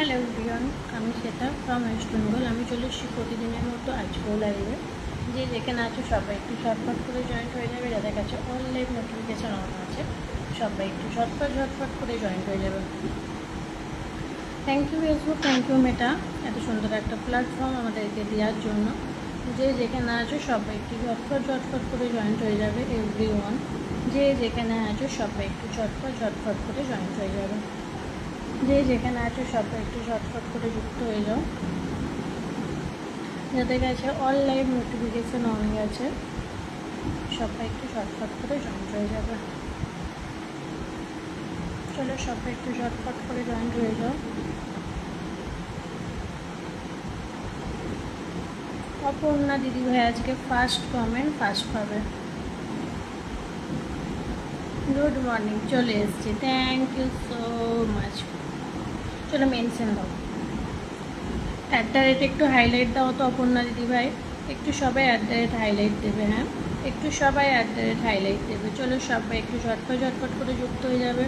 Hello everyone, আমি Shweta from West Bengal. আমি চলে এসেছি প্রতিদিনের মতো আজকেও লাইভে। যে যেখানে আছে সবাই একটু ঝটফট করে জয়েন্ট হয়ে যাবে। যাদের কাছে অল লাইভ নোটিফিকেশান অন আছে সবাই একটু ঝটফট করে জয়েন্ট হয়ে যাবে। Thank you Facebook, thank you Meta, এত সুন্দর একটা প্ল্যাটফর্ম আমাদেরকে দেওয়ার জন্য। যে যেখানে আছো সবাই একটু ঝটফট করে জয়েন্ট হয়ে যাবে এভরিওয়ান। যে যেখানে আছো সবাই একটু ঝটফট করে জয়েন্ট হয়ে যাবে। যে যেখানে আছো সবাই একটু ঝটফট করে যুক্ত হয়ে যাও। যাদের কাছে অল লাইভ নোটিফিকেশান অন আছে সবাই একটু ঝটফট করে জয়েন্ট হয়ে যাবে। চলো সবাই একটু ঝটফট করে জয়েন্ট হয়ে যাও। অপর্ণা দিদিভাই আজকে ফার্স্ট কমেন্ট ফার্স্ট পাবে। গুড মর্নিং, চলে এসছি, থ্যাংক ইউ সো মাচ। চলো মেনশন দাও, @ একটু হাইলাইট দাও তো অপর্ণা দিদিভাই। একটু সবাই @ হাইলাইট দেবে। হ্যাঁ, একটু সবাই @ হাইলাইট দেবে। চলো সবাই একটু ঝটফট করে যুক্ত হয়ে যাবে।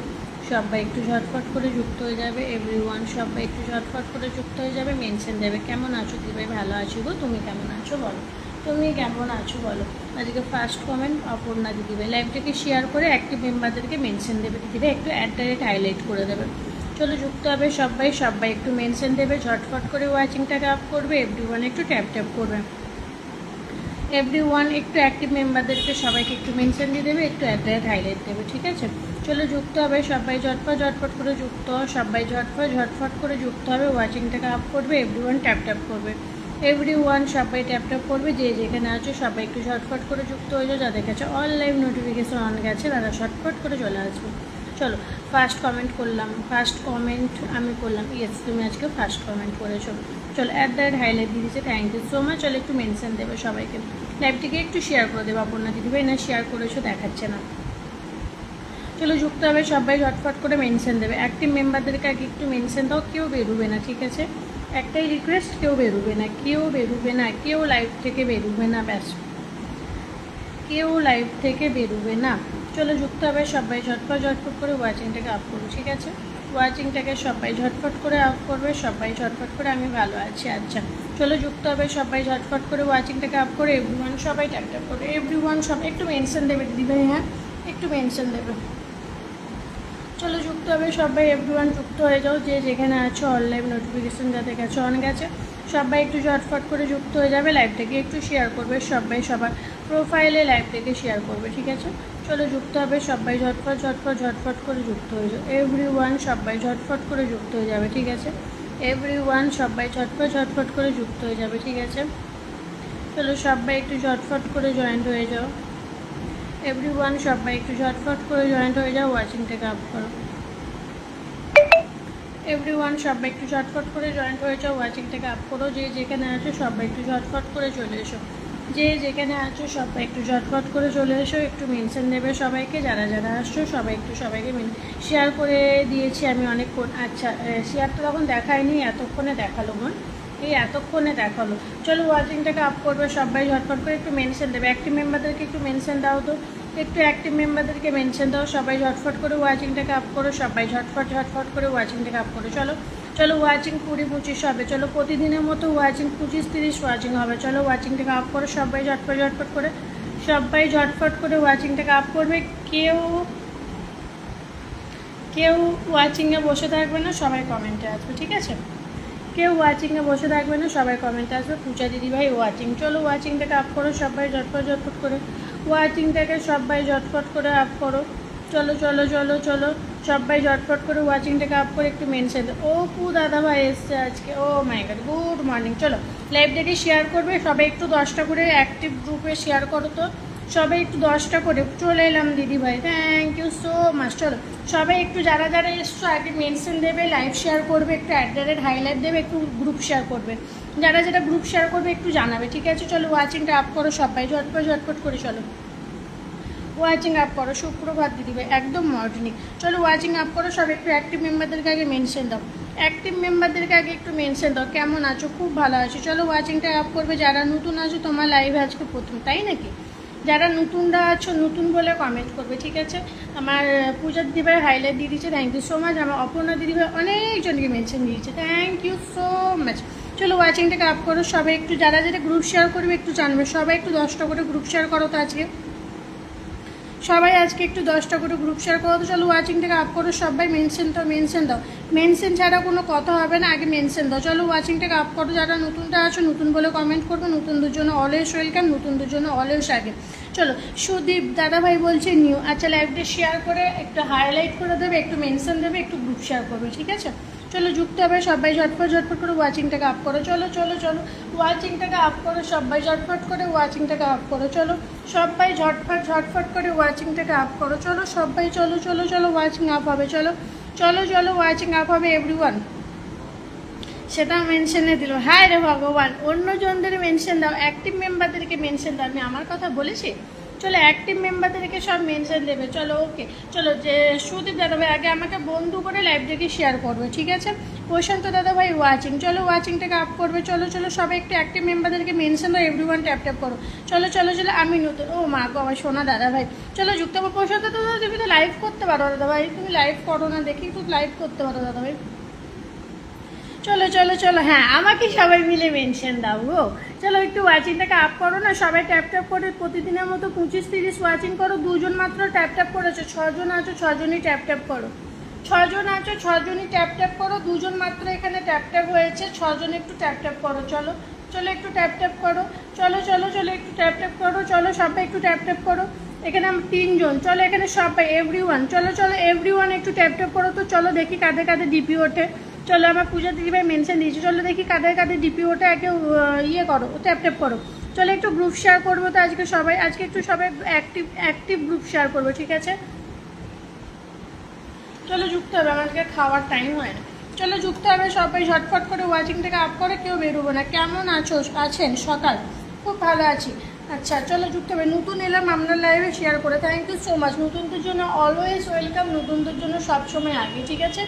সবাই একটু ঝটফট করে যুক্ত হয়ে যাবে এভরিওয়ান। সবাই একটু ঝটফট করে যুক্ত হয়ে যাবে, মেনশন দেবে। কেমন আছো দিদিভাই? ভালো আছি গো, তুমি কেমন আছো বলো? তুমি কেমন আছো বলো? আজকে ফার্স্ট কমেন্ট অপর্ণা দিদিভাই। লাইভটাকে শেয়ার করে অ্যাক্টিভ মেম্বারদেরকে মেনশন দেবে দিদিভাই, একটু @ হাইলাইট করে দেবে। চলো যুক্ত হবে সবাই একটু মেনশন দেবে, ঝটফট করে ওয়াচিংটাকে আপ করবে। এভরিওয়ান একটু ট্যাপ করবে। এভরিওয়ান একটু অ্যাক্টিভ মেম্বারদেরকে সবাইকে একটু মেনশন দিয়ে দেবে, একটু @ হাইলাইট দেবে, ঠিক আছে? চলো যুক্ত হবে সবাই, ঝটফট করে যুক্ত হও। সবাই ঝটফট করে যুক্ত হবে, ওয়াচিংটাকে আপ করবে। এভরিওয়ান ট্যাপ করবে। এভরিওয়ান সবাই ট্যাপ করবে। যে যেখানে আছো সবাই একটু ঝটফট করে যুক্ত হয়ে যাও। যাদের কাছে অল লাইভ নোটিফিকেশন অন গেছে তারা ঝটফট করে চলে আসবে। চলো ফার্স্ট কমেন্ট আমি করলাম। ইয়েস, তুমি আজকে ফার্স্ট কমেন্ট করেছো। চলো @ হাইলাইট দিয়ে দিচ্ছে, থ্যাংক ইউ সো মাচ। চলো একটু মেনশন দেবে সবাইকে। লাইভটিকে একটু শেয়ার করে দেবো অপর্ণা দিদিভাই, না শেয়ার করেছো দেখাচ্ছে না। চলো যুক্ত হবে সবাই, ঝটফট করে মেনশন দেবে। অ্যাক্টিভ মেম্বারদেরকে আগে একটু মেনশন দাও। কেউ বেরোবে না, ঠিক আছে? একটাই রিকোয়েস্ট, কেউ বেরোবে না, কেউ লাইভ থেকে বেরোবে না, ব্যাস, কেউ লাইভ থেকে বেরোবে না। চলো যুক্ত হবে সবাই, ঝটফট করে ওয়াচিংটাকে আপ করবো, ঠিক আছে? ওয়াচিংটাকে সবাই ঝটফট করে আপ করবে। সবাই ঝটফট করে, আমি ভালো আছি, আচ্ছা। চলো যুক্ত হবে সবাই, ঝটফট করে ওয়াচিংটাকে আপ করে। এভরিওয়ান সবাই ট্যাপ করবে। এভরিওয়ান সবাই একটু মেনশন দেবে দিদিভাই, হ্যাঁ একটু মেনশন দেবে। চলো যুক্ত হবে সবাই, এভরিওয়ান যুক্ত হয়ে যাও। যে যেখানে আছো অল লাইভ নোটিফিকেশান যাদের কাছে অন গেছে সবাই একটু ঝটফট করে যুক্ত হয়ে যাবে। লাইভটাকে একটু শেয়ার করবে সবাই, সবার প্রোফাইলে লাইভটাকে শেয়ার করবে, ঠিক আছে? চলো যুক্ত হবে সবাই, ঝটফট করে যুক্ত হয়ে যাও। এভরিওয়ান সবাই ঝটফট করে যুক্ত হয়ে যাবে, ঠিক আছে? এভরিওয়ান সবাই ঝটফট করে যুক্ত হয়ে যাবে, ঠিক আছে? চলো সবাই একটু ঝটফট করে জয়েন্ট হয়ে যাও। এভরিওয়ান সবাই একটু ঝটফট করে জয়েন্ট হয়ে যাও, ওয়াচিংটাকে আপ করো। এভরিওয়ান সবাই একটু ঝটফট করে জয়েন্ট হয়ে যাও, ওয়াচিংটাকে আপ করো। যে যেখানে আছো সবাই একটু ঝটফট করে চলে এসো। যে যেখানে আছো সবাই একটু ঝটফট করে চলে এসো। একটু মেনশন দেবে সবাইকে, যারা যারা আসছো সবাই একটু সবাইকে শেয়ার করে দিয়েছি আমি অনেকক্ষণ। আচ্ছা, শেয়ারটা তখন দেখায়নি, এতক্ষণে দেখালো মন, এই এতক্ষণে দেখালো। চলো ওয়াচিংটাকে আপ করবে সবাই, ঝটফট করে একটু মেনশন দেবে। অ্যাক্টিভ মেম্বারদেরকে একটু মেনশন দাও তো, একটু অ্যাক্টিভ মেম্বারদেরকে মেনশন দাও। সবাই ঝটফট করে ওয়াচিংটাকে আপ করো। সবাই ঝটফট করে ওয়াচিংটাকে আপ করো। চলো ওয়াচিং 20-25 হবে। চলো প্রতিদিনের মতো ওয়াচিং 25-30 ওয়াচিং হবে। চলো ওয়াচিংটাকে আপ করো সবাই, ঝটফট করে সবাই ঝটফট করে ওয়াচিংটাকে আপ করবে। কেউ ওয়াচিংয়ে বসে থাকবে না, সবাই কমেন্টে আসবে, ঠিক আছে? কেউ ওয়াচিংয়ে বসে থাকবে না, সবাই কমেন্টে আসবে। পূজা দিদিভাই ওয়াচিং। চলো ওয়াচিংটাকে আপ করো সবাই, ঝটফট করে ওয়াচিংটাকে সবাই ঝটফট করে আপ করো। চলো সবাই ঝটফট করে ওয়াচিংটাকে আপ করে একটু মেনশন। ও দাদাভাই এসছে আজকে, ও মাই গড, গুড মর্নিং। চলো লাইভটাকে শেয়ার করবে সবাই, একটু 10টা করে অ্যাক্টিভ গ্রুপে শেয়ার করো তো সবাই, একটু 10টা করে। চলে এলাম দিদিভাই, থ্যাংক ইউ সো মাচ। চলো সবাই একটু যারা যারা এসছো আগে মেনশন দেবে, লাইভ শেয়ার করবে, একটু @ হাইলাইট দেবে, একটু গ্রুপ শেয়ার করবে। যারা যারা গ্রুপ শেয়ার করবে একটু জানাবে, ঠিক আছে? চলো ওয়াচিংটা আপ করো সবাই, ঝটফট করে চলো ওয়াচিং আপ করো। সুপ্রভাত দিদিভাই, একদম মর্নিং। চলো ওয়াচিং আপ করো সব। একটু অ্যাক্টিভ মেম্বারদেরকে আগে মেনশন দাও, অ্যাক্টিভ মেম্বারদেরকে আগে একটু মেনশন দাও। কেমন আছো? খুব ভালো আছো। চলো ওয়াচিংটা আপ করবে। যারা নতুন আছো তোমার লাইভে আজকে প্রথম, তাই নাকি? যারা নতুনরা আছো নতুন বলে কমেন্ট করবে, ঠিক আছে। আমার পূজা দিদিভাই হাইলাইট দিয়ে দিয়েছে, থ্যাংক ইউ সো মাচ। আমার অপর্ণা দিদিভাই অনেকজনকে মেনশন দিয়েছে, থ্যাংক ইউ সো মাচ। চলো ওয়াচিংটাকে আপ করো সবাই একটু, যারা যারা গ্রুপ শেয়ার করবে একটু জানবে, সবাই একটু 10টা করে গ্রুপ শেয়ার করো তো আজকে, সবাই আজকে একটু 10টা করে গ্রুপ শেয়ার করো তো। চলো ওয়াচিংটাকে আপ করো সবাই, মেনশন দাও, মেনশন দাও, মেনশন ছাড়া কোনো কথা হবে না, আগে মেনশন দাও। চলো ওয়াচিংটাকে আপ করো, যারা নতুনটা আছো নতুন বলে কমেন্ট করবে, নতুনদের জন্য অলওয়েজ ওয়েলকাম, নতুনদের জন্য অলওয়েজ আগে। চলো সুদীপ দাদাভাই বলছে নিউ, আচ্ছা লাইভটা শেয়ার করে একটু হাইলাইট করে দেবে, একটু মেনশন দেবে, একটু গ্রুপ শেয়ার করবে, ঠিক আছে। চলো যুক্ত হবে সবাই, ঝটপট ঝটপট করে ওয়াচিংটাকে আপ করো। চলো চলো চলো ওয়াচিংটাকে আপ করো সবাই, ঝটপট করে ওয়াচিংটাকে আপ করো। চলো সবাই ঝটপট ঝটপট করে ওয়াচিংটাকে আপ করো। চলো সবাই, চলো চলো চলো ওয়াচিং আপ হবে, চলো চলো চলো ওয়াচিং আপ হবে এভরিওয়ান। সেটা মেনশনে দিল, হায় রে ভগবান, অন্যজনদের মেনশন দাও, অ্যাক্টিভ মেম্বারদেরকে মেনশন দাও। আমি আমার কথা বলেছি, চলো অ্যাক্টিভ মেম্বারদেরকে সব মেনশন দেবে। চলো ওকে, চলো যে সুদীপ দাদাভাই আগে আমাকে বন্ধু করে লাইভটাকে শেয়ার করবে, ঠিক আছে। প্রশান্ত দাদাভাই ওয়াচিং, চলো ওয়াচিংটাকে আপ করবে। চলো চলো সবাই একটু অ্যাক্টিভ মেম্বারদেরকে মেনশন দাও, এভরিওয়ান ট্যাপ ট্যাপ করো। চলো চলো চলো আমি নতুন, ও মা গো আমার সোনা দাদাভাই, চলো যুক্ত হবো। প্রশান্ত দাদা তুমি তো লাইভ করতে পারো দাদাভাই, তুমি লাইভ করো না দেখি, তুমি লাইভ করতে পারো দাদাভাই। চলো চলো চলো, হ্যাঁ আমাকে সবাই মিলে মেনশন দাও গো। চলো একটু ওয়াচিংটাকে আপ করো না সবাই, ট্যাপ ট্যাপ করে প্রতিদিনের মতো 25-30 ওয়াচিং করো। 2জন মাত্র ট্যাপ ট্যাপ করেছো, 6জন আছো 6জনই ট্যাপ ট্যাপ করো, 6জন আছো 6জনই ট্যাপ ট্যাপ করো। 2জন মাত্র এখানে ট্যাপ ট্যাপ হয়েছে, 6জন একটু ট্যাপ ট্যাপ করো। চলো চলো একটু ট্যাপ ট্যাপ করো, চলো চলো চলো একটু ট্যাপ ট্যাপ করো। চলো সবাই একটু ট্যাপ ট্যাপ করো, এখানে আমরা 3জন, চলো এখানে সবাই এভরিওয়ান, চলো চলো এভরিওয়ান একটু ট্যাপ ট্যাপ করো। তো চলো দেখি কাদের কাদের ডিপি ওঠে। চলো আমার পূজা দিদিভাই মেনশন দিয়েছে, চলো দেখি কাদের কাদের ডিপি ওঠে, একে ইয়ে করো, ট্যাপ ট্যাপ করো। চলো একটু গ্রুপ শেয়ার করবো তো আজকে সবাই, আজকে একটু সবাই অ্যাক্টিভ গ্রুপ শেয়ার করবো, ঠিক আছে। চলো যুক্ত হবে, আমাদেরকে খাওয়ার টাইম হয় না। চলো যুক্ত হবে সবাই, ঝটফট করে ওয়াচিং থেকে আপ করে, কেউ বেরোবো না। কেমন আছেন সকাল? খুব ভালো আছি। আচ্ছা চলো যুক্ত হবে, নতুন এলাম আপনার লাইভে শেয়ার করে, থ্যাংক ইউ সো মাচ। নতুনদের জন্য অলওয়েজ ওয়েলকাম, নতুনদের জন্য সবসময় আগে, ঠিক আছে,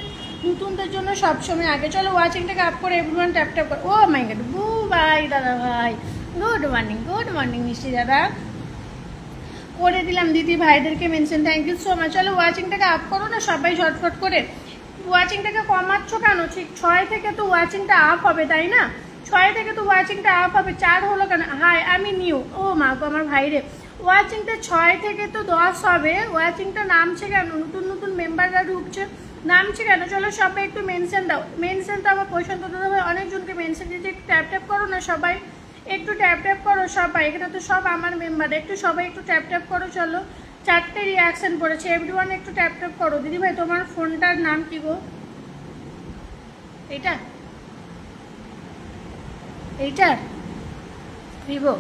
নতুনদের জন্য সবসময় আগে। চলো ওয়াচিংটাকে আপ করে এভরিওয়ান ট্যাপ ট্যাপ করে। ও মাই গড, বু বাই দাদা ভাই, গুড মর্নিং মিষ্টি দাদা, করে দিলাম দিদি ভাইদেরকে mention, thank you so much. চলো ওয়াচিংটাকে আপ করো না সবাই ঝটফট করে। ওয়াচিংটাকে কমাচ্ছ কেন? ঠিক 6 থেকে তো ওয়াচিংটা আপ হবে, তাই না? 6 থেকে তো ওয়াচিংটা আপ হবে, 4 হলো কেন? হাই আমি নিউ, ও মা গো আমার ভাইরে, ওয়াচিংটা 6 থেকে তো 10 হবে, ওয়াচিংটা নামছে কেন? নতুন নতুন মেম্বাররা ঢুকছে, নামছে কেন? চলো সবাই একটু মেনশন দাও, মেনশন তো আমার প্রশান্ত দাদা ভাই অনেকজনকে মেনশন দিয়েছে, একটু ট্যাপ ট্যাপ করো না সবাই, একটু ট্যাপ ট্যাপ করো সবাই, এখানে তো সব আমার মেম্বার, একটু সবাই একটু ট্যাপ ট্যাপ করো। চলো 4টে রিয়াকশন পড়েছে, এভরিওয়ান একটু ট্যাপ ট্যাপ করো। দিদি ভাই তোমার ফোনটার নাম কি গো? এইটা এইটার ভিভো।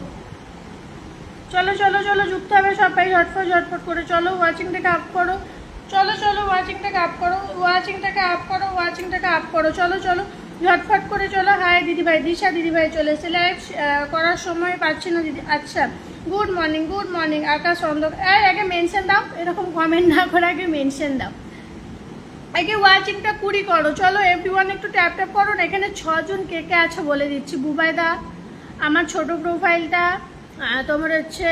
চলো চলো চলো যুক্ত হবে সবাই, ঝটপট করে। চলো ওয়াচিংটাকে আপ করো, চলো চলো ওয়াচিংটাকে আপ করো, ওয়াচিংটাকে আপ করো, ওয়াচিংটাকে আপ করো। চলো চলো ঝটফট করে চলো। হাই দিদিভাই, দিশা দিদিভাই চলে এসে, লাইভ করার সময় পাচ্ছি না দিদি। আচ্ছা গুড মর্নিং আকাশ অন্ধকার। আগে মেনশন দাও, এরকম কমেন্ট না করে আগে মেনশন দাও, আগে ওয়াচিংটা 20 করো। চলো এভরিওয়ান একটু ট্যাপ ট্যাপ করো না। এখানে 6জন কে কে আছে বলে দিচ্ছি। বুবাইদা, আমার ছোট প্রোফাইলটা, তোমার হচ্ছে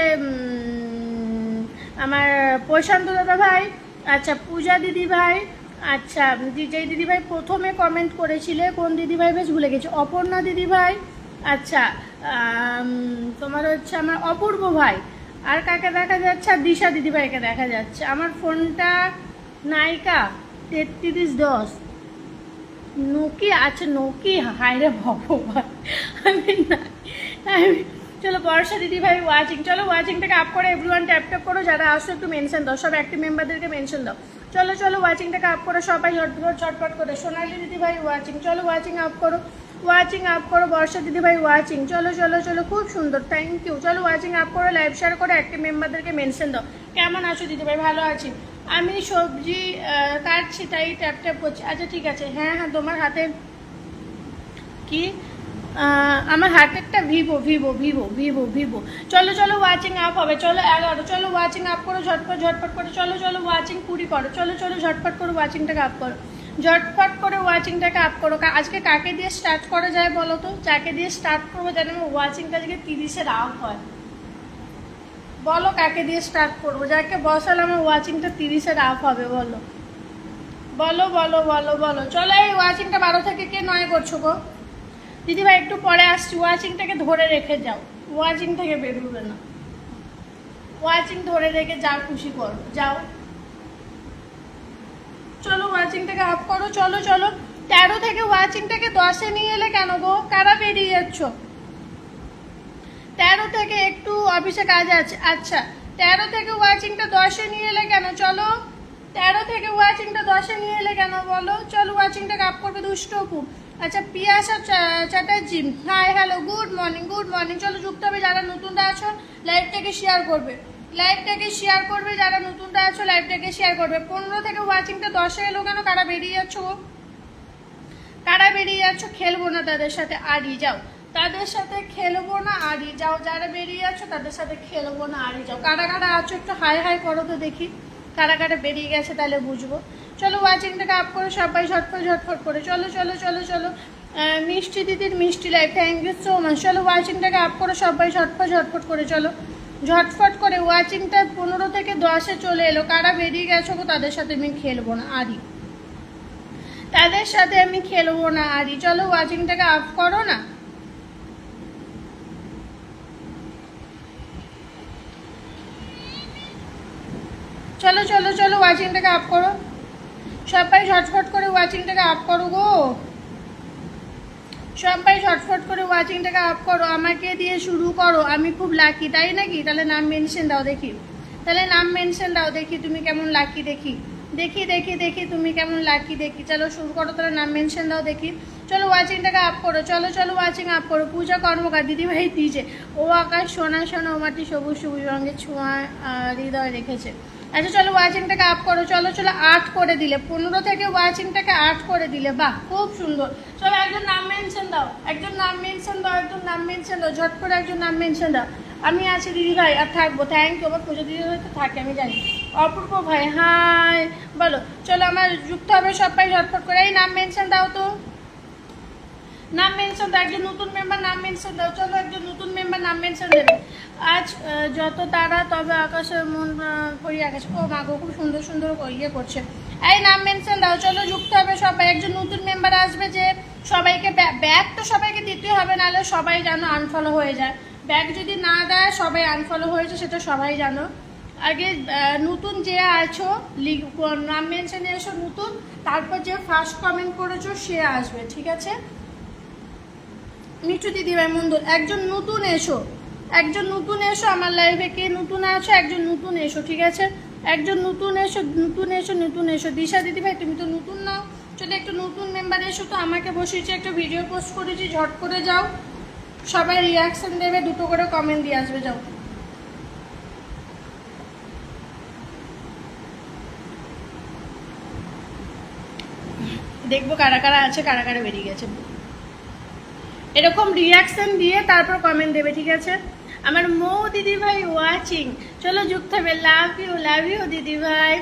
আমার প্রশান্ত দাদা ভাই, আচ্ছা পূজা দিদি ভাই, আচ্ছা যেই দিদি ভাই প্রথমে কমেন্ট করেছিলে, কোন দিদি ভাই বেশ ভুলে গেছি, অপর্ণা দিদি ভাই, আচ্ছা তোমার হচ্ছে আমার অপূর্ব ভাই, আর কাকে দেখা যাচ্ছে? আর দিশা দিদি ভাইকে দেখা যাচ্ছে। আমার ফোনটা নাইকা 3310 নোকিয়া, আচ্ছা নোকিয়া, হায়রে ভগবান, আমি না চলো বর্ষা দিদি ভাই ওয়াচিং, চলো ওয়াচিংটাকে আপ করে এভরিওয়ান ট্যাপ ট্যাপ করো, যারা আসো একটু মেনশন দাও, সব অ্যাক্টিভ মেম্বারদেরকে মেনশন দাও। চলো চলো ওয়াচিংটাকে আপ করো সবাই ঝটপট করে। সোনালি দিদি ভাই ওয়াচিং, চলো ওয়াচিং আপ করো, ওয়াচিং আপ করো। বর্ষা দিদি ভাই ওয়াচিং, চলো চলো চলো, খুব সুন্দর, থ্যাংক ইউ। চলো ওয়াচিং আপ করো, লাইভ শেয়ার করো, অ্যাক্টিভ মেম্বারদেরকে মেনশন দাও। কেমন আছো দিদি ভাই? ভালো আছি, আমি সবজি কাটছি তাই ট্যাপ ট্যাপ করছি। আচ্ছা ঠিক আছে, হ্যাঁ তোমার হাতে কি? আমার হাতেরটা ভিভো। চলো চলো ওয়াচিং আপ হবে, চলো 11, চলো ওয়াচিং আপ করো ঝটপট করে। চলো চলো ওয়াচিং 20 করো, চলো চলো ঝটপট করে ওয়াচিংটাকে আপ করো, ঝটপট করে ওয়াচিংটাকে আপ করো। আজকে কাকে দিয়ে স্টার্ট করা যায় বলো তো? যাকে দিয়ে স্টার্ট করবো যেন ওয়াচিংটা আজকে 30-এর আপ হয়। বলো কাকে দিয়ে স্টার্ট করবো? যাকে বসালে আমার ওয়াচিংটা 30-এর আপ হবে, বলো বলো বলো বলো বলো। চলো এই ওয়াচিংটা 12 থেকে কে 9 করছো গো? দিদিভাই একটু পরে আসছি, ওয়াচিংটাকে ধরে রেখে যাও, ওয়াচিং থেকে বেরোবে না, ওয়াচিং ধরে রেখে যা খুশি করো, যাও। চলো ওয়াচিংটাকে আপ করো, চলো চলো। 13 থেকে ওয়াচিংটাকে 10-এ নিয়ে এলে কেন গো? কারা বেরিয়ে যাচ্ছ? 13 থেকে একটু অফিসে কাজ আছে, আচ্ছা 13 থেকে ওয়াচিংটা 10-এ নিয়ে এলে কেন? চলো 13 থেকে ওয়াচিংটা 10-এ নিয়ে এলে কেন বলো? চলো ওয়াচিংটাকে আপ করবে দুষ্টু অপু। আচ্ছা Piyasa Chatterjee, hi hello good morning, good morning. চলো যুক্ত হবে যারা নতুনরা আছো, লাইভটাকে শেয়ার করবে, লাইভটাকে শেয়ার করবে, যারা নতুনরা আছো লাইভটাকে শেয়ার করবে। 15 থেকে ওয়াচিংটা 10-এ এলো কেন? কারা বেরিয়ে যাচ্ছ গো? কারা বেরিয়ে যাচ্ছ? খেলবো না তাদের সাথে, আড়ি যাও, তাদের সাথে খেলবো না, আড়ি যাও। যারা বেরিয়ে যাচ্ছ তাদের সাথে খেলবো না, আড়ি যাও। কারা কারা আছো একটু হাই হাই করো তো দেখি, কারা কারা বেরিয়ে গেছে তাহলে বুঝবো। চলো ওয়াচিংটাকে আপ করে সবাই ঝটফট ঝটফট করে, চলো চলো চলো চলো। মিষ্টি দিদির মিষ্টি life, thank you so much. চলো ওয়াচিংটাকে আপ করে সবাই ঝটফট ঝটফট করে, চলো ঝটফট করে। ওয়াচিংটা 15 থেকে 10-এ চলে এলো, কারা বেরিয়ে গেছো গো? তাদের সাথে আমি খেলবো না, আড়ি, তাদের সাথে আমি খেলবো না, আড়ি। চলো ওয়াচিংটাকে আপ করো না। চলো চলো চলো ওয়াচিংটাকে আপ করো, সবাই ঝটফট করে ওয়াচিংটাকে আপ করো গো, সবাই ঝটফট করে ওয়াচিংটাকে আপ করো। আমাকে দিয়ে শুরু করো, আমি খুব লাকি, তাই নাকি? তাহলে নাম মেনশন দাও দেখি, তাহলে নাম মেনশন দাও দেখি তুমি কেমন লাকি, দেখি দেখি দেখি দেখি তুমি কেমন লাকি দেখি। চলো শুরু করো, তাহলে নাম মেনশন দাও দেখি। চলো ওয়াচিংটাকে আপ করো, চলো চলো ওয়াচিং আপ করো। পূজা কর্মকার দিদিভাই দিয়েছে, ও আকাশ সোনা সোনা ও মাটি সবুজ সবুজ রঙের ছোঁয়া হৃদয় রেখেছে। আচ্ছা চলো ওয়াচিংটাকে আপ করো, চলো চলো 8 করে দিলে, 15 থেকে ওয়াচিংটাকে 8 করে দিলে, বাহ খুব সুন্দর। চলো একজন নাম মেনশন দাও, একজন নাম মেনশন দাও, একজন নাম মেনশন দাও, ঝট করে একজন নাম মেনশন দাও। আমি আছি দিদিভাই আর থাকবো, থ্যাংক ইউ। আমার পুজো দিদি হয়তো থাকে আমি জানি। অপূর্ব ভাই হাই বলো। চলো আমার যুক্ত হবে সবাই ঝটফট করে, এই নাম মেনশন দাও তো, নাম মেনশন দাও, একজন নতুন মেম্বার নাম মেনশন দাও। চলো একজন নতুন মেম্বার নাম মেনশন দেবে। আজ যত তারা তবে আকাশের মন পড়িয়া গেছে, ও মা গো খুব সুন্দর সুন্দর ইয়ে করছে। এই নাম মেনশন দাও, চলো যুক্ত হবে সবাই। একজন নতুন মেম্বার আসবে, যে সবাইকে ব্যাগ তো সবাইকে দিতে হবে, নাহলে সবাই জানো আনফলো হয়ে যায়। ব্যাগ যদি না দেয় সবাই আনফলো হয়েছে, সেটা সবাই জানো। আগে নতুন যে আছো নাম মেনশনে এসো নতুন, তারপর যে ফার্স্ট কমেন্ট করেছো সে আসবে, ঠিক আছে? মিঠু দিদিভাই মন্ডল, একজন নতুন এসো, একজন নতুন এসো আমার লাইভে। কে নতুন আছো একজন নতুন এসো, ঠিক আছে? একজন নতুন এসো, নতুন এসো, নতুন এসো। দিশা দিদিভাই তুমি তো নতুন নাও, চলো একটু নতুন মেম্বার এসো তো। আমাকে বসিয়েছি, একটা ভিডিও পোস্ট করেছি, ঝট করে যাও, সবাই রিয়াকশন দেবে, 2টো করে কমেন্ট দিয়ে আসবে, যাও। দেখবো কারা কারা আছে, কারা কারা বেরিয়ে গেছে। এরকম রিয়াকশন দিয়ে তারপর কমেন্ট দেবে, ঠিক আছে? আমার মৌ দিদিভাই ওয়াচিং, চলো যুক্ত হবে, লাভ ইউ দিদিভাই।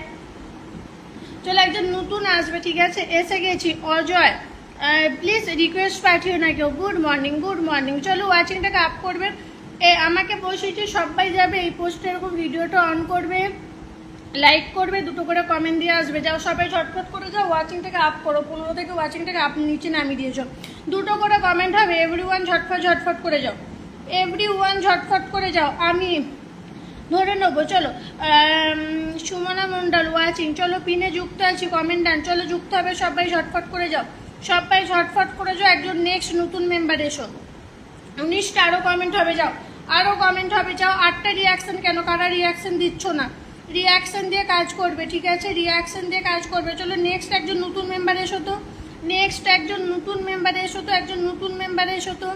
চলো একজন নতুন আসবে, ঠিক আছে? এসে গেছি অজয়, প্লিজ রিকোয়েস্ট পাঠিও না কেউ। Good morning, good morning. চলো ওয়াচিংটাকে আপ করবে, আমাকে বসেছি, সবাই যাবে এই পোস্টে, এরকম ভিডিওটা অন করবে, লাইক করবে, 2টো করে কমেন্ট দিয়ে আসবে, যাও সবাই ঝটফট করে যাও ওয়াচিংটাকে আপ করো। 15 থেকে ওয়াচিংটাকে আপ নিচে নামিয়ে দিয়েছো, 2টো করে কমেন্ট হবে। এভরিওয়ান ঝটফট ঝটফট করে যাও, এভরিওয়ান ঝটফট করে যাও, আমি ধরে নেবো। চলো সুমনা মন্ডল ওয়াচিং, চলো পিনে যুক্ত আছি, কমেন্ট ডান। চলো যুক্ত হবে সবাই ঝটফট করে যাও, সবাই ঝটফট করে যাও। একজন নেক্সট নতুন মেম্বার এসো, 19টা আরও কমেন্ট হবে, যাও আরও কমেন্ট হবে, যাও। 8টা রিয়াকশন কেন? কারা রিয়াকশন দিচ্ছ না? রিয়াকশন দিয়ে কাজ করবে, ঠিক আছে? রিয়াকশন দিয়ে কাজ করবে। চলো নেক্সট একজন নতুন মেম্বার এসো তো, নেক্সট একজন নতুন মেম্বার এসো তো, একজন নতুন মেম্বার এসো তো,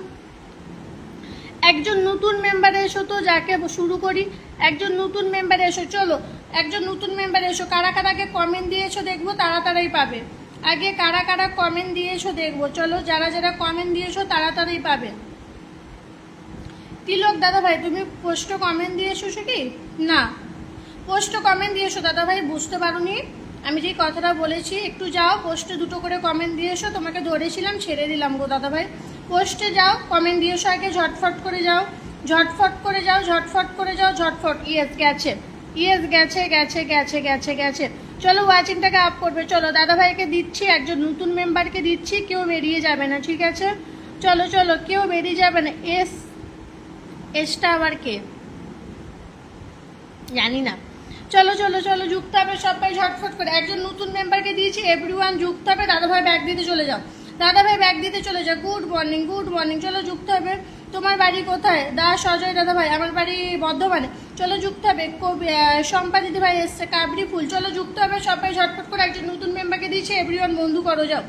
একজন নতুন মেম্বার এসো তো, যাকে শুরু করি। একজন নতুন মেম্বার এসো, চলো একজন নতুন মেম্বার এসো। কারা কারাকে কমেন্ট দিয়েছো দেখবো, তারা তারাই পাবে। আগে কারা কারা কমেন্ট দিয়েছো দেখবো, চলো যারা যারা কমেন্ট দিয়েছো তারা তারাই পাবে। তিলক দাদা ভাই তুমি পোস্ট কমেন্ট দিয়েছো কি না? পোস্ট কমেন্ট দিয়েছো দাদা ভাই, বুঝতে পারোনি আমি যে কথাটা বলেছি। একটু যাও পোস্টে 2টো করে কমেন্ট দিয়েছো, তোমাকে ধরেছিলাম ছেড়ে দিলাম গো দাদা ভাই। পোস্টে যাও, কমেন্ট দিয়েছো, আগে ঝটফট করে যাও, ঝটফট করে যাও, ঝটফট করে যাও, ঝটফট। ইয়েস গেছে, ইয়েস গেছে গেছে গেছে গেছে গেছে। চলো ওয়াচিংটাকে আপ করবে। চলো দাদাভাইকে দিচ্ছি, একজন নতুন মেম্বারকে দিচ্ছি, কেউ বেরিয়ে যাবে না, ঠিক আছে? চলো চলো, কেউ বেরিয়ে যাবে না। এসটা আবার কে জানি না। চলো চলো চলো, যুক্ত হবে সবাই ঝটফট করে। একজন নতুন মেম্বারকে দিয়েছি, এভরিওয়ান যুক্ত হবে। দাদাভাই ব্যাগ দিতে চলে যাও, দাদাভাই ব্যাগ দিতে চলে যাও। Good morning, good morning. চলো যুক্ত হবে। তোমার বাড়ি কোথায়? দাস অজয় দাদাভাই, আমার বাড়ি বর্ধমানে। চলো যুক্ত হবে। শম্পা দিদিভাই এসছে, কাবরি ফুল। চলো যুক্ত হবে সবাই ঝটফট করে। একজন নতুন মেম্বারকে দিয়েছি, এভরিওয়ান বন্ধু করো যাও।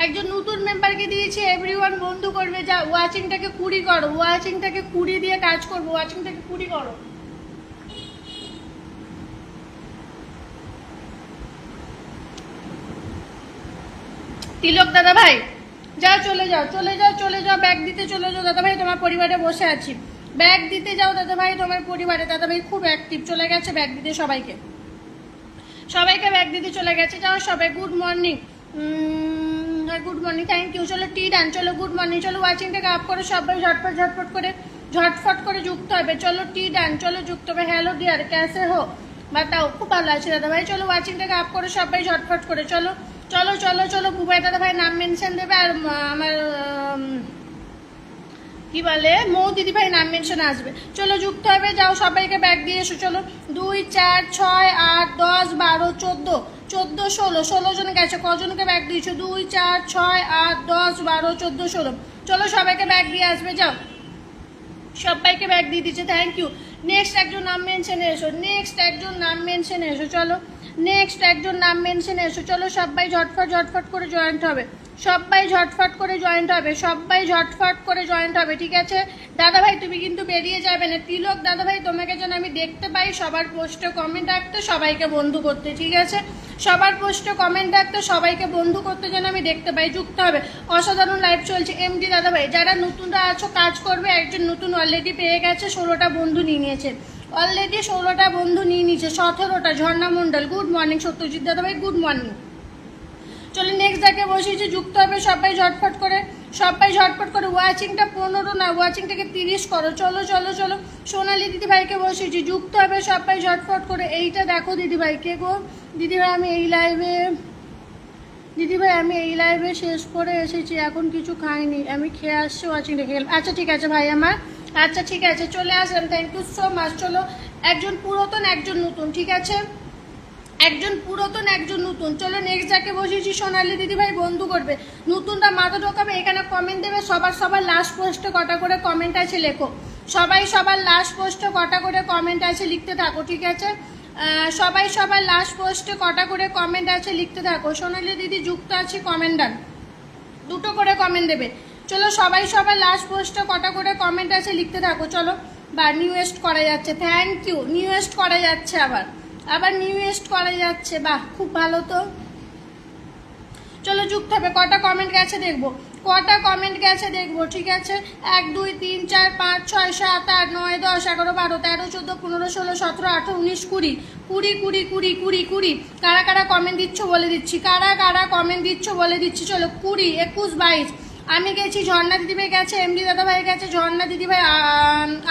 একজন নতুন মেম্বারকে দিয়েছি, এভরিওয়ান বন্ধু করবে যাও। ওয়াচিংটাকে 20 করো, ওয়াচিংটাকে 20 দিয়ে কাজ করবো, ওয়াচিংটাকে 20 করো। তিলক দাদা ভাই যাও, চলে যাও, চলে যাও, চলে যাও, ব্যাগ দিতে চলে যাও। দাদা ভাই তোমার পরিবারে বসে আছি, ব্যাগ দিতে যাও দাদা ভাই তোমার পরিবারে। দাদা ভাই খুব অ্যাক্টিভ, চলে গেছে ব্যাগ দিতে সবাইকে, সবাইকে ব্যাগ দিতে চলে গেছে। যাও সবাই, good morning, good morning, thank you. চলো টি ডান, চলো গুড মর্নিং। চলো ওয়াচিংটাকে আপ করে সবাই ঝটফট ঝটফট করে, ঝটফট করে যুক্ত হবে। চলো টি ডান, চলো যুক্ত হবে। হ্যালো ডিয়ার, ক্যাসে হো বাতাও? খুব ভালো আছে দাদা ভাই। চলো ওয়াচিংটাকে আপ করে সবাই ঝটফট করে। চলো চলো চলো চলো, বুবাই দাদা ভাই নাম মেনশন দেবে, আর আমার কি বলে মৌ দিদি ভাই নাম মেনশন আসবে। চলো যুক্ত হবে, যাও সবাইকে ব্যাগ দিয়ে এসো। চলো 2 4 6 8 10 12 14 14 16, 16 জন গেছে। কজনকে ব্যাগ দিয়েছো? 2 4 6 8 10 12 14 16। চলো সবাইকে ব্যাগ দিয়ে আসবে, যাও সবাইকে ব্যাগ দিয়ে দিচ্ছে, থ্যাংক ইউ। নেক্সট একজন নাম মেনশনে এসো, নেক্সট একজন নাম মেনশনে এসো। চলো নেক্সট একজন নাম মেনশনে এসো। চলো সবাই ঝটফট ঝটফট করে জয়েন্ট হবে, সবাই ঝটফট করে জয়েন্ট হবে, সবাই ঝটফট করে জয়েন্ট হবে, ঠিক আছে? দাদা ভাই তুমি কিন্তু বেরিয়ে যাবে না। তিলক দাদা ভাই তোমাকে যেন আমি দেখতে পাই, সবার পোস্টে কমেন্ট রাখতে, সবাইকে বন্ধু করতে, ঠিক আছে? সবার পোস্টে কমেন্ট রাখতে, সবাইকে বন্ধু করতে যেন আমি দেখতে পাই, যুক্ত হবে। অসাধারণ লাইভ চলছে এমডি দাদা ভাই। যারা নতুনরা আছো কাজ করবে, একজন নতুন অলরেডি পেয়ে গেছে, 16টা বন্ধু নিয়ে নিয়েছে, অলরেডি 16টা বন্ধু নিয়ে নিয়েছে, 17টা। ঝর্ণা মণ্ডল গুড মর্নিং, সত্যজিৎ দাদা ভাই গুড মর্নিং। চলো নেক্সট যাকে বসিয়েছি যুক্ত হবে সবাই ঝটফট করে, সবাই ঝটফট করে। ওয়াচিংটা 15 না, ওয়াচিংটাকে 30 করো। চলো চলো চলো, সোনালি দিদিভাইকে বসিয়েছি, যুক্ত হবে সবাই ঝটফট করে। এইটা দেখো দিদিভাই, কে গো দিদিভাই? আমি এই লাইভে, দিদিভাই আমি এই লাইভে শেষ করে এসেছি, এখন কিছু খাইনি, আমি খেয়ে আসছি, ওয়াচিং রেখে গেলাম। আচ্ছা ঠিক আছে ভাই আমার, আচ্ছা ঠিক আছে, চলে আসলাম, থ্যাংক ইউ সো মাচ। চলো একজন পুরাতন একজন নতুন, ঠিক আছে? একজন পুরাতন একজন নতুন। চলো নেক্সট যাকে বসিয়েছি সোনালি দিদিভাই বন্ধু করবে, নতুনরা মাথা ঢোকাবে, এখানে কমেন্ট দেবে। সবার লাস্ট পোস্টে কটা করে কমেন্ট আছে লেখো, সবার লাস্ট পোস্টে কটা করে কমেন্ট আছে লিখতে থাকো, ঠিক আছে? সবার লাস্ট পোস্টে কটা করে কমেন্ট আছে লিখতে থাকো। সোনালি দিদি যুক্ত আছে, কমেন্ট ডান, 2টো করে কমেন্ট দেবে। চলো সবার লাস্ট পোস্টে কটা করে কমেন্ট আছে লিখতে থাকো। চলো বা নিউয়েস্ট করা যাচ্ছে, থ্যাংক ইউ। নিউয়েস্ট করা যাচ্ছে, আবার নিউয়েস্ট করা যাচ্ছে, বাহ খুব ভালো তো। চলো যুক্ত হবে। কটা কমেন্ট গেছে দেখবো, কটা কমেন্ট গেছে দেখবো, ঠিক আছে? 1 2 3 4 5 6 7 8 9 10 11 12 13 14 15 16 17 18 19 20 20 20 20 20 20। কারা কারা কমেন্ট দিচ্ছ বলে দিচ্ছি, কারা কারা কমেন্ট দিচ্ছ বলে দিচ্ছি। চলো 20 21 22। আমি গেছি, ঝর্ণা দিদিভাই গেছে, এমডি দাদা ভাই গেছে, ঝর্ণা দিদিভাই,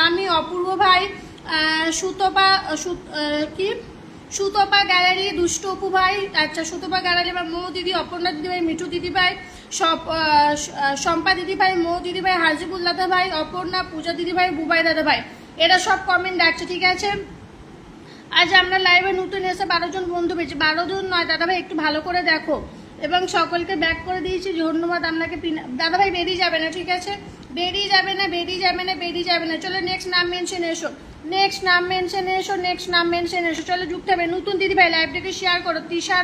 আমি, অপূর্ব ভাই, সুতপা, কি সুতপা গ্যালারি, দুষ্ট অপু ভাই, আচ্ছা সুতপা গ্যালারি বা মৌ দিদি, অপর্ণা দিদিভাই, মিঠু দিদিভাই, শম্পা দিদিভাই, মৌ দিদিভাই, হাজিবুল দাদা ভাই, অপর্ণা, পূজা দিদিভাই, বুবাই দাদা ভাই, এরা সব কমেন্ট রাখছে, ঠিক আছে? আজ আমরা লাইভে নতুন এসে 12 জন বন্ধু পেয়েছি, 12 জন নয় দাদাভাই, একটু ভালো করে দেখো। এবং সকলকে ব্যাক করে দিয়েছি, ধন্যবাদ আপনাকে। দাদাভাই বেরিয়ে যাবে না, ঠিক আছে? বেরিয়ে যাবে না, বেরিয়ে যাবে না, বেরিয়ে যাবে না। চলো নেক্সট নাম মেনশন এসো, নেক্সট নাম মেনশনে এসো, নেক্সট নাম মেনশনে এসো। চলো যুক্ত হবে। নতুন দিদিভাই লাইভটাকে শেয়ার করো, তিশা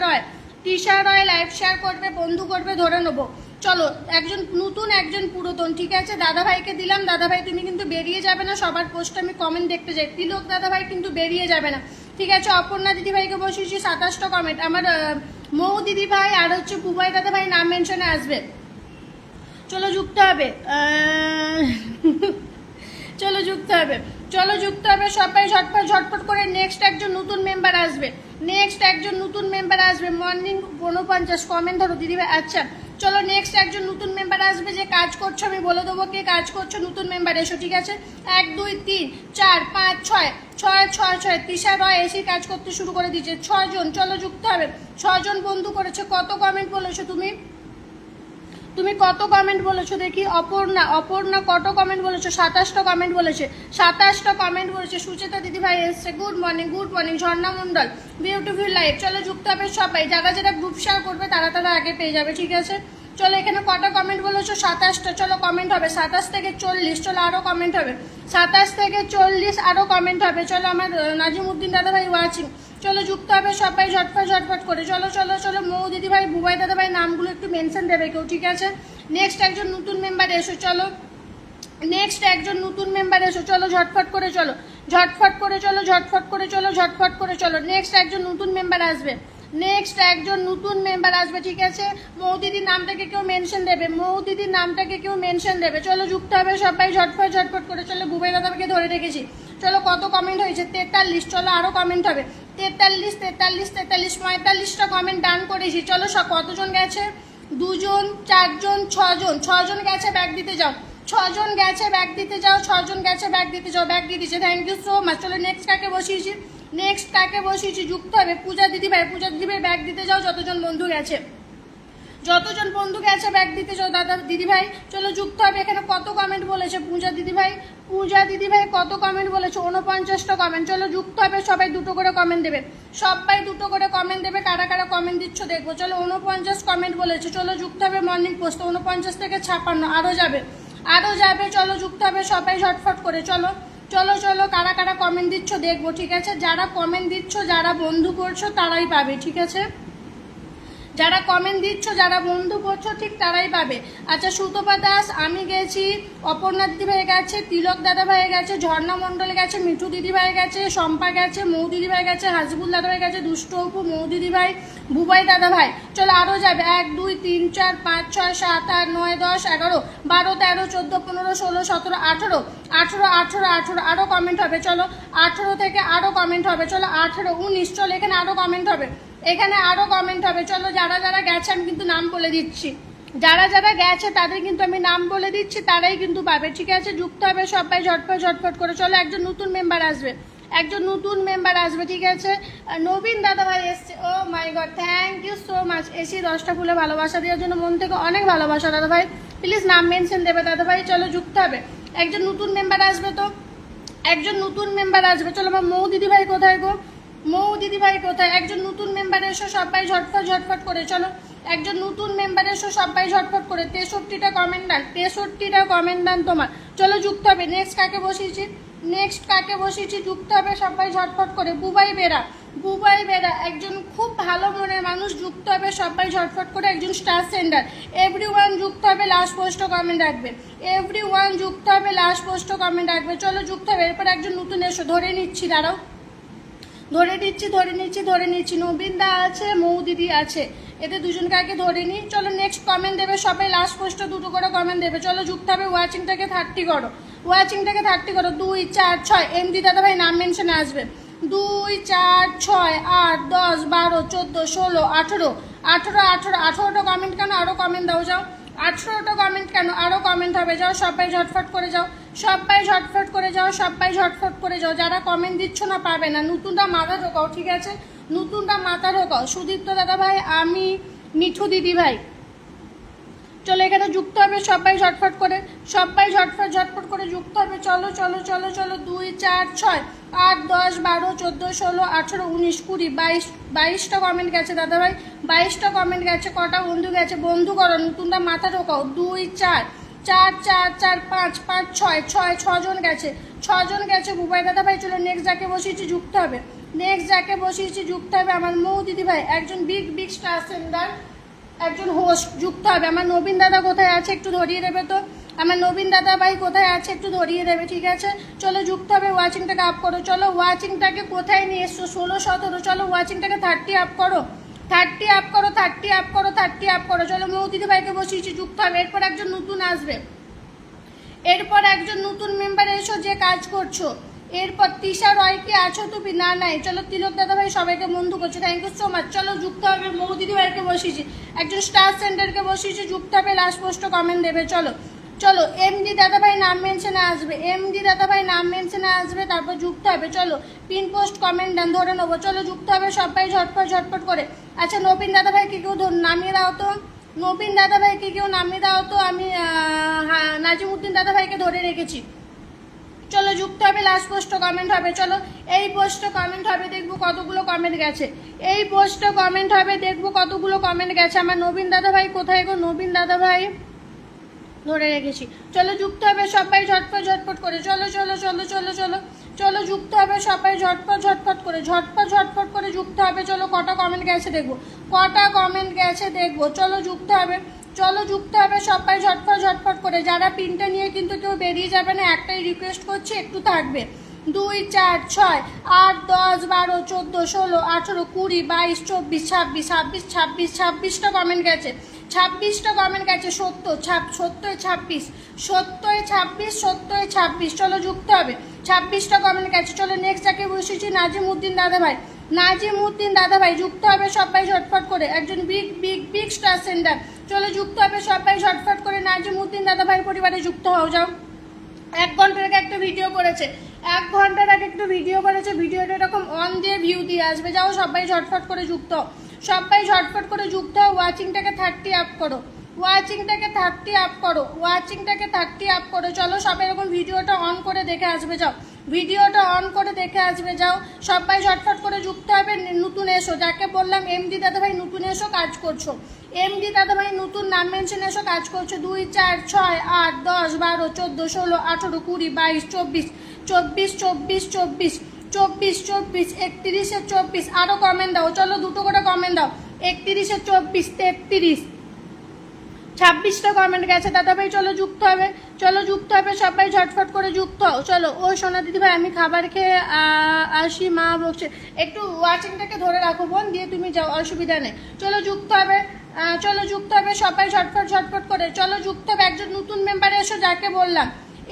রয় লাইভ শেয়ার করবে, বন্ধু করবে, ধরে নেবো। চলো একজন নতুন একজন পুরাতন, ঠিক আছে? দাদাভাইকে দিলাম, দাদাভাই তুমি কিন্তু বেরিয়ে যাবে না, সবার পোস্ট আমি কমেন্ট দেখতে যাই। তিলক দাদাভাই কিন্তু বেরিয়ে যাবে না, ঠিক আছে? অপর্ণা দিদিভাইকে বসিয়েছি, 27টা কমেন্ট। আমার মৌ দিদিভাই আর হচ্ছে বুবাই দাদাভাই নাম মেনশনে আসবে। চলো যুক্ত হবে, চলো যুক্ত হবে, চলো যুক্ত হবে সবাই ঝটপট ঝটপট করে। নেক্সট একজন নতুন মেম্বার আসবে, নেক্সট একজন নতুন মেম্বার আসবে। মর্নিং 49 কমেন্ট ধরো দিদিভাই, আচ্ছা চলো নেক্সট একজন নতুন মেম্বার আসবে যে কাজ করছো, আমি বলে দেবো কে কাজ করছো। নতুন মেম্বার এসো, ঠিক আছে? 1 2 3 4 5 6 6 6 6 তৃষা রয় এসে কাজ করতে শুরু করে দিয়েছে। 6 জন, চলো যুক্ত হবে। 6 জন বন্ধু করেছে। কত কমেন্ট বলেছো তুমি? তুমি কত কমেন্ট বলেছো দেখি? অপর্ণা কত কমেন্ট বলেছো? 27টা কমেন্ট বলেছে। 27টা কমেন্ট বলেছে। সুচেতা দিদি ভাই এসছে, গুড মর্নিং। ঝর্ণা মণ্ডল বিউটিফুল লাইফ। চলো যুক্ত হবে সবাই। যারা যারা গ্রুপ শেয়ার করবে তারা আগে পেয়ে যাবে, ঠিক আছে? চলো এখানে কটা কমেন্ট বলেছো? 27টা। চলো কমেন্ট হবে 27 থেকে 40। চলো আরও কমেন্ট হবে 27 থেকে 40, আরও কমেন্ট হবে। চলো আমার নাজিমউদ্দিন দাদা ভাই ওয়াচিং। চলো যুক্ত হবে সবাই ঝটপট করে। চলো মৌ দিদি ভাই, বুবাই দাদা ভাই নামগুলো একটু মেনশন দেবে কেউ, ঠিক আছে? নেক্সট একজন নতুন মেম্বার এসো। চলো নেক্সট একজন নতুন মেম্বার এসো। চলো ঝটপট করে চলো। নেক্সট একজন নতুন মেম্বার আসবে। ঠিক আছে? মৌ দিদির নামটাকে কেউ মেনশন দেবে। চলো যুক্ত হবে সবাই ঝটপট করে। চলো বুবাই দাদাকে ধরে রেখেছি। চলো কত কমেন্ট হয়েছে? 43। চলো আরও কমেন্ট হবে। 43 45টা কমেন্ট ডান করেছি। চলো কতজন গেছে? 2 জন 4 জন 6 জন। 6 জন গেছে, ব্যাগ দিতে যাও। 6 জন গেছে, ব্যাগ দিতে যাও। ব্যাগ দিয়ে দিচ্ছে। Thank you so much. চলো নেক্সট কাকে বসিয়েছি? যুক্ত হবে পূজা দিদি ভাই ব্যাগ দিতে যাও। যতজন বন্ধু গেছে ব্যাগ দিতে যাও দাদা দিদি ভাই। চলো যুক্ত হবে। এখানে কত কমেন্ট বলেছে পূজা দিদি ভাই কত কমেন্ট বলেছে? 49টা কমেন্ট। চলো যুক্ত হবে সবাই। দুটো করে কমেন্ট দেবে। কারা কারা কমেন্ট দিচ্ছ দেখবো। চলো 49 কমেন্ট বলেছে। চলো যুক্ত হবে মর্নিং পোস্ট। 49 থেকে 56 আরও যাবে। চলো যুক্ত হবে সবাই ঝটফট করে। চলো কারা কারা কমেন্ট দিচ্ছ দেখবো, ঠিক আছে? যারা কমেন্ট দিচ্ছ, যারা বন্ধু করছো তারাই পাবে, ঠিক আছে? যারা কমেন্ট দিচ্ছ, যারা বন্ধু করছো ঠিক তারাই পাবে। আচ্ছা, সুতপা দাস, আমি গেছি, অপর্ণা দিদি ভাই গেছে, তিলক দাদা ভাই গেছে, ঝর্ণা মণ্ডল গেছে, মিঠু দিদি ভাই গেছে, শম্পা গেছে, মৌ দিদি ভাই গেছে, হাসিবুল দাদা ভাই গেছে, দুষ্ট অপু, মৌ দিদি ভাই, বুবাই দাদা ভাই। চলো আরও যাবে। 1 2 3 4 5 6 7 8 9 10 11 12 13 14 15 16 17 18 আরও কমেন্ট হবে। চলো 18 থেকে আরও কমেন্ট হবে। চলো 18 19। চলো এখানে আরও কমেন্ট হবে। চলো যারা যারা গেছে আমি কিন্তু নাম বলে দিচ্ছি। যারা যারা গেছে তাদের কিন্তু আমি নাম বলে দিচ্ছি, তারাই কিন্তু পাবে, ঠিক আছে? যুক্ত হবে সবাই ঝটপট করে। চলো একজন নতুন মেম্বার আসবে, ঠিক আছে? নবীন দাদা ভাই এসছে। Oh my God, thank you so much. এসি 10টা ফুলে ভালোবাসা দেওয়ার জন্য মন থেকে অনেক ভালোবাসা দাদা ভাই। প্লিজ নাম মেনশন দেবে দাদা ভাই। চলো যুক্ত হবে। একজন নতুন মেম্বার আসবে। চলো আমার মৌ দিদি ভাই কোথায় গো? একজন নতুন মেম্বার এসো সবাই ঝটপট করে। চলো একজন নতুন মেম্বার এসো সবাই ঝটপট করে। 63টা কমেন্ট ডান তোমার। চলো যুক্ত হবে। নেক্সট কাকে বসিয়েছি? যুক্ত হবে সবাই ঝটপট করে। বুবাই বেরা একজন খুব ভালো মনের মানুষ। যুক্ত হবে সবাই ঝটপট করে। একজন স্টার সেন্ডার। এভরিওয়ান যুক্ত হবে, লাস্ট পোস্টে কমেন্ট রাখবে। চলো যুক্ত হবে। এরপর একজন নতুন এসো, ধরে নিচ্ছি, দাঁড়াও, ধরে নিচ্ছি। নবীন দা আছে, মৌ দিদি আছে, এদের দুজনকে আগে ধরে নিই। চলো নেক্সট কমেন্ট দেবে সবাই। লাস্ট পোস্টে 2টো করে কমেন্ট দেবে। চলো যুক্ত হবে। ওয়াচিংটাকে 30 করো। 2 4 6 এমডি দাদা ভাই নাম মেনশনে আসবে। 2 4 6 8 10 12 14 16 18 18টা কমেন্ট কেন? আরও কমেন্ট দাও, যাও। 18টা কমেন্ট কেন? আরও কমেন্ট হবে। যাও সবাই ঝটফট করে যাও। যারা কমেন্ট দিচ্ছ না পাবে না। নতুনটা মাথা ঢোকাও, ঠিক আছে? সুদীপ্ত দাদা ভাই, আমি, মিঠু দিদি ভাই। চলো এখানে যুক্ত হবে সবাই ঝটফট করে। যুক্ত হবে। চলো 2 4 6 8 10 12 14 16 18 19 20 22টা কমেন্ট গেছে দাদা ভাই। 22টা কমেন্ট গেছে। কটা বন্ধু গেছে? বন্ধু করো, নতুনটা মাথা ঢোকাও। 2 4 4 4 4 5 5 6 6 জন গেছে। 6 জন গেছে বুবাই দাদা ভাই। চলো নেক্সট যাকে বসিয়েছি যুক্ত হবে। আমার মৌ দিদি ভাই, একজন বিগ স্টার সেন্ডার, একজন হোস্ট। যুক্ত হবে। আমার নবীন দাদা কোথায় আছে একটু ধরিয়ে দেবে তো? আমার নবীন দাদা ভাই কোথায় আছে একটু ধরিয়ে দেবে, ঠিক আছে? চলো যুক্ত হবে। ওয়াচিংটাকে আপ করো। চলো ওয়াচিংটাকে কোথায় নিয়ে এসছো? 16 17। চলো ওয়াচিংটাকে 30 আপ করো। 30 আপ করো। চলো মৌ দিদি ভাইকে বসিয়েছি। যুক্ত হবে। এরপর একজন নতুন আসবে। এরপর একজন নতুন মেম্বার এসো যে কাজ করছো। এরপর তিশা রয় কি আছো তুমি? না নাই। চলো তিলক দাদা ভাই সবাইকে বন্ধু করছে, থ্যাংক ইউ সো মাচ। চলো যুক্ত হবে, মৌ দিদি ভাইকে বসিয়েছি, একজন স্টার সেন্টারকে বসিয়েছি, যুক্ত হবে, লাস্ট পোস্ট কমেন্ট দেবে। চলো চলো এমডি দাদা ভাই নাম মেনশনে আসবে, এমডি দাদা ভাই নাম মেনশনে আসবে, তারপর যুক্ত হবে। চলো পিন পোস্ট কমেন্ট দেন, ধরে নেবো। চলো যুক্ত হবে সবাই ঝটপট ঝটপট করে। আচ্ছা নবীন দাদা ভাইকে কেউ নামিয়ে দাও তো, নবীন দাদা ভাইকে কেউ নামিয়ে দাও তো। আমি নাজিমুদ্দিন দাদা ভাইকে ধরে রেখেছি। চলো যুক্ত হবে, লাস্ট পোস্ট কমেন্ট হবে। চলো এই পোস্টে কমেন্ট হবে, দেখবো কতগুলো কমেন্ট গেছে। এই পোস্টে কমেন্ট হবে, দেখবো কতগুলো কমেন্ট গেছে। আমার নবীন দাদা ভাই কোথায় গো? নবীন দাদা ভাই ধরে রেখেছি। চলো যুক্ত হবে সবাই ঝটপট ঝটপট করে। চলো চলো চলো চলো চলো চলো যুক্ত হবে সবাই ঝটপট ঝটপট করে, ঝটপট ঝটপট করে যুক্ত হবে। চলো কটা কমেন্ট গেছে দেখবো, কটা কমেন্ট গেছে দেখবো। চলো যুক্ত হবে, চলো যুক্ত হবে সবাই ঝটপট ঝটপট করে। যারা পিনটা নিয়ে কিন্তু কেউ বেরিয়ে যাবে না, একটাই রিকোয়েস্ট করছি একটু থাকবে। 2 4 6 8 10 12 14 16 18 20 22 24 26 26 26 26টা কমেন্ট গেছে, 26টা কমেন্ট গেছে। 70 26 70 26। চলো যুক্ত হবে, 26টা কমেন্ট গেছে। চলো নেক্সট যাকে বসেছি নাজিমুদ্দিন দাদা ভাই, নাজিমুদ্দিন দাদা ভাই যুক্ত হবে সবাই ঝটফট করে, একজন big big big star centre. চলো যুক্ত হবে সবাই ঝটফট করে, নাজিমুদ্দিন দাদা ভাই পরিবারে যুক্ত হও। যাও 1 ঘন্টার আগে একটা ভিডিও করেছে, 1 ঘন্টার আগে একটা ভিডিও করেছে, ভিডিওটা এরকম অন দিয়ে ভিউ দিয়ে আসবে। যাও সবাই ঝটফট করে যুক্ত হও, সবাই ঝটফট করে যুক্ত হও। ওয়াচিংটাকে 30 আপ করো, ওয়াচিংটাকে 30 আপ করো, ওয়াচিংটাকে 30 আপ করো। চলো সবাই এরকম ভিডিওটা অন করে দেখে আসবে। যাও ভিডিওটা অন করে দেখে আসবে। যাও সবাই ঝটফট করে যুক্ত হবে। নতুন এসো, যাকে বললাম এমডি দাদা ভাই নতুন এসো কাজ করছো, এমডি দাদা ভাই নতুন নাম মেনশন এসো কাজ করছো। 2 4 6 8 10 12 14 16 18 20 22 24 24 24 24 24 24 31 24। আরো কমেন্ট দাও, চলো দুটো করে কমেন্ট দাও। 31 24 33 26টা কমেন্ট গেছে দাদা ভাই। চলো যুক্ত হবে, চলো যুক্ত হবে সবাই ঝটফট করে যুক্ত হও। চলো ও সোনা দিদি ভাই আমি খাবার খেয়ে আসি, মা বকছে। একটু ওয়াচিংটাকে ধরে রাখো বোন, দিয়ে তুমি যাও, অসুবিধা নেই। চলো যুক্ত হবে, চলো যুক্ত হবে সবাই ঝটফট ঝটফট করে। চলো যুক্ত হবে, একজন নতুন মেম্বার এসো, যাকে বললাম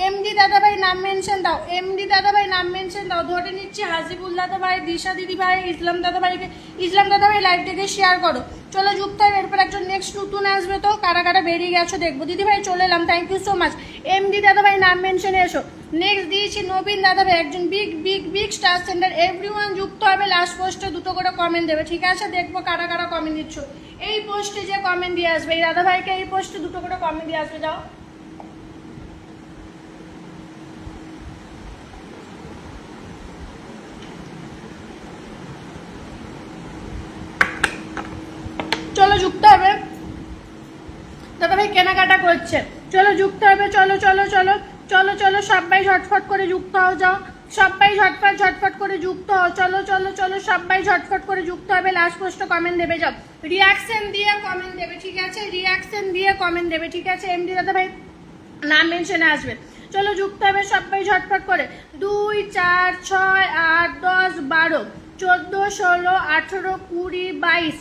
এমডি দাদা ভাই নাম মেনশন দাও, এমডি দাদা ভাই নাম মেনশন দাও। ধরে নিচ্ছি হাজিবুল দাদা ভাই, দিশা দিদি ভাই, ইসলাম দাদা ভাইকে, ইসলাম দাদা ভাই লাইভ থেকে শেয়ার করো। চলো যুক্ত হবে। এরপর একজন নেক্সট নতুন আসবে, তো কারা কারা বেরিয়ে গেছো দেখবো। দিদি ভাই চলে এলাম, thank you so much. MD দাদা ভাই নাম মেনশনে এসো। নেক্সট দিয়েছি নবীন দাদা ভাই, একজন big big big star centre. Everyone যুক্ত হবে, লাস্ট পোস্টে দুটো করে কমেন্ট দেবে, ঠিক আছে? দেখবো কারা কারা কমেন্ট দিচ্ছ। এই পোস্টে যে কমেন্ট দিয়ে আসবে, এই দাদা ভাইকে এই পোস্টে দুটো করে কমেন্ট দিয়ে আসবে। যাও চলো যুক্ত হবে, দাদা ভাই কেনাকাটা করছে। চলো যুক্ত হবে, চলো চলো চলো চলো চলো সবাই ঝটফট করে যুক্ত হও। যাও সবাই ঝটফট ঝটফট করে যুক্ত হও। চলো চলো চলো সবাই ঝটফট করে যুক্ত হবে, লাস্ট পোস্টে কমেন্ট দেবে। যাও রিয়াকশন দিয়ে কমেন্ট দেবে, ঠিক আছে? রিয়াকশন দিয়ে কমেন্ট দেবে, ঠিক আছে? এমডি দাদা ভাই নাম মেনশনে আসবে। চলো যুক্ত হবে সবাই ঝটফট করে। 2 4 6 8 10 12 14 16 18 20 22।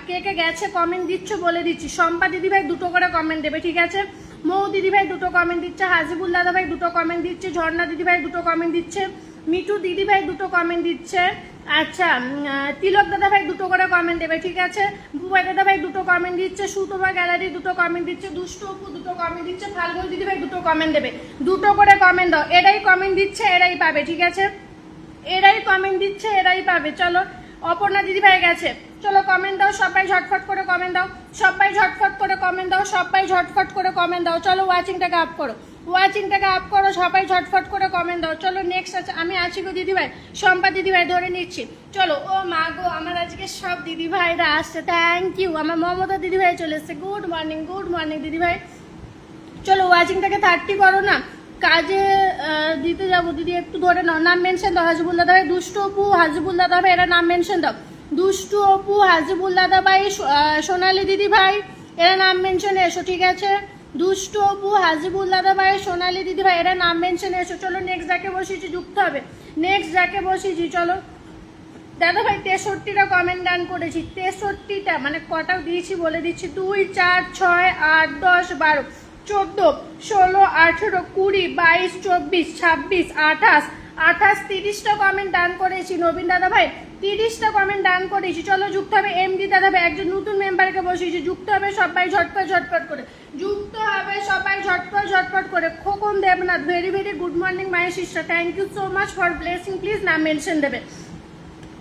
কে কে গেছে কমেন্ট দিচ্ছ বলে দিচ্ছি। শম্পা দিদি ভাই দুটো করে কমেন্ট দেবে, ঠিক আছে? মৌ দিদি ভাই দুটো কমেন্ট দিচ্ছে, হাজিবুল দাদা ভাই দুটো কমেন্ট দিচ্ছে, ঝর্ণা দিদি ভাই দুটো কমেন্ট দিচ্ছে, মিঠু দিদি ভাই দুটো কমেন্ট দিচ্ছে। আচ্ছা তিলক দাদা ভাই দুটো করে কমেন্ট দেবে, ঠিক আছে? বুবাই দাদা ভাই দুটো কমেন্ট দিচ্ছে, সুতোবা গ্যালারি দুটো কমেন্ট দিচ্ছে, দুষ্টু অপু দুটো কমেন্ট দিচ্ছে, ফাল্গুন দিদি ভাই দুটো কমেন্ট দেবে। দুটো করে কমেন্ট দাও, এরাই কমেন্ট দিচ্ছে এরাই পাবে, ঠিক আছে? এরাই কমেন্ট দিচ্ছে এরাই পাবে। চলো অপর্ণা দিদি ভাই গেছে, চলো কমেন্ট দাও সবাই ঝটফট করে কমেন্ট দাও, সবাই ঝটফট করে কমেন্ট দাও, সবাই ঝটফট করে কমেন্ট দাও। চলো ওয়াচিংটাকে আপ করো, ওয়াচিংটাকে আপ করো, সবাই ঝটফট করে কমেন্ট দাও। চলো নেক্সট আছে, আমি আছি গো দিদি ভাই, শম্পা দিদি ভাই ধরে নিচ্ছি। চলো ও মা গো, আমার আজকে সব দিদি ভাইরা আসছে, থ্যাংক ইউ। আমার মমতা দিদি ভাই চলে এসছে, গুড মর্নিং দিদি ভাই। চলো ওয়াচিংটাকে 30 করো না, কাজে দিতে যাবো দিদি, একটু ধরে নাও। নাম মেনশন দাও, হাজিবুল দাদা ভাই, দুষ্টু অপু, হাজিবুল দাদা ভাই, এরা নাম মেনশন দাও। দুষ্টু অপু, হাজিবুল দাদা ভাই, সোনালি দিদি ভাই, এরা নাম মেনশনে এসো, ঠিক আছে? দুষ্টু অপু, হাজিবুল দাদা ভাই, সোনালি দিদি ভাই, এরা নাম মেনশনে এসো। চলো নেক্সট যাকে বসিয়েছি যুক্ত হবে, নেক্সট যাকে বসিয়েছি। চলো দাদা ভাই 63টা কমেন্ট ডান করেছি, 63টা, মানে কটাও দিয়েছি বলে দিচ্ছি। 2 4 6 8 10 12 14 16 18 20 22 24 26 28 28 30টা কমেন্ট ডান করেছি নবীন দাদা ভাই, 30টা কমেন্ট ডান করেছি। চলো যুক্ত হবে এমডি দাদা ভাই, একজন নতুন মেম্বারকে বসিয়েছি, যুক্ত হবে সবাই ঝটপট ঝটপট করে, যুক্ত হবে সবাই ঝটপট ঝটপট করে। Khokan Debnath, very very good morning my sister, thank you so much for blessing. Please নাম মেনশন দেবে,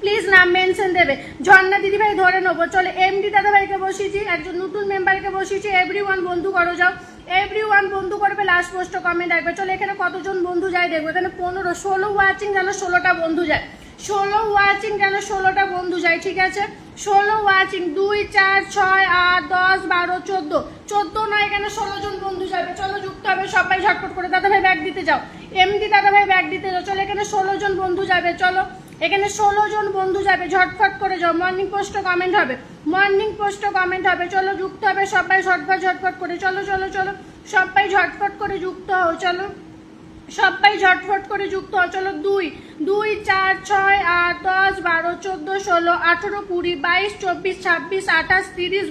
প্লিজ নাম মেনশন দেবে। ঝর্ণা দিদি ভাই ধরে নেবো। চলো এমডি দাদা ভাইকে বসিয়েছি, একজন নতুন মেম্বারকে বসিয়েছি। এভরিওয়ান বন্ধু করো যাও, এভরিওয়ান বন্ধু করবে, লাস্ট পোস্ট কমেন্ট রাখবে। চলো এখানে কতজন বন্ধু যায় দেখবো, এখানে 15 16 ওয়াচিং যেন 16টা বন্ধু যায়, 16 ওয়াচিং যেন 16টা বন্ধু যায়, ঠিক আছে? 16 ওয়াচিং, 2 4 6 8 10 12 14, 14 নয় এখানে 16 জন বন্ধু যাবে। চলো যুক্ত হবে সবাই ঝটপট করে। দাদা ভাই ব্যাগ দিতে যাও, এমডি দাদা ভাই ব্যাগ দিতে যাও। চলো এখানে 16 জন বন্ধু যাবে, চলো এখানে 16 জন বন্ধু যাবে, ঝটফট করে যাও। মর্নিং পোস্টে কমেন্ট হবে, মর্নিং পোস্টে কমেন্ট হবে। চলো যুক্ত হবে সবাই ঝটফট ঝটফট করে। চলো চলো চলো সবাই ঝটফট করে যুক্ত হও, চলো সবাই ঝটফট করে যুক্ত হও। চলো 2 2 4 6 8 10 12 14 16 18 20 22 24 26 28 30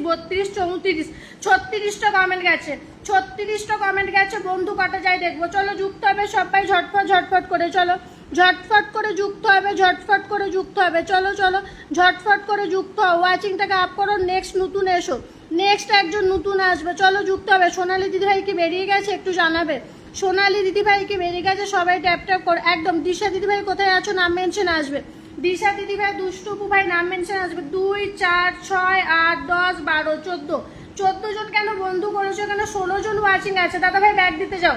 32 34 36টা কমেন্ট গেছে, 36টা কমেন্ট গেছে। বন্ধু কটা যায় দেখবো। চলো যুক্ত হবে সবাই ঝটফট ঝটফট করে, চলো ঝটফট করে যুক্ত হবে, ঝটফট করে যুক্ত হবে। চলো চলো ঝটফট করে যুক্ত হও, ওয়াচিংটাকে আপ করো। নেক্সট নতুন এসো, নেক্সট একজন নতুন আসবে, চলো যুক্ত হবে। সোনালী দিদি ভাই কি বেরিয়ে গেছে একটু জানাবে, সোনালী দিদি ভাই কি বেরিয়ে গেছে, সবাই ট্যাপ ট্যাপ করো একদম। দিশা দিদি ভাই কোথায় আছো, নাম মেনশন আসবে। দিশা দিদি ভাই, দুষ্টুপু ভাই নাম মেনশন আসবে। 2 4 6 8 10 12 14, 14 জন কেন বন্ধু করেছো, কেন 16 জন ওয়াচিং আছে। দাদা ভাই ব্যাগ দিতে যাও,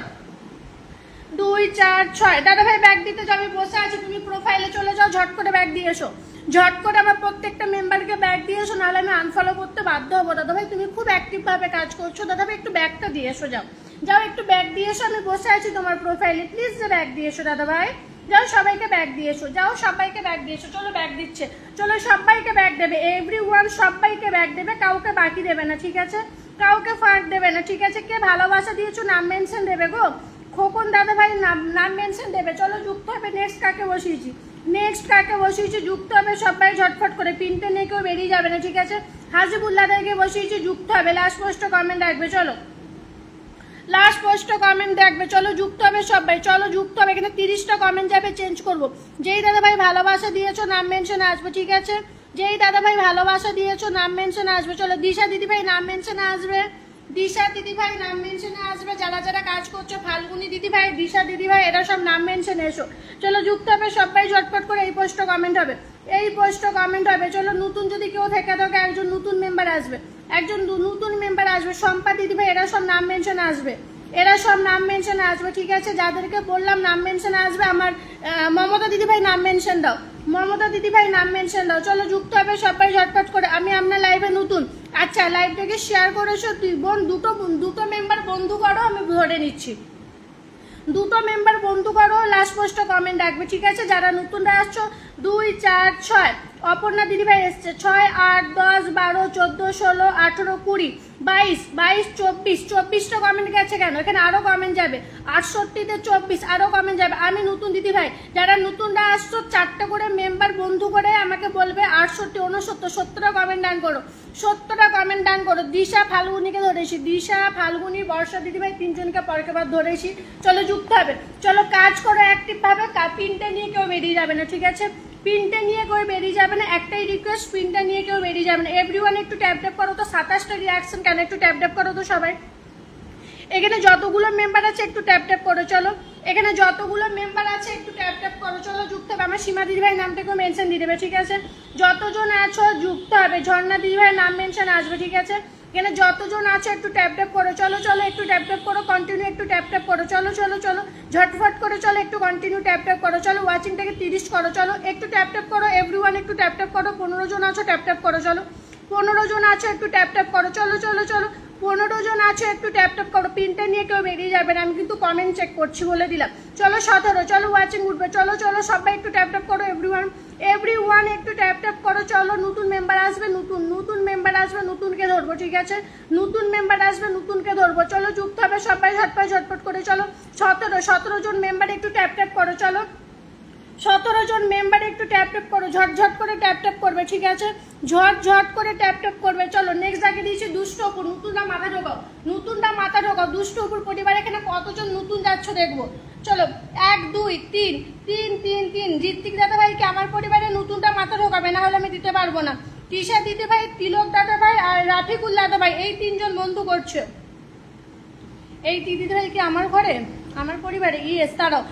2 4 6, দাদা ভাই ব্যাগ দিতে যাও। আমি বসে আছি, তুমি প্রোফাইলে চলে যাও, ঝট করে ব্যাগ দিয়ে এসো, ঝট করে আমার প্রত্যেকটা মেম্বারকে ব্যাগ দিয়ে এসো, নাহলে আমি আনফলো করতে বাধ্য হবো। দাদা ভাই তুমি খুব অ্যাক্টিভ ভাবে কাজ করছো, দাদা ভাই একটু ব্যাগটা দিয়ে এসো, যাও যাও একটু ব্যাগ দিয়ে এসো। আমি বসে আছি তোমার প্রোফাইলে, প্লিজ যে ব্যাগ দিয়ে এসো দাদা ভাই, যাও সবাইকে ব্যাগ দিয়ে এসো, যাও সবাইকে ব্যাগ দিয়ে এসো। চলো ব্যাগ দিচ্ছে, চলো সবাইকে ব্যাগ দেবে, এভরিওয়ান সবাইকে ব্যাগ দেবে, কাউকে বাকি দেবে না, ঠিক আছে? কাউকে ফাঁক দেবে না, ঠিক আছে? কে ভালোবাসা দিয়েছো নাম মেনশন দেবে গো, খোকন দাদা ভাই নাম মেনশন দেবে। চলো যুক্ত হবে। নেক্সট কাকে বসিয়েছি, নেক্সট কাকে বসিয়েছি, যুক্ত হবে সবাই ঝটফট করে, পিনতে নিয়ে কেউ বেরিয়ে যাবে না, ঠিক আছে? হাজিবুল্লাহ দাইকে বসিয়েছি, যুক্ত হবে। লাস্ট পোস্টে কমেন্ট রাখবে, চলো লাস্ট পোস্টে কমেন্ট দেখবে। চলো যুক্ত হবে সবাই, চলো যুক্ত হবে। এখানে 30টা কমেন্ট যাবে, চেঞ্জ করবো। যেই দাদা ভাই ভালোবাসা দিয়েছো নাম মেনশন আসবে, ঠিক আছে? যেই দাদা ভাই ভালোবাসা দিয়েছো নাম মেনশন আসবে। চলো দিশা দিদি ভাই নাম মেনশন আসবে, দিশা দিদি ভাই নাম মেনশনে আসবে। যারা যারা কাজ করছো, ফাল্গুনি দিদি ভাই, দিশা দিদি ভাই, এরা সব নাম মেনশনে এসো। চলো যুক্ত হবে সবাই ঝটপট করে। এই পোস্টে কমেন্ট হবে, এই পোস্টে কমেন্ট হবে। চলো নতুন যদি কেউ থেকে থাকে, একজন নতুন মেম্বার আসবে, একজন নতুন মেম্বার আসবে। শম্পা দিদি ভাই, এরা সব নাম মেনশনে আসবে, এরা সব নাম মেনশনে আসবে, ঠিক আছে? যাদেরকে বললাম নাম মেনশনে আসবে। আমার মমতা দিদি ভাই নাম মেনশন দাও, মমতা দিদি ভাই নাম মেনশন দাও। চলো যুক্ত হবে সবাই ঝটপট করে। আমি আপনার লাইভে নতুন, আচ্ছা লাইভটাকে শেয়ার করেছো তুই বোন, দুটো মেম্বার বন্ধু করো, আমি ধরে নিচ্ছি। দুটো মেম্বার বন্ধু করো, লাস্ট পোস্টে কমেন্ট রাখবে, ঠিক আছে? যারা নতুনরা আসছো, 2 4 6, অপর্ণা দিদি ভাই এসছে, 6 8 10 12 14 16 18 20 22 22 24, 24টা কমেন্ট গেছে কেন? এখানে আরো কমেন্ট যাবে, 68তে 24 আরো কমেন্ট যাবে। আমি নতুন দিদি ভাই, যারা নতুনরা আসছো, 4টা করে মেম্বার বন্ধু করে আমাকে বলবে 68 69 70টা কমেন্ট ডান করো, 70টা কমেন্ট ডান করো। দিশা ফাল্গুনিকে ধরেছি, দিশা ফাল্গুনি বর্ষা দিদি ভাই, 3জনকে পরকে বার ধরেছি। চলো যুক্ত হবে, চলো কাজ করো অ্যাক্টিভ ভাবে। পিনটা নিয়ে কেউ বেরিয়ে যাবে না, ঠিক আছে? পিনটা নিয়ে কেউ বেরিয়ে যাবে না, একটাই রিকোয়েস্ট, পিনটা নিয়ে কেউ বেরিয়ে যাবে না। এভরিওয়ান একটু ট্যাপ ট্যাপ করো তো, 27টা রিয়াকশন কেন, একটু ট্যাপ ট্যাপ করো তো সবাই। এখানে যতগুলো মেম্বার আছে একটু ট্যাপ ট্যাপ করো, চলো এখানে যতগুলো মেম্বার আছে একটু ট্যাপ ট্যাপ করো। চলো যুক্ত হবে। আমার সীমা দিদি ভাই নামটাকেও মেনশন দিয়ে দেবে, ঠিক আছে? যতজন আছো যুক্ত হবে। ঝর্ণা দিদি ভাই নাম মেনশন আসবে, ঠিক আছে? এখানে যতজন আছে একটু ট্যাপ ট্যাপ করো, চলো চলো একটু ট্যাপ ট্যাপ করো, কন্টিনিউ একটু ট্যাপ ট্যাপ করো। চলো চলো চলো ঝটফট করে চলো, একটু কন্টিনিউ ট্যাপ ট্যাপ করো। চলো ওয়াচিংটাকে 30 করো, চলো একটু ট্যাপ ট্যাপ করো। এভরিওয়ান একটু ট্যাপ ট্যাপ করো। 15 জন আছো ট্যাপ ট্যাপ করো, চলো 15 জন আছো একটু ট্যাপ ট্যাপ করো। চলো চলো চলো 15 জন আছে, একটু ট্যাপ ট্যাপ করো। পিনটা নিয়ে কেউ বেরিয়ে যাবে না, আমি কিন্তু কমেন্ট চেক করছি বলে দিলাম। চলো 17, চলো ওয়াচিং উঠবে। চলো চলো সবাই একটু ট্যাপ ট্যাপ করো, এভরিওয়ান একটু ট্যাপ ট্যাপ করো। চলো নতুন মেম্বার আসবে, নতুন মেম্বার আসবে, নতুনকে ধরবো, ঠিক আছে? নতুন মেম্বার আসবে, নতুনকে ধরবো। চলো যুক্ত হবে সবাই ঝটপট ঝটপট করে। চলো 17 জন মেম্বার একটু ট্যাপ ট্যাপ করো, চলো 17 জন মেম্বার একটু ট্যাপ ট্যাপ করো, ঝটঝট করে ট্যাপ ট্যাপ করবে, ঠিক আছে, ঝটঝট করে ট্যাপ ট্যাপ করবে। চলো নেক্সট আগে দিয়েছি দুষ্ট অপুর, নতুনটা মাথা ঢোকাও, নতুনটা মাথা ঢোকাও। দুষ্ট অপুর পরিবার এখানে কতজন নতুন যাচ্ছ দেখবো। চলো 1 2 3 3 3 3 ঋত্বিক দাদা ভাইকে আমার পরিবারে নতুনটা মাথা ঢোকাবে, না হলে আমি দিতে পারবো না। তৃষা দিদি ভাই, তিলক দাদা ভাই আর রাফিকুল দাদা ভাই, এই 3 জন বন্ধু করছে। এই দিদি ভাই কি আমার ঘরে, আমার পরিবারে? ইয়েস, তারাও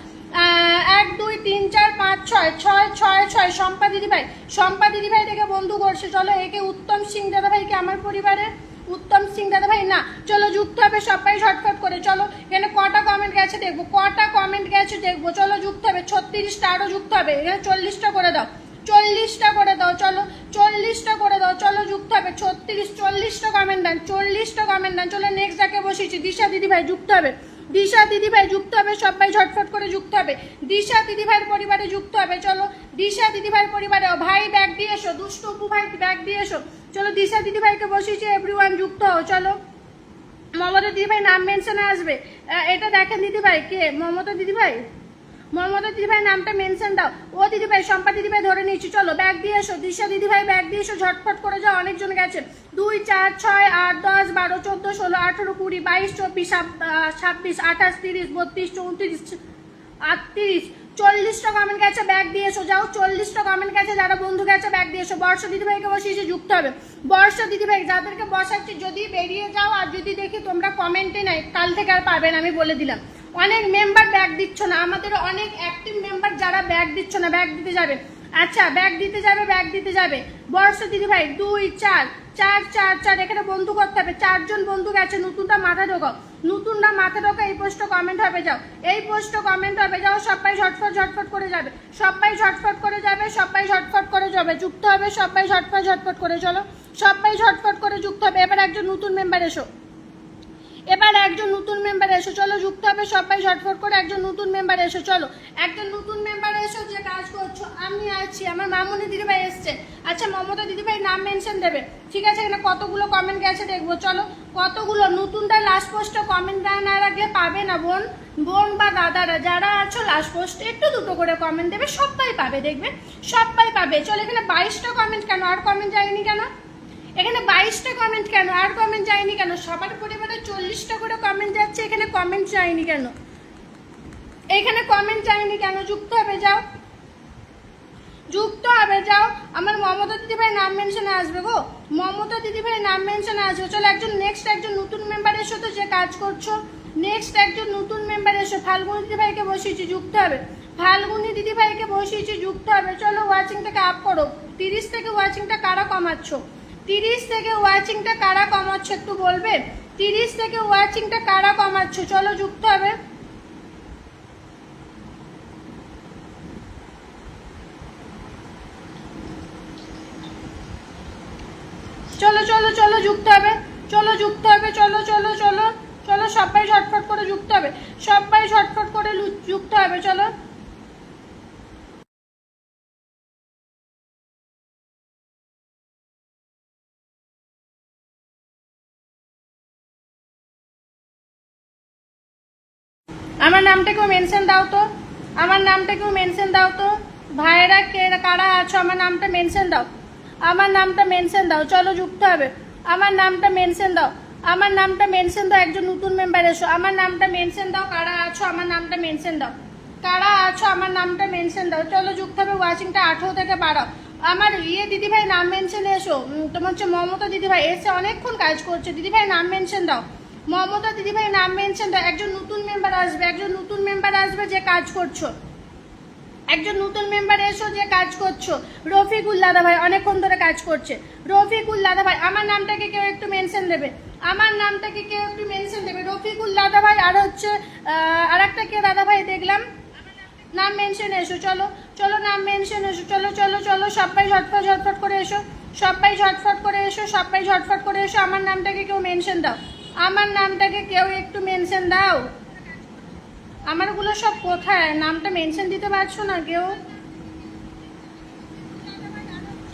1 2 3 4 5 6 6 6 6 শম্পা দিদি ভাই, শম্পা দিদি ভাই থেকে বন্ধু করছে। চলো একে উত্তম সিং দাদা ভাই কি আমার পরিবারে? উত্তম সিং দাদা ভাই না। চলো যুক্ত হবে সবাই ঝটফট করে। চলো এখানে কটা কমেন্ট গেছে দেখবো, কটা কমেন্ট গেছে দেখবো। চলো যুক্ত হবে 36টা, আরো যুক্ত হবে। এখানে 40টা করে দাও, 40টা করে দাও। চলো 40টা করে দাও। চলো যুক্ত হবে 36, 40টা কমেন্ট দেন, 40টা কমেন্ট দেন। চলো নেক্সট যাকে বসিয়েছি দিশা দিদি ভাই যুক্ত হবে, দিশা দিদি ভাই যুক্ত হবে, সবাই ঝটফট করে যুক্ত হবে। দিশা দিদি ভাইয়ের পরিবারে যুক্ত হবে। চলো দিশা দিদি ভাইয়ের পরিবারে ভাই ব্যাগ দিয়ে এসো, দুষ্ট অপু ভাই ব্যাগ দিয়ে এসো। চলো দিশা দিদি ভাইকে বসিয়েছি, এভরিওয়ান যুক্ত হও। চলো মমতা দিদি ভাই নাম মেনশনে আসবে, এটা দেখেন দিদি ভাই কে মমতা দিদি ভাই, মমতা দিদি ভাই নামটা মেনশন দাও। ও দিদি ভাই, শম্পা দিদি ভাই ধরে নিচ্ছি। চলো ব্যাগ দিয়ে এসো, দিশা দিদি ভাই ব্যাগ দিয়ে এসো, ঝটফট করে যাও, অনেকজন গেছে। 2 4 6 8 10 12 14 16 18 20 22 24 26 28 30 32 34 38 40টা কমেন্ট গেছে, ব্যাগ দিয়ে এসো। যাও 40টা কমেন্ট গেছে, যারা বন্ধু গেছে ব্যাগ দিয়ে এসো। বর্ষা দিদি ভাইকে বসিয়েছে, যুক্ত হবে। বর্ষা দিদি ভাই যাদেরকে বসাচ্ছি যদি বেরিয়ে যাও, আর যদি দেখি তোমরা কমেন্টে নাই, কাল থেকে আর পাবেন, আমি বলে দিলাম। অনেক মেম্বার ব্যাগ দিচ্ছ না, আমাদের অনেক অ্যাক্টিভ মেম্বার যারা ব্যাগ দিচ্ছ না, ব্যাগ দিতে যাবে। আচ্ছা ব্যাগ দিতে যাবে, ব্যাগ দিতে যাবে। বর্ষা দিদি ভাই 2 4 4 4 4 এখানে বন্ধু করতে হবে। 4 জন বন্ধু গেছে, নতুনটা মাথা ঢোকাও, নতুনটা মাথা ঢোকা। এই পোস্ট কমেন্ট হবে, যাও এই পোস্ট কমেন্ট হবে, যাও সবাই ঝটফট ঝটফট করে যাবে, সবাই ঝটফট করে যাবে, সবাই ঝটফট করে যাবে, যুক্ত হবে সবাই ঝটফট ঝটফট করে। চলো সবাই ঝটফট করে যুক্ত হবে। এবার একজন নতুন মেম্বার এসো, এবার একজন নতুন মেম্বার এসো। চলো যুক্ত হবে সবাই ঝটফট করে, একজন নতুন মেম্বার এসো। চলো একজন নতুন মেম্বার এসো যে কাজ করছো। আমি আছি, আমার মামুনি দিদিভাই এসছে। আচ্ছা মমতা দিদিভাই নাম মেনশন দেবে, ঠিক আছে। এখানে কতগুলো কমেন্ট গেছে দেখবো। চলো কতগুলো, নতুনটা লাস্ট পোস্টে কমেন্ট না রাখলে পাবে না। বোন বোন বা দাদারা যারা আছো লাস্ট পোস্টে একটু দুটো করে কমেন্ট দেবে, সবাই পাবে, দেখবে সবাই পাবে। চলো এখানে 22টা কমেন্ট কেন, আর কমেন্ট যায়নি কেন? এখানে 22টা কমেন্ট কেন, আর কমেন্ট যায়নি কেন? সবার পরিবারে 40টা করে কমেন্ট যাচ্ছে, এখানে কমেন্ট যায়নি কেন? এখানে কমেন্ট যায়নি কেন? যুক্ত হবে, যাও যুক্ত হবে, যাও। আমার মমতা দিদিভাই নাম মেনশনে আসবে গো, মমতা দিদিভাই নাম মেনশনে আসবে। চলো একজন নেক্সট একজন নতুন মেম্বার এসো তো যে কাজ করছো। নেক্সট একজন নতুন মেম্বার এসো। ফাল্গুনি দিদিভাইকে বসিয়েছি, যুক্ত হবে। ফাল্গুনি দিদিভাইকে বসিয়েছি, যুক্ত হবে। চলো ওয়াচিংটাকে আপ করো। 30 থেকে ওয়াচিংটা কারা কমাচ্ছ? 30 থেকে ওয়াচিংটা কারা কমাচ্ছ একটু বলবে? 30 থেকে ওয়াচিংটা কারা কমাচ্ছ? চলো যুক্ত হবে। চলো চলো চলো যুক্ত হবে, চলো যুক্ত হবে, চলো চলো চলো চলো সবাই ঝটফট করে যুক্ত হবে, সবাই ঝটফট করে যুক্ত হবে। চলো আমার নামটা কেউ মেনশন দাও তো, আমার নামটা কেউ মেনশন দাও তো। ভাইরা কে কারা আছো আমার নামটা মেনশন দাও, আমার নামটা মেনশন দাও। চলো যুক্ত হবে, আমার নামটা মেনশন দাও, আমার নামটা মেনশন দাও। একজন নতুন মেম্বার এসো, আমার নামটা মেনশন দাও। কারা আছো আমার নামটা মেনশন দাও, কারা আছো আমার নামটা মেনশন দাও। চলো যুক্ত হবে। ওয়াচিংটা 18 থেকে 12। আমার দিদিভাই নাম মেনশনে এসো। তোমার হচ্ছে মমতা দিদিভাই এসে অনেকক্ষণ কাজ করছে, দিদিভাই নাম মেনশন দাও। মমতা দিদিভাই নাম মেনশন দাও। একজন নতুন মেম্বার আসবে, একজন নতুন মেম্বার আসবে যে কাজ করছো, একজন নতুন মেম্বার এসো যে কাজ করছো। রফিকুল দাদা ভাই অনেকক্ষণ ধরে কাজ করছে, রফিকুল দাদা ভাই আমার নামটাকে কেউ একটু মেনশন দেবে, আমার নামটাকে কেউ একটু মেনশন দেবে। রফিকুল দাদা ভাই আর হচ্ছে আর একটা কে দাদা ভাই দেখলাম নাম মেনশন এসো। চলো চলো নাম মেনশন এসো, চলো চলো চলো সবাই ঝটফট ঝটফট করে এসো, সবাই ঝটফট করে এসো, সবাই ঝটফট করে এসো। আমার নামটাকে কেউ মেনশন দাও, আমার নামটাকে কেউ একটু মেনশন দাও। আমারগুলো সব কোথায়, নামটা মেনশন দিতে পারছো না কেউ।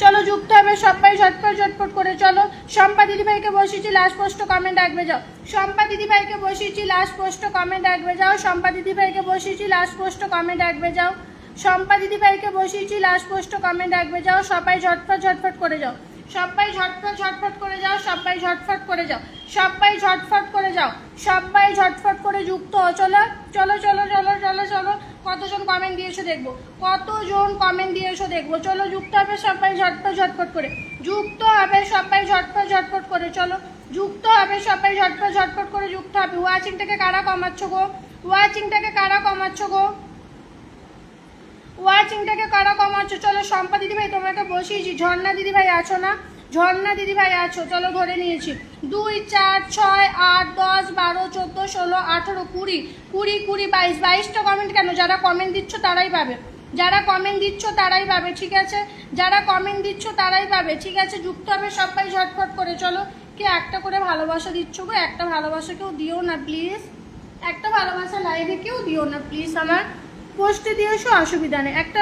চলো যুক্ত হবে সবাই ঝটপট ঝটপট করে। চলো শম্পা দিদিভাইকে বসিয়েছি, লাস্ট পোস্ট কমেন্ট রাখবে যাও। শম্পা দিদিভাইকে বসিয়েছি, লাস্ট পোস্ট কমেন্ট রাখবে যাও। শম্পা দিদিভাইকে বসিয়েছি, লাস্ট পোস্ট কমেন্ট রাখবে যাও। শম্পা দিদিভাইকে বসিয়েছি, লাস্ট পোস্টে কমেন্ট রাখবে, যাও সবাই ঝটফট ঝটফট করে যাও, সবাই ঝটফট ঝটফট করে যাও, সবাই ঝটফট করে যাও, সবাই ঝটফট করে যাও, সবাই ঝটফট করে যুক্ত হও। চলো চলো চলো চলো চলো চলো, কতজন কমেন্ট দিয়েছো দেখবো, কতজন কমেন্ট দিয়েছো দেখবো। চলো যুক্ত হবে সবাই ঝটফট ঝটফট করে, যুক্ত হবে সবাই ঝটফট ঝটফট করে, চলো যুক্ত হবে সবাই ঝটফট ঝটফট করে যুক্ত হবে। ওয়াচিংটাকে কারা কমাচ্ছ গো, ওয়াচিংটাকে কারা কমাচ্ছ গো, ওয়াচিংটাকে কারা কমাচ্ছ। চলো শম্পা দিদিভাই তোমাকে বসিয়েছি, ঝর্ণা দিদিভাই আছো না, ঝর্ণা দিদিভাই আছো, চলো ধরে নিয়েছি। 2 4 6 8 10 12 14 16 18 20 20 20 22 22টা কমেন্ট কেন? যারা কমেন্ট দিচ্ছ তারাই পাবে, যারা কমেন্ট দিচ্ছ তারাই পাবে, ঠিক আছে, যারা কমেন্ট দিচ্ছ তারাই পাবে, ঠিক আছে। যুক্ত হবে সবাই ঝটফট করে। চলো কে একটা করে ভালোবাসা দিচ্ছ গো, একটা ভালোবাসা কেউ দিও না প্লিজ, একটা ভালোবাসা লাইভে কেউ দিও না প্লিজ, আমার পোস্টে দিয়েছো অসুবিধা নেই, একটা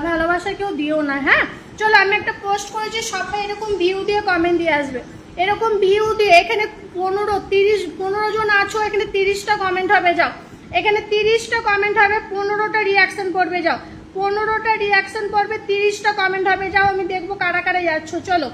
ভালোবাসা কেউ দিও না, হ্যাঁ। চলো আমি একটা পোস্ট করেছি, সবাই এরকম ভিউ দিয়ে কমেন্ট দিয়ে আসবে, এরকম ভিউ দিয়ে। এখানে 15 জন আছো, এখানে 30টা কমেন্ট হবে, যাও এখানে 30টা কমেন্ট হবে, 15টা রিয়াকশন পড়বে, যাও 15টা রিয়াকশন পড়বে, 30টা কমেন্ট হবে, যাও আমি দেখবো কারা কারা যাচ্ছ। চলো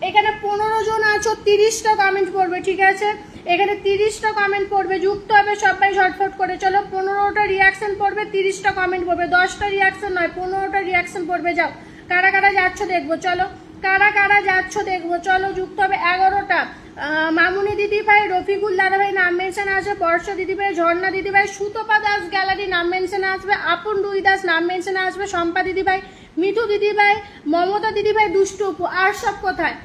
এখানে 15 জন আছো, 30টা কমেন্ট পড়বে, ঠিক আছে, এখানে 30টা কমেন্ট পড়বে, যুক্ত হবে সবাই ঝটফট করে। চলো 15টা রিয়াকশন পড়বে, 30টা কমেন্ট পড়বে, 10টা রিয়াকশন নয় 15টা রিয়াকশন পড়বে, যাও কারা কারা যাচ্ছ দেখবো, চলো কারা কারা যাচ্ছ দেখবো। চলো যুক্ত হবে 11টা, মামুনি দিদিভাই, রফিকুল দাদাভাই নাম মেনশন আসবে, বর্ষ দিদিভাই, ঝর্ণা দিদিভাই, সুতপা দাস গ্যালারি নাম মেনশন আসবে, আপন রুই দাস নাম মেনশন আসবে, শম্পা দিদিভাই, মিঠু দিদিভাই, মমতা দিদিভাই, দুষ্টু উপু। আর সব কোথায়?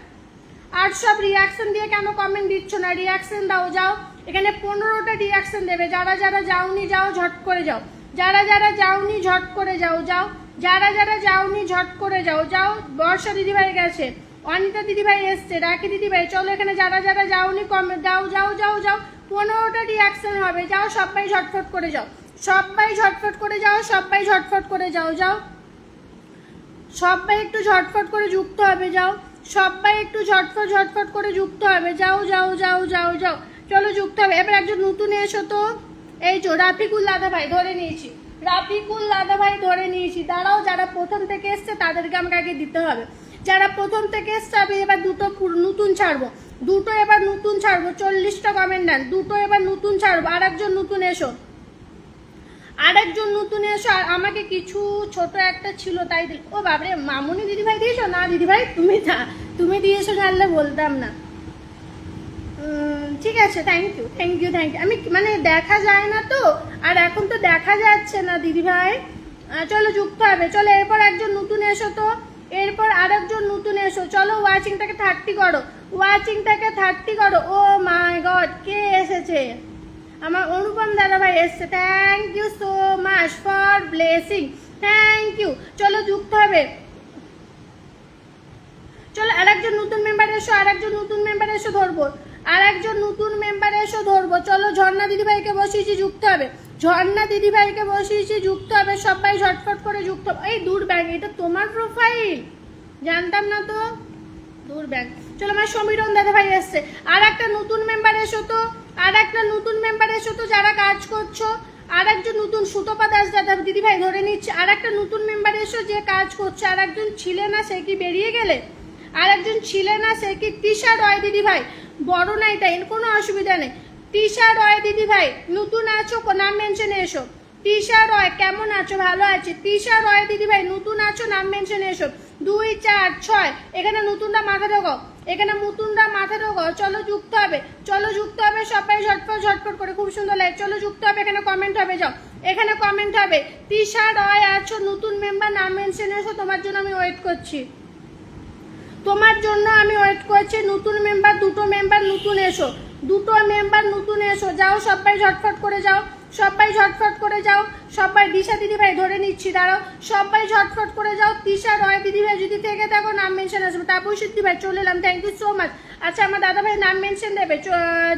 আর সব রিয়াকশন দিয়ে কেন কমেন্ট দিচ্ছ না? রিয়াকশন দাও, যাও এখানে 15টা রিয়াকশন দেবে, যারা যারা যাওনি যাও ঝট করে যাও, যারা যারা যাওনি ঝট করে যাও, যাও যারা যারা যাওনি ঝট করে যাও, যাও। বর্ষা দিদিভাই গেছে, অনিতা দিদিভাই এসছে, রাখি দিদিভাই, চলো এখানে যারা যারা যাওনি কমেন্ট যাও যাও যাও যাও, 15টা রিয়াকশন হবে, যাও সবাই ঝটফট করে যাও, সবাই ঝটফট করে যাও, সবাই ঝটফট করে যাও, যাও সবাই একটু ঝটফট করে যুক্ত হবে, যাও সবাই একটু ঝটফট ঝটফট করে যুক্ত হবে, যাও যাও যাও যাও যাও, চলো যুক্ত হবে। এবার একজন নতুন এসো তো, এই তো রাফিকুল দাদাভাই ধরে নিয়েছি, রাফিকুল দাদাভাই ধরে নিয়েছি, দাঁড়াও যারা প্রথম থেকে এসছে তাদেরকে আমাকে আগে দিতে হবে, যারা প্রথম থেকে এসছে আমি এবার দুটো নতুন ছাড়বো, দুটো এবার নতুন ছাড়বো, 40টা কমেন্ট নেন, দুটো এবার নতুন ছাড়বো। আর একজন নতুন এসো, আরেকজন নতুন এসো, আর আমাকে কিছু ছোট একটা ছিল তাই দিল। ও বাবরে, মামুনি দিদিভাই দিয়েছো? না দিদিভাই তুমি দিয়েছো, জানলে বলতাম না। ঠিক আছে, thank you thank you thank you. আমি মানে দেখা যায় না তো, আর এখন তো দেখা যাচ্ছে না দিদিভাই। চলো যুক্ত হবে, চলো এরপর একজন নতুন এসো তো, এরপর আরেকজন নতুন এসো। চলো ওয়াচিংটাকে 30 করো, ওয়াচিংটাকে 30 করো। ও মাই গড, কে এসেছে? আমার অনুপম দাদাভাই এসছে, thank you so much for blessing, thank you. চলো যুক্ত হবে, চলো আরেকজন নতুন মেম্বার এসো, আরেকজন নতুন মেম্বার এসো ধরবো, আরেকজন নতুন মেম্বার এসো ধরবো। চলো ঝর্ণা দিদিভাইকে বসিয়েছি, যুক্ত হবে, ঝর্ণা দিদিভাইকে বসিয়েছি, যুক্ত হবে, সবাই ঝটফট করে যুক্ত হবে। এই দূর ব্যাগ, এটা তোমার প্রোফাইল? জানতাম না তো, দূর ব্যাগ। চলো আমার সমীরণ দাদাভাই এসছে, আর একটা নতুন মেম্বার এসো তো, আর একটা নতুন মেম্বার এসো তো যারা কাজ করছো, আর একজন নতুন সুতপা দাস দাদা দিদিভাই ধরে নিচ্ছে, আর একটা নতুন মেম্বার এসো যে কাজ করছে। আর একজন ছিলে না, সে কি বেরিয়ে গেলে? আর একজন ছিলে না, সে কি? তৃষা রয় দিদিভাই, বড় নাই তাই কোনো অসুবিধা নেই। তৃষা রয় দিদিভাই নতুন আছো, নাম মেনশনে এসো। তৃষা রয় কেমন আছো? ভালো আছি। তৃষা রয় দিদিভাই নতুন আছো, নাম মেনশনে এসো। 2 4 6, এখানে নতুনরা মাথা ঢোকাও, এখানে নতুনরা মাথা ঢোকাও। চলো যুক্ত হবে, চলো যুক্ত হবে, সবাই ঝটপট ঝটপট করে, খুব সুন্দর লাগে। চলো যুক্ত হবে, এখানে কমেন্ট হবে, যাও এখানে কমেন্ট হবে। তৃষা রয় আছো, নতুন মেম্বার, নাম মেনশনে এসো, তোমার জন্য আমি ওয়েট করছি, তোমার জন্য আমি ওয়েট করছি। নতুন মেম্বার, দুটো মেম্বার নতুন এসো, দুটো মেম্বার নতুন এসো, যাও সবাই ঝটফট করে যাও, সবাই ঝটফট করে যাও, সবাই। দিশা দিদিভাই ধরে নিচ্ছি, দাঁড়াও, সবাই ঝটফট করে যাও। তৃষা রয় দিদিভাই যদি থেকে থাকো নাম মেনশন আসবে। তাপস দিদিভাই চলে এলাম, থ্যাংক ইউ সো মাচ। আচ্ছা আমার দাদাভাই নাম মেনশন দেবে,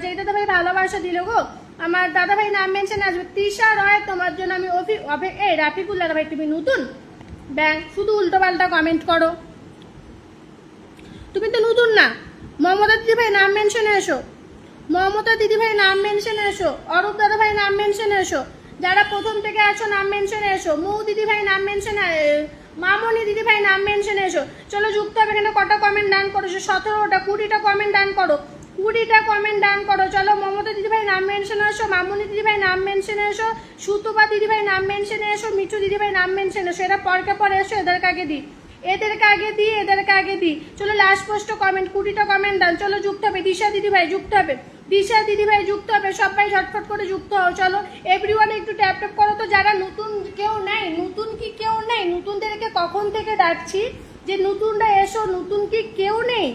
যেই দাদাভাই ভালোবাসা দিল গো, আমার দাদাভাই নাম মেনশন আসবে। তৃষা রয় তোমার জন্য আমি এই রাফিকুল দাদাভাই তুমি নতুন ব্যাংক, শুধু উল্টো পাল্টা কমেন্ট করো, তুমি তো নতুন না। মমতা দিদিভাই নাম মেনশনে এসো, মমতা দিদিভাই নাম মেনশনে এসো, অরূপ দাদাভাই নাম মেনশনে এসো, যারা প্রথম থেকে আছো নাম মেনশনে এসো। মৌ দিদি ভাই নাম মেনশনে, মামনি দিদি ভাই নাম মেনশনে এসো। চলো যুক্ত হবে। এখানে কটা কমেন্ট ডান করেছো? 17টা, 20টা কমেন্ট ডান করো, 20টা কমেন্ট ডান করো। চলো মমতা দিদি ভাই নাম মেনশনে এসো, মামনি দিদি ভাই নাম মেনশনে এসো, সুতপা দিদি ভাই নাম মেনশনে এসো, মিঠু দিদি ভাই নাম মেনশনে এসো। এরা পরকে পরে এসো, এদেরকে আগে দিই, এদেরকে আগে দিই, এদেরকে আগে দিই। চলো লাস্ট পোস্ট কমেন্ট, 20টা কমেন্ট ডান। চলো যুক্ত হবে। দিশা দিদি ভাই যুক্ত হবে, দিশা দিদি ভাই যুক্ত হবে। সবাই ঝটফট করে যুক্ত হও। চলো এভরিওয়ান একটু ট্যাপ ট্যাপ করো তো। যারা নতুন কেউ নেই, নতুন কি কেউ নেই? নতুনদেরকে কখন থেকে ডাকছি যে নতুনরা এসো, নতুন কি কেউ নেই?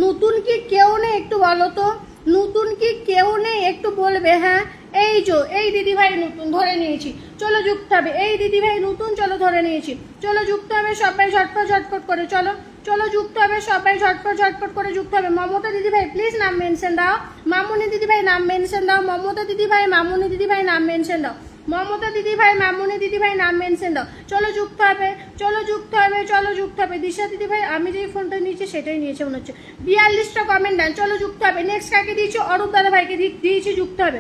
নতুন কি কেউ নেই একটু বলো তো, নতুন কি কেউ নেই একটু বলবে। হ্যাঁ এই যে এই দিদি ভাই নতুন, ধরে নিয়েছি। চলো যুক্ত হবে। এই দিদি ভাই নতুন, চলো ধরে নিয়েছি। চলো যুক্ত হবে সবাই ঝটপট ঝটপট করে। চলো চলো যুক্ত হবে সবাই ঝটপট ঝটপট করে যুক্ত হবে। মমতা দিদি ভাই প্লিজ নাম মেনশন দাও, মামনি দিদি ভাই নাম মেনশন দাও, মমতা দিদি ভাই মামনি দিদি ভাই নাম মেনশন দাও, মমতা দিদি ভাই মামনি দিদি ভাই নাম মেনশন দাও। চলো যুক্ত হবে, চলো যুক্ত হবে, চলো যুক্ত হবে। দিশা দিদি ভাই আমি যেই ফোনটা নিয়েছি সেটাই নিয়েছে মনে হচ্ছে। 42টা কমেন্ট ডান। চলো যুক্ত হবে। নেক্সট কাকে দিয়েছি? অরূপ দাদা ভাইকে দিয়েছি, যুক্ত হবে।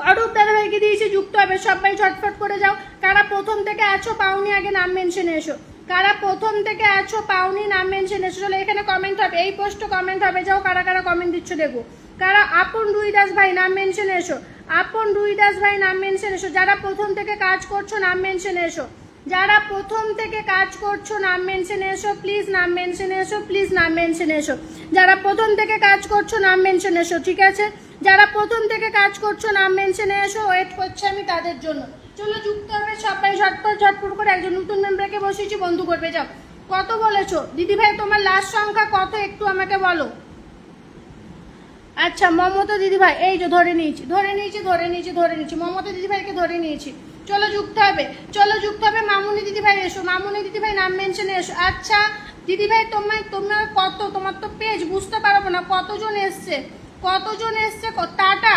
অরূপ দাদা ভাইকে দিয়েছি, যুক্ত হবে। সবাই ঝটফট করে যাও। কারা প্রথম থেকে আছো পাওনি আগে নাম মেনশনে এসো, কারা প্রথম থেকে আছো পাওনি নাম মেনশনে এসো। চলো এখানে কমেন্ট হবে, এই পোস্টে কমেন্ট হবে। যাও কারা কারা কমেন্ট দিচ্ছ দেখো। কারা আপন রুইদাস ভাই নাম মেনশনে এসো, আপন রুইদাস ভাই নাম মেনশনে এসো। যারা প্রথম থেকে কাজ করছো নাম মেনশনে এসো, যারা প্রথম থেকে কাজ করছো নাম মেনশনে এসো, প্লিজ নাম মেনশনে এসো, প্লিজ নাম মেনশনে এসো। যারা প্রথম থেকে কাজ করছো নাম মেনশনে এসো, ঠিক আছে? যারা প্রথম থেকে কাজ করছো নাম মেনশনে এসো, ওয়েট করছি আমি তাদের জন্য। চলো যুক্ত হবে সবাই ঝটপট ঝটপট করে। একজন নতুন মেম্বারকে বসিয়েছি, বন্ধু করবে। যাও কত বলেছো দিদি ভাই? তোমার লাস্ট সংখ্যা কত একটু আমাকে বলো। আচ্ছা মমতা দিদি ভাই এই যে ধরে নিয়েছি, ধরে নিয়েছি, ধরে নিয়েছি, ধরে নিয়েছি। মমতা দিদি ভাইকে ধরে নিয়েছি। চলো যুক্ত হবে, চলো যুক্ত হবে। মামুনি দিদি ভাই এসো, মামুনি দিদি ভাই নাম মেনশনে এসো। আচ্ছা দিদি ভাই তোমার কত, তোমার তো পেজ বুঝতে পারবো না কতজন এসছে, কতজন এসছে। টাটা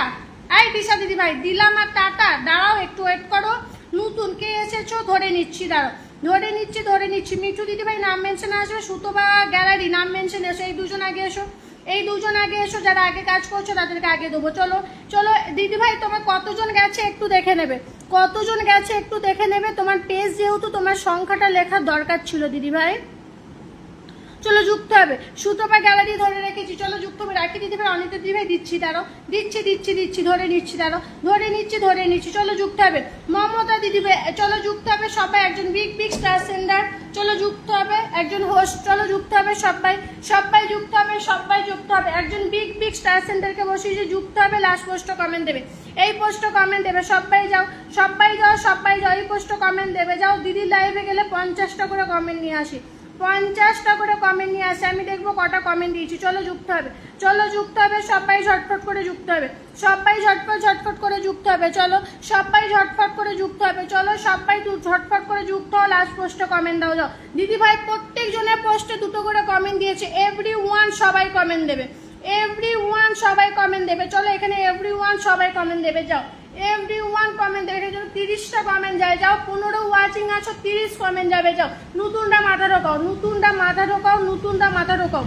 এই দিশা দিদি ভাই দিলাম আর টাটা। দাঁড়াও একটু ওয়েট করো। নতুন কে এসেছো ধরে নিচ্ছি, দাঁড়াও ধরে নিচ্ছি, ধরে নিচ্ছি। মিঠু দিদি ভাই নাম মেনশনে আসবে, সুতোবা গ্যালারি নাম মেনশনে এসো। এই দুজন আগে এসো, এই দুজন আগে এসো। যারা আগে কাজ করছো তাদেরকে আগে দেবো। চলো চলো দিদি ভাই তোমার কতজন গেছে একটু দেখে নেবে, কতজন গেছে একটু দেখে নেবে। তোমার পেজ যেহেতু তোমার সংখ্যাটা লেখার দরকার ছিল দিদি ভাই। চলো যুক্ত হবে। সুতপা গ্যালারি ধরে রেখেছি। চলো যুক্ত হবে। রাখি দিদি ভাই, অনিতা দিদি ভাই দিচ্ছি, দাঁড়ো দিচ্ছি দিচ্ছি দিচ্ছি, ধরে নিচ্ছি, দাঁড়ো ধরে নিচ্ছি, ধরে নিচ্ছি। চলো যুক্ত হবে। মমতা দিদি ভাই চলো যুক্ত হবে সবাই। একজন বিগ বিগ স্টার সেন্ডার চলো যুক্ত হবে, একজন হোস্ট চলো যুক্ত হবে সবাই, সবাই যুক্ত হবে, সবাই যুক্ত হবে। একজন বিগ বিগ স্টার সেন্টারকে বসিয়ে যুক্ত হবে। লাস্ট পোস্টে কমেন্ট দেবে, এই পোস্টে কমেন্ট দেবে। সবাই যাও, সবাই যাও, সবাই যাও, এই পোস্টে কমেন্ট দেবে। যাও দিদির লাইভে গেলে 50টা করে কমেন্ট নিয়ে আসি, 50টা করে কমেন্ট নিয়ে আসে। আমি দেখবো কটা কমেন্ট দিয়েছি। চলো যুক্ত হবে, চলো যুক্ত হবে সবাই ঝটফট করে যুক্ত হবে, সবাই ঝটফট ঝটফট করে যুক্ত হবে। চলো সবাই ঝটফট করে যুক্ত হবে। চলো সবাই ঝটফট করে যুক্ত হও। লাস্ট পোস্টে কমেন্ট দাও। যাও দিদি ভাই প্রত্যেক জনের পোস্টে 2টো করে কমেন্ট দিয়েছে। এভরিওয়ান সবাই কমেন্ট দেবে, এভরিওয়ান সবাই কমেন্ট দেবে। চলো এখানে এভরিওয়ান সবাই কমেন্ট দেবে। যাও এভরিওয়ান কমেন্ট দেবে। এখানে 30টা কমেন্ট যায়। যাও 15 ওয়াচিং আছো, 30 কমেন্ট যাবে। যাও নতুনটা মাথা ঢোকাও, নতুনটা মাথা ঢোকাও, নতুনটা মাথা ঢোকাও।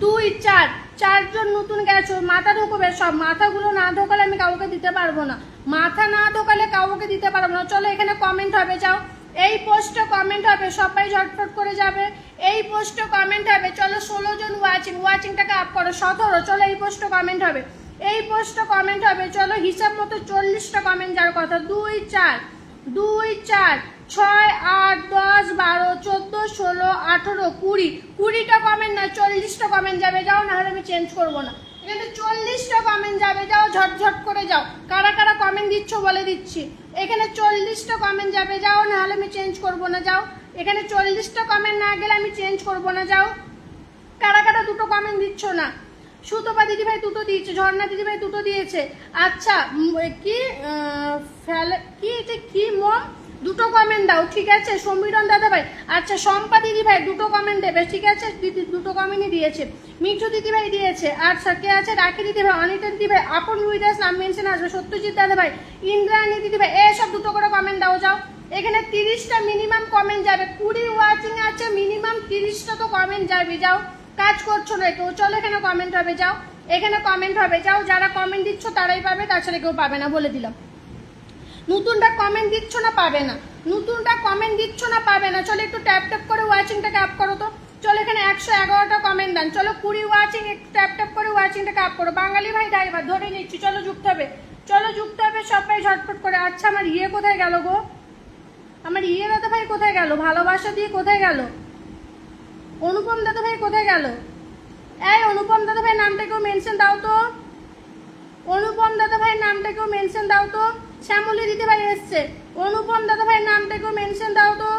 2 4 4জন নতুন গেছো, মাথা ঢোকাবে সব। মাথাগুলো না ঢোকালে আমি কাউকে দিতে পারবো না, মাথা না ঢোকালে কাউকে দিতে পারবো না। চলো এখানে কমেন্ট হবে। যাও এই পোস্টে কমেন্ট হবে, সবাই ঝটফট করে যাবে। এই পোস্টে কমেন্ট হবে। চলো 16 জন ওয়াচিং, ওয়াচিংটাকে আপ করো 17। চলো এই পোস্টে কমেন্ট হবে, এই পোস্টে কমেন্ট হবে। চলো হিসাব মতো 40টা কমেন্ট যার কথা। 2 4 2 4 6 8 10 12 14 16 18 20, 20টা কমেন্ট না 40টা কমেন্ট যাবে। যাও না হলে আমি চেঞ্জ করবো না। এখানে 40টা কমেন্ট যাবে। যাও ঝটঝট করে যাও। কারা কারা কমেন্ট দিচ্ছ বলে দিচ্ছি। এখানে 40টা কমেন্ট যাবে। যাও না হলে আমি চেঞ্জ করবো না। যাও এখানে 40টা কমেন্ট না গেলে আমি চেঞ্জ করবো না। যাও কারা কারা 2টো কমেন্ট দিচ্ছ না। সুতপা দিদি ভাই 2টো দিয়েছে, ঝর্ণা দিদি ভাই 2টো দিয়েছে। আচ্ছা কি কি এটা কি মম 2টো কমেন্ট দাও, ঠিক আছে। সমীরণ দাদা ভাই আচ্ছা। শম্পা দিদি ভাই 2টো কমেন্ট দেবে, ঠিক আছে। দিদি 2টো কমেন্টই দিয়েছে। মিঠু দিদি ভাই দিয়েছে। আচ্ছা কে আছে? রাখি দিদি ভাই, অনিতা দিদি ভাই, আপন রুইদাস নাম মেনশন আসবে, সত্যজিৎ দাদা ভাই, ইন্দ্রাণী দিদি ভাই, এসব 2টো করে কমেন্ট দাও। যাও এখানে 30টা মিনিমাম কমেন্ট যাবে। 20 ওয়াচিং আছে, মিনিমাম 30টা তো কমেন্ট যাবে। যাও কাজ করছো না কেউ। চলো এখানে কমেন্ট হবে। যাও এখানে কমেন্ট হবে, যাও যারা কমেন্ট দিচ্ছ তারাই পাবে, তাছাড়া কেউ পাবে না, বলে দিলাম। নতুনটা কমেন্ট দিচ্ছ না, পাবে না। নতুনটা কমেন্ট দিচ্ছ না, পাবে না। চলো একটু ট্যাপ ট্যাপ করে ওয়াচিংটাকে আপ করো তো। চলো এখানে 111টা কমেন্ট দেন। চলো 20 ওয়াচিং, একটু ট্যাপ ট্যাপ করে ওয়াচিংটাকে আপ করো। বাঙালি ভাই ড্রাইভার ধরে নিচ্ছি, চলো যুক্ত হবে, চলো যুক্ত হবে সবাই ঝটপট করে। আচ্ছা আমার ইয়ে কোথায় গেল গো, আমার ইয়ে দাদা ভাই কোথায় গেল, ভালোবাসা দিয়ে কোথায় গেল, অনুপম দাদা ভাই কোথায় গেল? এই অনুপম দাদা ভাই নামটা কেউ মেনশন দাও তো, অনুপম দাদা ভাই নামটা কেউ মেনশন দাও তো। শ্যামলী দিদি ভাই এসছে, অনুপম দাদা ভাই নামটা কেউ মেনশন দাও তো।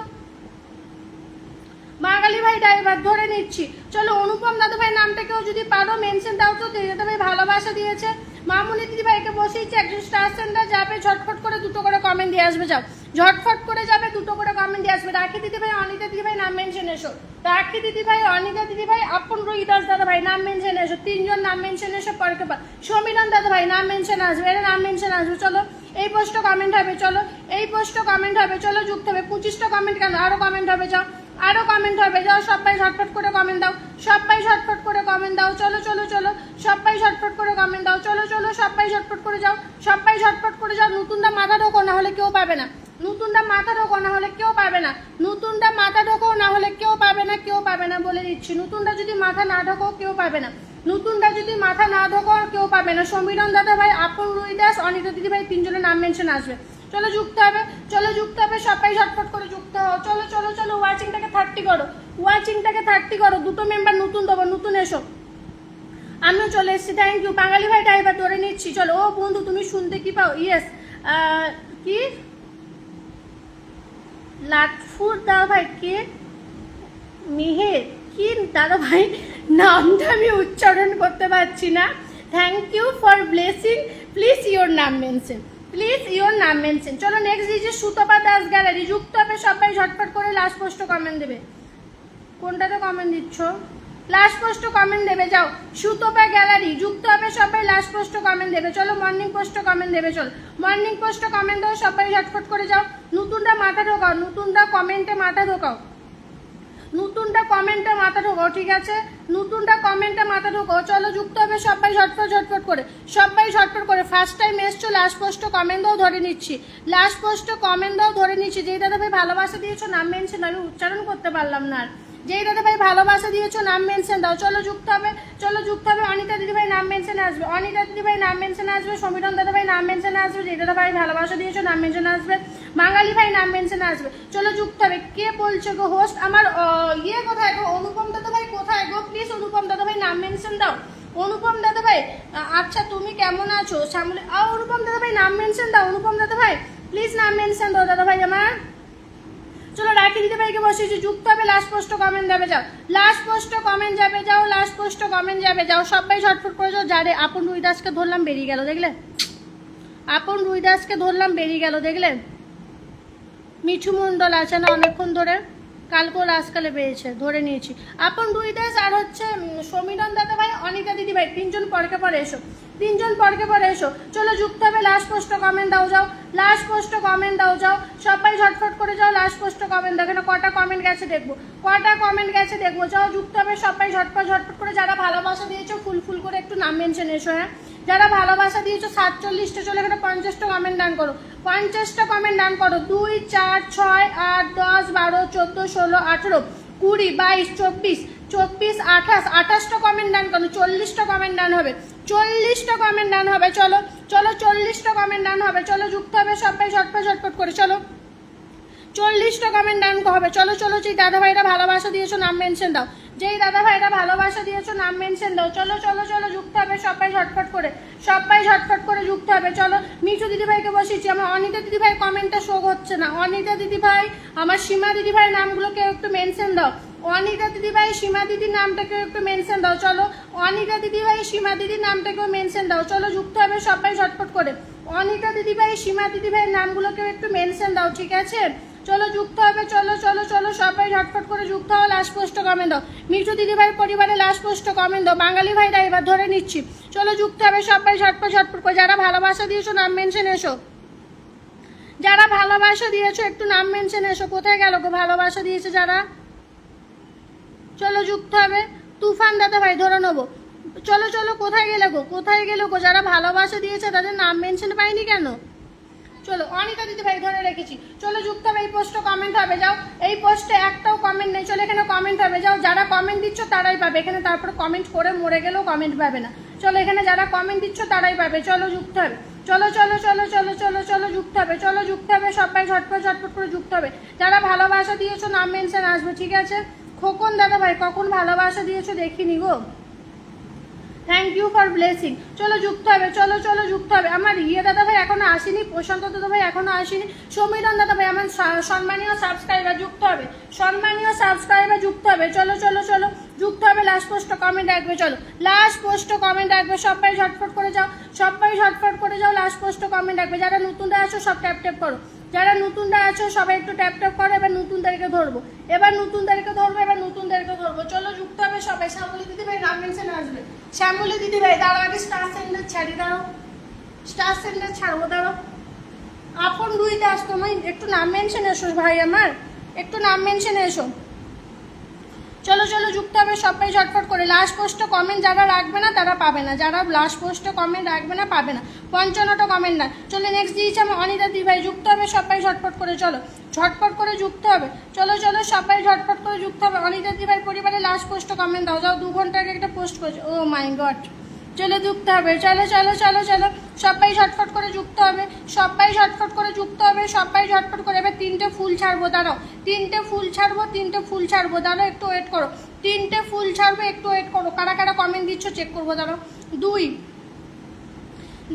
বাঙালি ভাই ড্রাইভার ধরে নিচ্ছি, চলো অনুপম দাদা ভাই নামটা কেউ যদি পারো মেনশন দাও তো। দাদা ভাই ভালোবাসা দিয়েছে, মামুনি দিদি ভাইকে বসিয়েছে, একজন স্টার সেন্টার যাবে, ঝটফট করে দুটো করে কমেন্ট দিয়ে আসবে, যাও ঝটফট করে যাবে, দুটো করে কমেন্ট দিয়ে আসবে। রাখি দিদি ভাই, অনিতা দিদি ভাই নাম মেনশন এসো, রাখি দিদি ভাই, অনিতা দিদি ভাই, আপন রোহিদাস দাদা ভাই নাম মেনশন এসো, তিনজন নাম মেনশন এসো। পরে সমীরণ দাদা ভাই নাম মেনশন আসবে, এর নাম মেনশন আসবে। চলো এই পোস্টে কমেন্ট হবে, চলো এই পোস্টে কমেন্ট হবে, চলো যুক্ত হবে। 25টা কমেন্ট কেন, আরো কমেন্ট হবে, যাও আরো কমেন্ট হবে, যাও সবাই ঝটপট করে কমেন্ট দাও, সবাই ঝটপট করে কমেন্ট দাও। চলো চলো চলো সবাই ঝটপট করে কমেন্ট দাও, চলো চলো সবাই ঝটপট করে যাও, সবাই ঝটপট করে যাও। নতুনটা মাথা ঢোকো, না হলে কেউ পাবে না। নতুনটা মাথা ঢোকো, না হলে কেউ পাবে না। নতুনটা মাথা ঢোকো, না হলে কেউ পাবে না, কেউ পাবে না বলে দিচ্ছি। নতুনটা যদি মাথা না ঢোকো কেউ পাবে না, নতুনটা যদি মাথা না ঢোকো কেউ পাবে না। সমীরণ দাদা ভাই, আপন রুইদাস, অনিতা দিদি ভাই, তিনজনের নাম মেনশন আসবে। চলো যুক্ত হবে, চলো যুক্ত হবে, সবাই ঝটপট করে যুক্ত হও। চলো চলো চলো ওয়াচিংটাকে 30 করো, ওয়াচিংটাকে 30 করো। দুটো মেম্বার নতুন দেবো, নতুন এসো। আমিও চলে এসেছি, থ্যাংক ইউ। বাঙালি ভাই ড্রাইভার ধরে নিচ্ছি, চলো। ও বন্ধু তুমি শুনতে কি পাও? ইয়েস, কি লাটফুর দাদা ভাই, কে মেহের, কি দাদা ভাই নামটা আমি উচ্চারণ করতে পারছি না। Thank you for blessing, please your নাম মেনশন, প্লিজ ইওর নাম মেনশন। চলো নেক্সট দিয়েছে সুতপা দাস গ্যালারি, যুক্ত হবে সবাই ঝটপট করে। লাস্ট পোস্টে কমেন্ট দেবে, কোনটাতে কমেন্ট দিচ্ছ? লাস্ট পোস্টে কমেন্ট দেবে, যাও সুতপা গ্যালারি, যুক্ত হবে সবাই। লাস্ট পোস্টে কমেন্ট দেবে, চলো মর্নিং পোস্টে কমেন্ট দেবে, চলো মর্নিং পোস্টে কমেন্ট দাও, সবাই ঝটফট করে যাও। নতুনটা মাথা ঢোকাও, নতুনটা কমেন্টে মাথা ঢোকাও, নতুনটা কমেন্টে মাথা ঢোকাও, ঠিক আছে? নতুনটা কমেন্টে মাথা ঢোকাও, চলো যুক্ত হবে সবাই ঝটফট ঝটফট করে, সবাই ঝটফট করে। ফার্স্ট টাইম এসছো, লাস্ট পোস্টে কমেন্ট দাও, ধরে নিচ্ছি। লাস্ট পোস্টে কমেন্ট দাও, ধরে নিচ্ছি। যেই দাদা ভাই ভালোবাসা দিয়েছো নাম মেনশন, আমি উচ্চারণ করতে পারলাম না আর। যেই দাদা ভাই ভালোবাসা দিয়েছো নাম মেনশন দাও, চলো যুক্ত হবে, চলো যুক্ত হবে। অনিতা দিদি ভাই নাম মেনশন আসবে, অনিতা দিদি ভাই নাম মেনশন আসবে। সমীরণ দাদা ভাই নাম মেনশন আসবে, যেই দাদা ভাই ভালোবাসা দিয়েছো নাম মেনশন আসবে। বাঙালি ভাই নাম মেনশন আসবে, চলো যুক্ত হবে। কে বলছো গো হোস্ট? আমার ইয়ে কোথায় গো, অনুপম দাদা ভাই কোথায় গো? প্লিজ অনুপম দাদা ভাই নাম মেনশন দাও। অনুপম দাদা ভাই, আচ্ছা তুমি কেমন আছো? সামনে অনুপম দাদা ভাই নাম মেনশন দাও, অনুপম দাদা ভাই প্লিজ নাম মেনশন দাও দাদা ভাই আমার। চলো রাখি দিতে ভাইকে বসেছি, যুক্ত হবে। লাস্ট পোস্টে কমেন্ট যাবে, যাও লাস্ট পোস্টে কমেন্ট যাবে, যাও লাস্ট পোস্টে কমেন্ট যাবে, যাও সবাই ঝটফট করে যাও। যারে আপন রুইদাসকে ধরলাম বেরিয়ে গেল, দেখলে? আপন রুইদাসকে ধরলাম বেরিয়ে গেল, দেখলে? মিঠু মণ্ডল আছে না অনেকক্ষণ ধরে, কালকেও রাজকালে পেয়েছে, ধরে নিয়েছি। আপন রুইদাস আর হচ্ছে সমীরণ দাদা ভাই, অনিতা দিদি ভাই, তিনজন পরকে পরে এসো, তিনজন পরকে পরে এসো। চলো যুক্ত হবে। লাস্ট পোস্টে কমেন্ট দাও, যাও লাস্ট পোস্টে কমেন্ট দাও, যাও সবাই ঝটফট করে যাও। লাস্ট পোস্টে কমেন্ট দেখে না, কটা কমেন্ট গেছে দেখবো, কটা কমেন্ট গেছে দেখবো। যাও যুক্ত হবে সবাই ঝটপট ঝটপট করে। যারা ভালোবাসা দিয়েছো ফুল ফুল করে একটু নাম মেনশন এসো, হ্যাঁ যারা ভালোবাসা দিয়েছো। 47টা, চলো এখানে 50টা কমেন্ট ডান করো, 50টা কমেন্ট ডান করো। 2 4 6 8 10 12 14 16 18 20 22 24 24 28 28টা কমেন্ট ডান করো। 40টা কমেন্ট ডান হবে, 40টা কমেন্ট ডান হবে। চলো চলো 40টা কমেন্ট ডান হবে, চলো যুক্ত হবে সবাই ঝটপট ঝটপট করে। চলো 40টা কমেন্ট ডান হবে, চলো চলো। যেই দাদা ভাইরা ভালোবাসা দিয়েছো নাম মেনশন দাও, যেই দাদা ভাইরা ভালোবাসা দিয়েছো নাম মেনশন দাও। চলো চলো চলো যুক্ত হবে সবাই ঝটফট করে, সবাই ঝটফট করে যুক্ত হবে। চলো মিঠু দিদি ভাইকে বসিয়েছি, আমার অনিতা দিদি ভাই কমেন্টটা শো হচ্ছে না। অনিতা দিদি ভাই, আমার সীমা দিদি ভাই নামগুলোকে একটু মেনশন দাও। অনিতা দিদি ভাই, সীমা দিদির নামটাকেও একটু মেনশন দাও। চলো অনিতা দিদি ভাই, সীমা দিদির নামটাকেও মেনশন দাও। চলো যুক্ত হবে সবাই ঝটফট করে। অনিতা দিদি ভাই, সীমা দিদি ভাইয়ের নামগুলোকেও একটু মেনশন দাও, ঠিক আছে? চলো যুক্ত হবে, চলো চলো চলো সবাই ঝটফট করে যুক্ত হও। লাস্ট পোস্টে কমেন্ট দাও, মিঠু দিদি ভাই পরিবারে লাস্ট পোস্টে কমেন্ট দাও। বাঙালি ভাই ড্রাইভার ধরে নিচ্ছি, চলো যুক্ত হবে সবাই ঝটপট ঝটপট করে। যারা ভালোবাসা দিয়েছো নাম মেনশন এসো, যারা ভালোবাসা দিয়েছো একটু নাম মেনশন এসো। কোথায় গেল গো ভালোবাসা দিয়েছে যারা? চলো যুক্ত হবে। তুফান দাদা ভাই ধরে নেবো, চলো চলো, কোথায় গেলে গো, কোথায় গেলে গো? যারা ভালোবাসা দিয়েছে তাদের নাম মেনশন পাইনি কেন? চলো অনিতা দিদি ভাই ধরে রেখেছি, চলো যুক্ত হবে। এই পোস্টে কমেন্ট হবে, যাও। এই পোস্টে একটাও কমেন্ট নেই, চলো এখানে কমেন্ট হবে, যাও। যারা কমেন্ট দিচ্ছ তারাই পাবে এখানে, তারপর কমেন্ট করে মরে গেলেও কমেন্ট পাবে না। চলো এখানে যারা কমেন্ট দিচ্ছ তারাই পাবে, চলো যুক্ত হবে। চলো চলো চলো চলো চলো চলো যুক্ত হবে, চলো যুক্ত হবে, সবাই ঝটপট ঝটপট করে যুক্ত হবে। যারা ভালোবাসা দিয়েছো নাম মেনশন আসবে, ঠিক আছে? খোকন দাদা ভাই কখন ভালোবাসা দিয়েছো দেখিনি গো, থ্যাংক ইউ ফর ব্লেসিং। চলো যুক্ত হবে, চলো চলো যুক্ত হবে। আমার দাদা ভাই এখনো আসেনি, প্রশান্ত দাদা ভাই এখনো আসেনি, সমীরণ দাদা ভাই আমার সম্মানীয় সাবস্ক্রাইবার যুক্ত হবে, সম্মানীয় সাবস্ক্রাইবার যুক্ত হবে। চলো চলো চলো যুক্ত হবে। লাস্ট পোস্ট কমেন্ট রাখবে, চলো লাস্ট পোস্ট কমেন্ট রাখবে, সবাই ঝটফট করে যাও, সবাই ঝটফট করে যাও, লাস্ট পোস্ট কমেন্ট রাখবে। যারা নতুনরা আছো সব ট্যাপ ট্যাপ করো, যারা নতুনরা আছো সবাই একটু ট্যাপ ট্যাপ করো। এবার নতুনদেরকে ধরবো, এবার নতুনদেরকে ধরবো, এবার নতুনদেরকে ধরবো। চলো যুক্ত হবে সবাই। শ্যামলী দিদি ভাই নাম মেনশন আসবে, শ্যামলী দিদি ভাই দাঁড়াও, আগে স্টার সেন্ডার ছাড়ি, দাঁড়াও স্টার সেন্ডার ছাড়বো, দাঁড়াও। আপন রুইতে আসতো, আমি একটু নাম মেনশন এসো ভাই আমার, একটু নাম মেনশন এসো। চলো চলো যুক্ত হবে সবাই ঝটফট করে। লাস্ট পোস্টে কমেন্ট যারা রাখবে না তারা পাবে না, যারা লাস্ট পোস্টে কমেন্ট রাখবে না পাবে না। 55টা কমেন্ট না। চলো নেক্সট দিয়েছি আমি অনিতা দি ভাই, যুক্ত হবে সবাই ঝটফট করে, চলো ঝটপট করে যুক্ত হবে। চলো চলো সবাই ঝটপট করে যুক্ত হবে। অনিতা দি ভাই পরিবারে লাস্ট পোস্টে কমেন্ট দাও, যাও 2 ঘন্টা আগে একটা পোস্ট করেছে, ও মাই গড। চলো যুক্ত হবে, চলো চলো চলো চলো সবাই ঝটফট করে যুক্ত হবে, সবাই ঝটফট করে যুক্ত হবে, সবাই ঝটফট করে। এবার 3টে ফুল ছাড়বো, দাঁড়াও 3টে ফুল ছাড়বো, 3টে ফুল ছাড়বো, দাঁড়াও একটু ওয়েট করো। 3টে ফুল ছাড়বো, একটু ওয়েট করো। কারা কারা কমেন্ট দিচ্ছ চেক করবো, দাঁড়াও। 2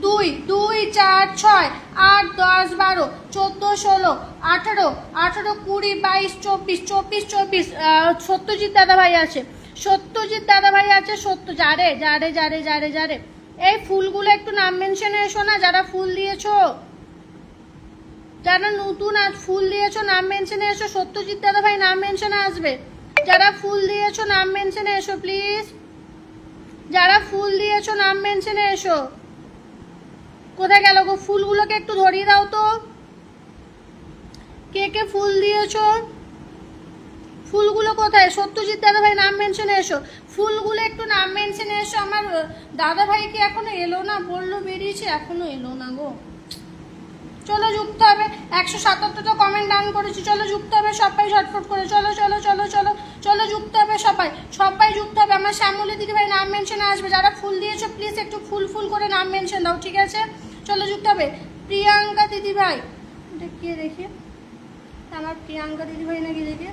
2 2 4 6 8 10 12 14 16 18 18 20 22 24 24 24 সত্যজিৎ দাদা ভাই আছে, সত্যজিৎ দাদা ভাই আছে, যারে যারে যারে যারে যারে এই ফুলগুলো একটু নাম মেনশনে এসো না, যারা ফুল দিয়েছো, যারা নতুন আজ ফুল দিয়েছো নাম মেনশনে এসো। সত্যজিৎ দাদা ভাই নাম মেনশনে আসবে, যারা ফুল দিয়েছো নাম মেনশনে এসো প্লিজ, যারা ফুল দিয়েছো নাম মেনশনে এসো। কোথায় গেল গো? ফুলগুলোকে একটু ধরিয়ে দাও তো, কে কে ফুল দিয়েছো, ফুলগুলো কোথায়? সত্যজিৎ দাদা ভাই নাম মেনশনে এসো, ফুলগুলো একটু নাম মেনশনে এসো। আমার দাদা ভাই কি এখনো এলো না? বললো বেরিয়েছে, এখনো এলো না গো। চলো যুক্ত হবে, 177টা কমেন্ট ডান করেছি, চলো যুক্ত হবে সবাই ঝটফট করে, চলো চলো চলো চলো চলো যুক্ত হবে সবাই, সবাই যুক্ত হবে। আমার শ্যামলী দিদি ভাই নাম মেনশনে আসবে, যারা ফুল দিয়েছো প্লিজ একটু ফুল ফুল করে নাম মেনশন দাও, ঠিক আছে? চলো যুক্ত হবে। প্রিয়াঙ্কা দিদি ভাই, এটা কে দেখি, আমার প্রিয়াঙ্কা দিদি ভাই নাকি দেখি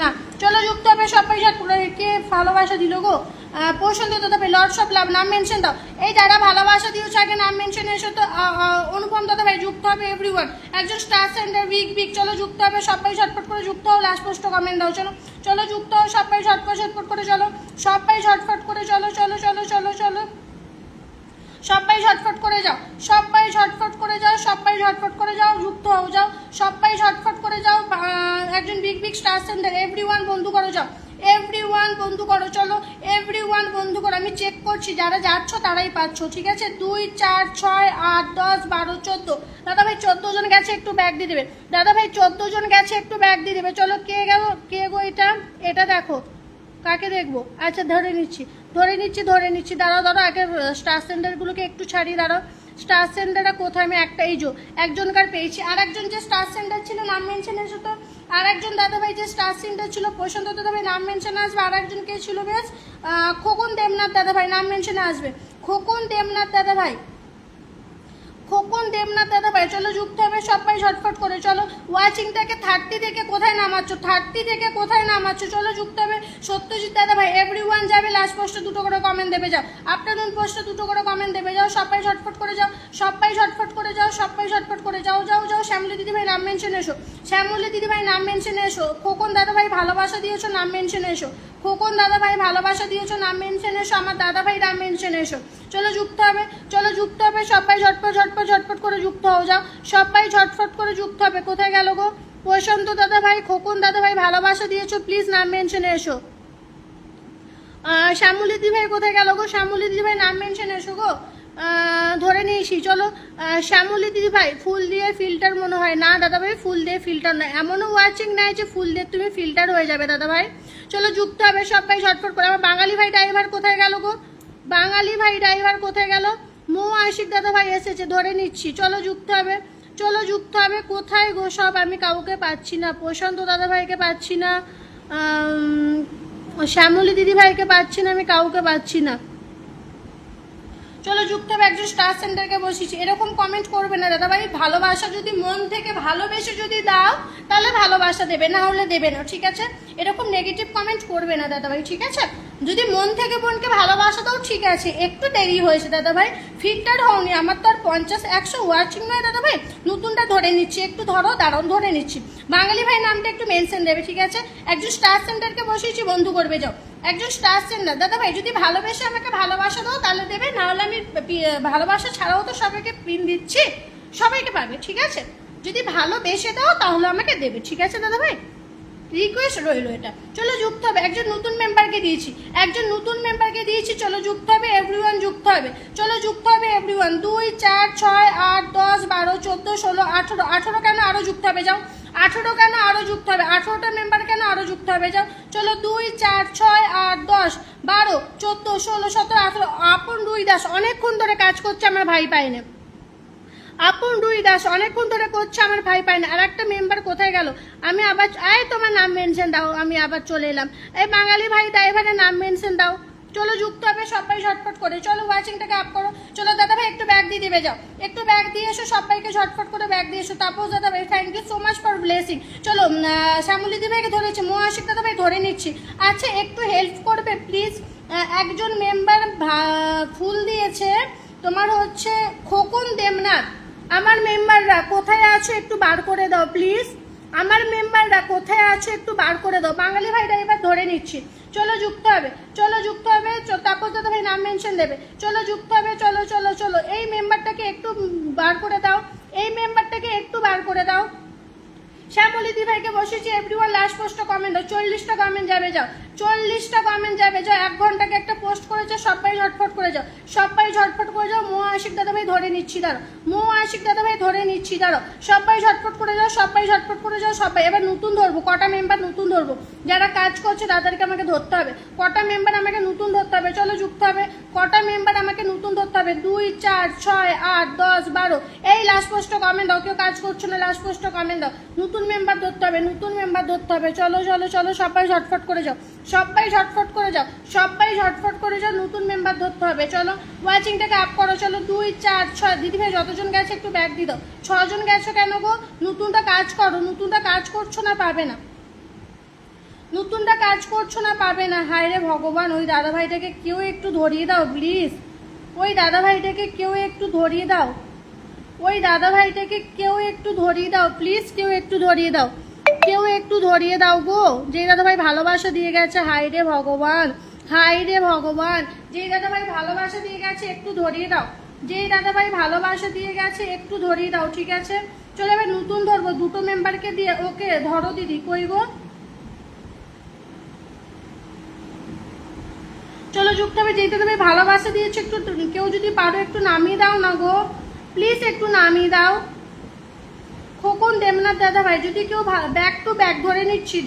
না। চলো যুক্ত হবে সবাই, কে ভালোবাসা দিল গো? পছন্দ দাদা ভাই লর্ডস অফ লাভ নাম মেনশন দাও। এই যারা ভালোবাসা দিয়েছে আগে নাম মেনশন এসো তো। অনুপম দাদা ভাই যুক্ত হবে, এভরিওয়ান একজন স্টার সেন্টার উইক উইক। চলো যুক্ত হবে সবাই ঝটপট করে যুক্ত হও, লাস্ট পোস্ট কমেন্ট দাও, চলো চলো যুক্ত হও সবাই ঝটপট ঝটপট করে, চলো সবাই ঝটপট করে, চলো চলো চলো চলো চলো সবাই ঝটফট করে যাও, সবাই ঝটফট করে যাও, সবাই ঝটফট করে যাও, যুক্ত হও, যাও সবাই ঝটফট করে যাও। একজন big big star centre everyone বন্ধু করো, যাও এভরিওয়ান বন্ধু করো, চলো এভরিওয়ান বন্ধু করো। আমি চেক করছি, যারা যাচ্ছ তারাই পাচ্ছ, ঠিক আছে? 2 4 6 8 10 12 14 দাদা ভাই 14 জন গেছে, একটু ব্যাগ দিয়ে দেবে দাদা ভাই, 14 জন গেছে, একটু ব্যাগ দিয়ে দেবে। চলো কে গেল, কে গো এটা, এটা দেখো কাকে দেখবো? আচ্ছা ধরে নিচ্ছি ধরে নিচ্ছি ধরে নিচ্ছি, দাঁড়াও দাঁড়াও, আগে স্টার সেন্টারগুলোকে একটু ছাড়িয়ে দাঁড়াও। স্টার সেন্টারটা কোথায়? আমি একটা এই যে একজনকার পেয়েছি, আর একজন যে স্টার সেন্টার ছিল নাম মেনশন এসো তো। আর একজন দাদাভাই যে স্টার সেন্টার ছিল প্রশান্ত দাদাভাই নাম মেনশনে আসবে। আর একজন কে ছিল বেশ, খোকন দেবনাথ দাদাভাই নাম মেনশনে আসবে, খোকন দেবনাথ দাদাভাই, খোকন দেবনাথ দাদা ভাই। চলো যুক্ত হবে সবাই ঝটফট করে, চলো ওয়াচিংটাকে 30 থেকে কোথায় নামাচ্ছ, 30 থেকে কোথায় নামাচ্ছ, চলো যুক্ত হবে। সত্যজিৎ দাদা ভাই এভরিওয়ান যাবে, লাস্ট পোস্টে 2টো করে কমেন্ট দেবে, যাও আফটারনুন পোস্টে 2টো করে কমেন্ট দেবে, যাও সবাই ঝটফট করে যাও, সবাই ঝটফট করে যাও, সবাই ঝটফট করে যাও, যাও যাও। শ্যামলী দিদি ভাই নাম মেনশনে এসো, শ্যামলী দিদি ভাই নাম মেনশনে এসো। খোকন দাদা ভাই ভালোবাসা দিয়েছো নাম মেনশনে এসো, খোকন দাদা ভাই ভালোবাসা দিয়েছো নাম মেনশনে এসো। আমার দাদা ভাই নাম মেনশনে এসো, চলো যুক্ত হবে, চলো যুক্ত হবে সবাই ঝটপট ঝটপট ঝটপট করে যুক্ত হও, যাও সবাই ঝটফট করে যুক্ত হবে। কোথায় গেল গো? প্রশান্ত দাদা ভাই, খোকন দাদা ভাই ভালোবাসা দিয়েছো, প্লিজ নাম মেনশনে এসো। শ্যামলী দিদি ভাই কোথায় গেল গো? শ্যামলী দিদি ভাই নাম মেনশনে এসো গো, ধরে নিই নিয়েছি। চলো শ্যামলী দিদি ভাই ফুল দিয়ে ফিল্টার মনে হয় না দাদা ভাই, ফুল দিয়ে ফিল্টার নয়, এমনও ওয়াচিং নাই যে ফুল দিয়ে তুমি ফিল্টার হয়ে যাবে দাদা ভাই। চলো যুক্ত হবে সবাই ঝটফট করে। আমার বাঙালি ভাই ড্রাইভার কোথায় গেল গো, বাঙালি ভাই ড্রাইভার কোথায় গেল? মো আশিক দাদা ভাই এসেছে, ধরে নিচ্ছি। চলো যুক্ত হবে, চলো যুক্ত হবে। কোথায় গো সব, আমি কাউকে পাচ্ছি না। প্রশান্ত দাদা ভাইকে পাচ্ছি না, শ্যামলী দিদি ভাইকে পাচ্ছি না, আমি কাউকে পাচ্ছি না। চলো যুক্ত হবে। একজন স্টার সেন্টারকে বসিয়েছি। এরকম কমেন্ট করবে না দাদা ভাই, ভালোবাসা যদি মন থেকে ভালোবেসে যদি দাও তাহলে ভালোবাসা দেবে, না হলে দেবে না, ঠিক আছে? এরকম নেগেটিভ কমেন্ট করবে না দাদা ভাই, ঠিক আছে? যদি মন থেকে বোনকে ভালোবাসা দাও ঠিক আছে, একটু দেরি হয়েছে দাদা ভাই, ফিল্টার হওনি। আমার তো আর 50-100 ওয়াচিং নয় দাদা ভাই, নতুনটা ধরে নিচ্ছি, একটু ধরো, দাঁড়ান ধরে নিচ্ছি। বাঙালি ভাই নামটা একটু মেনশন দেবে, ঠিক আছে? একজন স্টার সেন্টারকে বসিয়েছি, বন্ধু করবে যাও। একজন স্টার সেন্টার দাদা ভাই যদি ভালোবেসে আমাকে ভালোবাসা দাও তাহলে দেবে, না হলে আমি ভালোবাসা ছাড়াও তো সবাইকে পিন দিচ্ছি, সবাইকে পাবে, ঠিক আছে? যদি ভালোবেসে দাও তাহলে আমাকে দেবে, ঠিক আছে দাদা ভাই? রিকোয়েস্ট রইল এটা। চলো যুক্ত হবে। একজন নতুন মেম্বারকে দিয়েছি, একজন নতুন মেম্বারকে দিয়েছি। চলো যুক্ত হবে, এভরিওয়ান যুক্ত হবে। চলো যুক্ত হবে এভরিওয়ান। 2, 4, 6, 8, 10, 12, 14, 16, 18। 18 কেন, আরো যুক্ত হবে যাও। 18 কেন, আরো যুক্ত হবে। 18টা মেম্বার কেন, আরো যুক্ত হবে যাও। চলো 2, 4, 6, 8, 10, 12, 14, 16, 17, 18। আপন রুই দাস অনেকক্ষণ ধরে কাজ করছে, আমার ভাই পাইনি। আপন রুই দাস অনেকক্ষণ ধরে করছে, আমার ভাই পায় না। আর একটা মেম্বার কোথায় গেল? আমি আবার তোমার নাম মেনশন দাও, আমি আবার চলে এলাম। এই বাঙালি ভাই ড্রাইভারের নাম মেনশন দাও। চলো যুক্ত হবে সবাই ঝটফট করে। চলো ওয়াচিংটাকে আপ করো। চলো দাদা ভাই একটু ব্যাগ দিয়ে দেবে যাও, একটু ব্যাগ দিয়ে এসো, সবাইকে ঝটফট করে ব্যাগ দিয়ে এসো। তাপস দাদা ভাই thank you so much for blessing. চলো শ্যামলী দিদি ভাইকে ধরেছি, মো আশিক দাদা ভাই ধরে নিচ্ছি। আচ্ছা একটু হেল্প করবে প্লিজ। একজন মেম্বার ফুল দিয়েছে, তোমার হচ্ছে খোকন দেবনাথ। আমার মেম্বাররা কোথায় আছো একটু বার করে দাও প্লিজ, আমার মেম্বাররা কোথায় আছো একটু বার করে দাও। বাঙালি ভাইটা এবার ধরে নিচ্ছি। চলো যুক্ত হবে, চলো যুক্ত হবে। তাপস দাদা ভাই নাম মেনশন দেবে। চলো যুক্ত হবে, চলো চলো চলো। এই মেম্বারটাকে একটু বার করে দাও, এই মেম্বারটাকে একটু বার করে দাও। শ্যামলী দি ভাইকে বসেছি, এভরিওয়ান লাস্ট পোস্টটা কমেন্ট দাও। 40টা কমেন্ট যাবে যাও, 40টা কমেন্ট যাবে যাও। 1 ঘন্টাকে একটা পোস্ট করেছে, সবাই ঝটফট করে যাও, সবাই ঝটফট করে যাও। মো আশিক দাদা ভাই ধরে নিচ্ছি, দাঁড়ো। মো আশিক দাদা ভাই ধরে নিচ্ছি, দাঁড়ো। সবাই ঝটফট করে যাও, সবাই ঝটফট করে যাও, সবাই। এবার নতুন ধরবো, কটা মেম্বার নতুন ধরবো, যারা কাজ করছে তাদেরকে আমাকে ধরতে হবে। কটা মেম্বার আমাকে নতুন ধরতে হবে, চলো যুক্ত হবে। কটা মেম্বার আমাকে নতুন ধরতে হবে? 2, 4, 6, 8, 10, 12। এই লাস্ট পোস্টটা কমেন্ট দাও, কেউ কাজ করছো না, লাস্ট পোস্টটা কমেন্ট দাও। নতুন মেম্বার ধরতে হবে, নতুন মেম্বার ধরতে হবে। চলো চলো চলো, সবাই ঝটফট করে যাও, সবাই ঝটফট করে যাও, সবাই ঝটফট করে যাও। নতুন মেম্বার ধরতে হবে। চলো ওয়াচিংটাকে আপ করো। চলো 2, 4, 6। দিদি ভাই যতজন গেছে একটু ব্যাগ দিয়ে দাও। 6 জন গেছো কেন গো? নতুনটা কাজ করো, নতুনটা কাজ করছো না, পাবে না, নতুনটা কাজ করছো না, পাবে না। হায় রে ভগবান, ওই দাদা ভাইটাকে কেউ একটু ধরিয়ে দাও প্লিজ, ওই দাদা ভাইটাকে কেউ একটু ধরিয়ে দাও, ওই দাদা ভাইটাকে কেউ একটু ধরিয়ে দাও প্লিজ, কেউ একটু ধরিয়ে দাও, কেউ একটু ধরিয়ে দাও গো। যে দাদা ভাই ভালোবাসা দিয়ে গেছে, হায় রে ভগবান, হায় রে ভগবান, যে দাদা ভাই ভালোবাসা দিয়ে গেছে একটু ধরিয়ে দাও, যে দাদা ভাই ভালোবাসা দিয়ে গেছে একটু ধরিয়ে দাও, ঠিক আছে? চলো এবার নতুন ধরবো, 2টো মেম্বারকে দিয়ে। ওকে ধরো দিদি, কই গো? চলো যুক্ত হবে। যেটা তুমি ভালোবাসা দিয়েছো একটু, কেউ যদি পারো একটু নামিয়ে দাও না গো প্লিজ, একটু নামিয়ে দাও। খোকন দেবনাথ দাদা ভাই, যদি কেউ ব্যাক টু ব্যাক ধরে নিচ্ছি।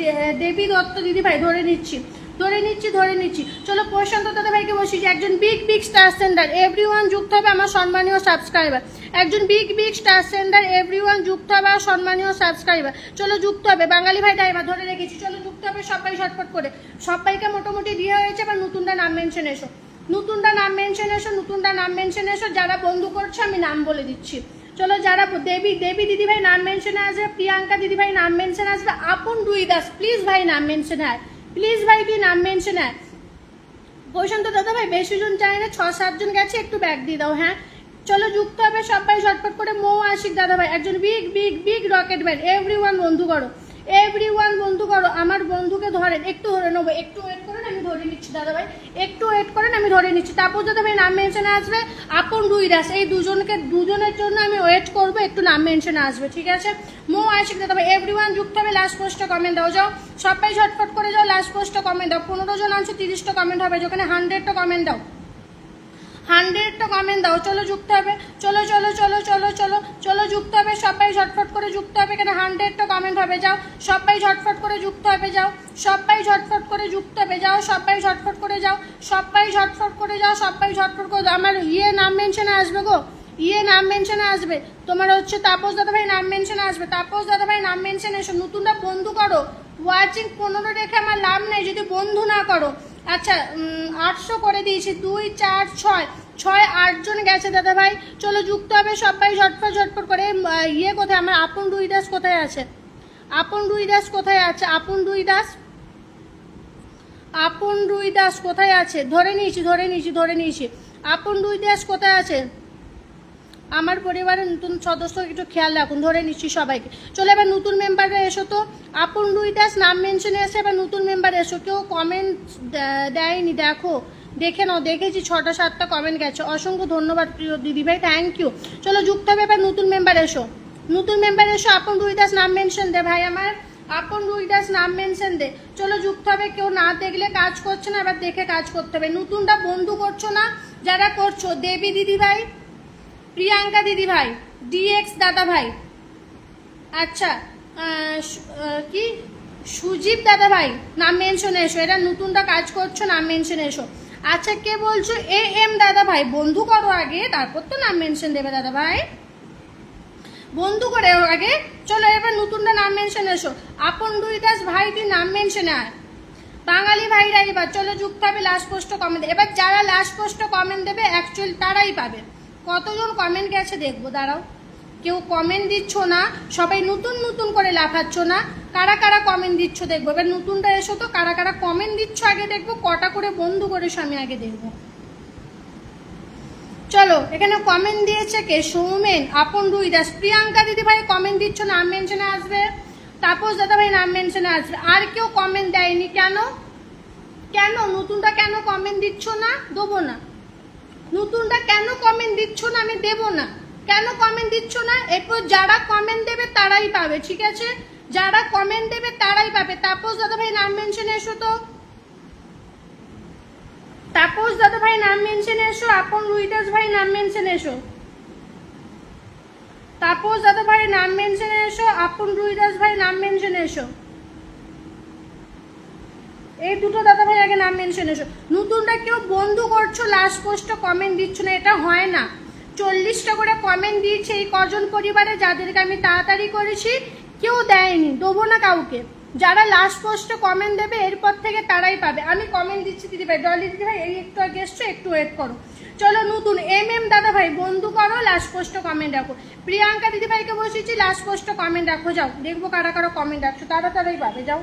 দেবী দত্ত দিদি ভাই ধরে নিচ্ছি, ধরে নিচ্ছি, ধরে নিচ্ছি। চলো প্রশান্ত দাদা ভাইকে বসিয়েছি। একজন big big star centre, everyone যুক্ত হবে আমার সম্মানীয় সাবস্ক্রাইবার। একজন big big star centre, everyone যুক্ত হবে আমার সম্মানীয় সাবস্ক্রাইবার। চলো যুক্ত হবে। বাঙালি ভাই ড্রাইভার ধরে রেখেছি। চলো যুক্ত হবে সবাই ঝটপট করে। সবাইকে মোটামুটি দিয়ে হয়েছে, এবার নতুনটা নাম মেনশন এসো, নতুনটা নাম মেনশন এসো, নতুনটা নাম মেনশন এসো। যারা বন্ধু করছে আমি নাম বলে দিচ্ছি। চলো যারা দেবী দিদি ভাই নাম মেনশনে আসবে, প্রিয়াঙ্কা দিদি ভাই নাম মেনশনে আসবে, আপন রুই দাস প্লিজ ভাই নাম মেনশনে আয়, প্লিজ ভাই তুই নাম মেনশনে আয়। বৈশান্ত দাদা ভাই বেশি জন চাই না, 6-7 জন গেছে, একটু ব্যাগ দিয়ে দাও। হ্যাঁ চলো যুক্ত হবে সবাই ঝটপট করে। মৌ আশিক দাদা ভাই, একজন big big big rocket band, everyone বন্ধু করো, এভরিওয়ান বন্ধু করো। আমার বন্ধুকে ধরেন, একটু ধরে নেবো, একটু ওয়েট করেন আমি ধরে নিচ্ছি দাদা ভাই, একটু ওয়েট করেন আমি ধরে নিচ্ছি। তাপস দাদা ভাই নাম মেনশনে আসবে, আপন রুই দাস, এই দুজনের জন্য আমি ওয়েট করবো, একটু নাম মেনশনে আসবে, ঠিক আছে? মৌ আশিক দাদা ভাই, এভরিওয়ান যুক্ত হবে। লাস্ট পোস্টে কমেন্ট দাও যাও, সবাই ঝটপট করে যাও, লাস্ট পোস্টে কমেন্ট দাও। 15 জন আছে, 30টা কমেন্ট হবে, যেখানে 100টা কমেন্ট দাও। 100টা কমেন্ট দাও, চলো যুক্ত হবে, চলো চলো চলো চলো চলো চলো যুক্ত হবে, সবাই ঝটফট করে যুক্ত হবে, এখানে 100টা কমেন্ট হবে, যাও সবাই ঝটফট করে যুক্ত হবে, যাও সবাই ঝটফট করে যুক্ত হবে, যাও সবাই ঝটফট করে যাও, সবাই ঝটফট করে যাও, সবাই ঝটফট করে যাও। আমার নাম মেনশনে আসবে গো, নাম মেনশনে আসবে, তোমার হচ্ছে তাপস দাদা ভাই নাম মেনশনে আসবে, তাপস দাদা ভাই নাম মেনশনে এসো। নতুনটা বন্ধু করো, ওয়াচিং 15 রেখে আমার লাভ নেই যদি বন্ধু না করো। আচ্ছা 800 করে দিয়েছি, 2 4 6 6 8 জন গেছে দাদা ভাই, চলো যুক্ত হবে সবাই ঝটপট ঝটপট করে। কোথায় আমার আপন রুই দাস কোথায় আছে, আপন রুই দাস কোথায় আছে, আপন রুই দাস, আপন রুই দাস কোথায় আছে, ধরে নিয়েছি ধরে নিয়েছি ধরে নিয়েছি, আপন রুই দাস কোথায় আছে। আমার পরিবারের নতুন সদস্য একটু খেয়াল রাখুন, ধরে নিচ্ছি সবাইকে। চলো এবার নতুন মেম্বাররা এসো তো, আপন রুই দাস নাম মেনশনে এসে এবার নতুন মেম্বার এসো। কেউ কমেন্ট দেয়নি, দেখো দেখে নাও, দেখেছি 6টা 7টা কমেন্ট গেছে, অসংখ্য ধন্যবাদ প্রিয় দিদি ভাই, থ্যাংক ইউ। চলো যুক্ত হবে, এবার নতুন মেম্বার এসো, নতুন মেম্বার এসো, আপন রুই দাস নাম মেনশন দে ভাই আমার, আপন রুই দাস নাম মেনশন দে। চলো যুক্ত হবে, কেউ না দেখলে কাজ করছে না, এবার দেখে কাজ করতে হবে। নতুনটা বন্ধু করছো না, যারা করছো দেবী দিদি ভাই, প্রিয়াঙ্কা দিদি ভাই, ডিএক্স দাদা ভাই, আচ্ছা কি সুজীব দাদা ভাই নাম মেনশনে এসো, এরা নতুনটা কাজ করছো নাম মেনশনে এসো। আচ্ছা কে বলছো এম দাদা ভাই, বন্ধু করো আগে তারপর তো নাম মেনশন দেবে দাদা ভাই, বন্ধু করে আগে। চলো এবার নতুনটা নাম মেনশনে এসো, আপন রুই দাস ভাই তুই নাম মেনশনে আয়, বাঙালি ভাইরা এবার চলো যুক্ত হবে। লাস্ট পোস্ট কমেন্ট, এবার যারা লাস্ট পোস্ট কমেন্ট দেবে অ্যাকচুয়ালি তারাই পাবে। কতজন কমেন্ট গেছে দেখবো, দাঁড়াও, কেউ কমেন্ট দিচ্ছ না, সবাই নতুন নতুন করে লাফাচ্ছ না, কারা কারা কমেন্ট দিচ্ছ দেখবো। এবার নতুনটা এসো তো, কারা কারা কমেন্ট দিচ্ছ আগে দেখবো, কটা করে বন্ধু করেছো আমি আগে দেখবো। চলো এখানে কমেন্ট দিয়েছে কে, সৌমেন, আপন রুই দাস, প্রিয়াঙ্কা দিদি ভাই কমেন্ট দিচ্ছ, নাম মেনশনে আসবে, তাপস দাদা ভাই নাম মেনশনে আসবে। আর কেউ কমেন্ট দেয়নি কেন, কেন নতুনটা কেন কমেন্ট দিচ্ছ না, দেবো না, নতুনটা কেন কমেন্ট দিচ্ছ না আমি দেবো না, কেন কমেন্ট দিচ্ছ না। এরপর যারা কমেন্ট দেবে তারাই পাবে, ঠিক আছে, যারা কমেন্ট দেবে তারাই পাবে। তাপস দাদা ভাই নাম মেনশনে এসো তো, তাপস দাদা ভাই নাম মেনশনে এসো, আপন রুই দাস ভাই নাম মেনশনে এসো, তাপস দাদা ভাই নাম মেনশনে এসো, আপন রুই দাস ভাই নাম মেনশনে এসো, এই দুটো দাদা ভাই আগে নাম মেনশন এসো। নতুনটা কেউ বন্ধু করছো, লাস্ট পোস্টে কমেন্ট দিচ্ছ না, এটা হয় না। 40টা করে কমেন্ট দিয়েছে এই কজন পরিবারে, যাদেরকে আমি তাড়াতাড়ি করেছি, কেউ দেয়নি, দেবো না কাউকে। যারা লাস্ট পোস্টে কমেন্ট দেবে এরপর থেকে তারাই পাবে। আমি কমেন্ট দিচ্ছি দিদি ভাই, ডলি দিদি ভাই এই একটু আগে এসছো, একটু ওয়েট করো। চলো নতুন এম দাদা ভাই বন্ধু করো, লাস্ট পোস্টে কমেন্ট রাখো। প্রিয়াঙ্কা দিদি ভাইকে বসেছি, লাস্ট পোস্টে কমেন্ট রাখো, যাও দেখবো কারা কারা কমেন্ট রাখছো, তাড়াতাড়ি পাবে, যাও।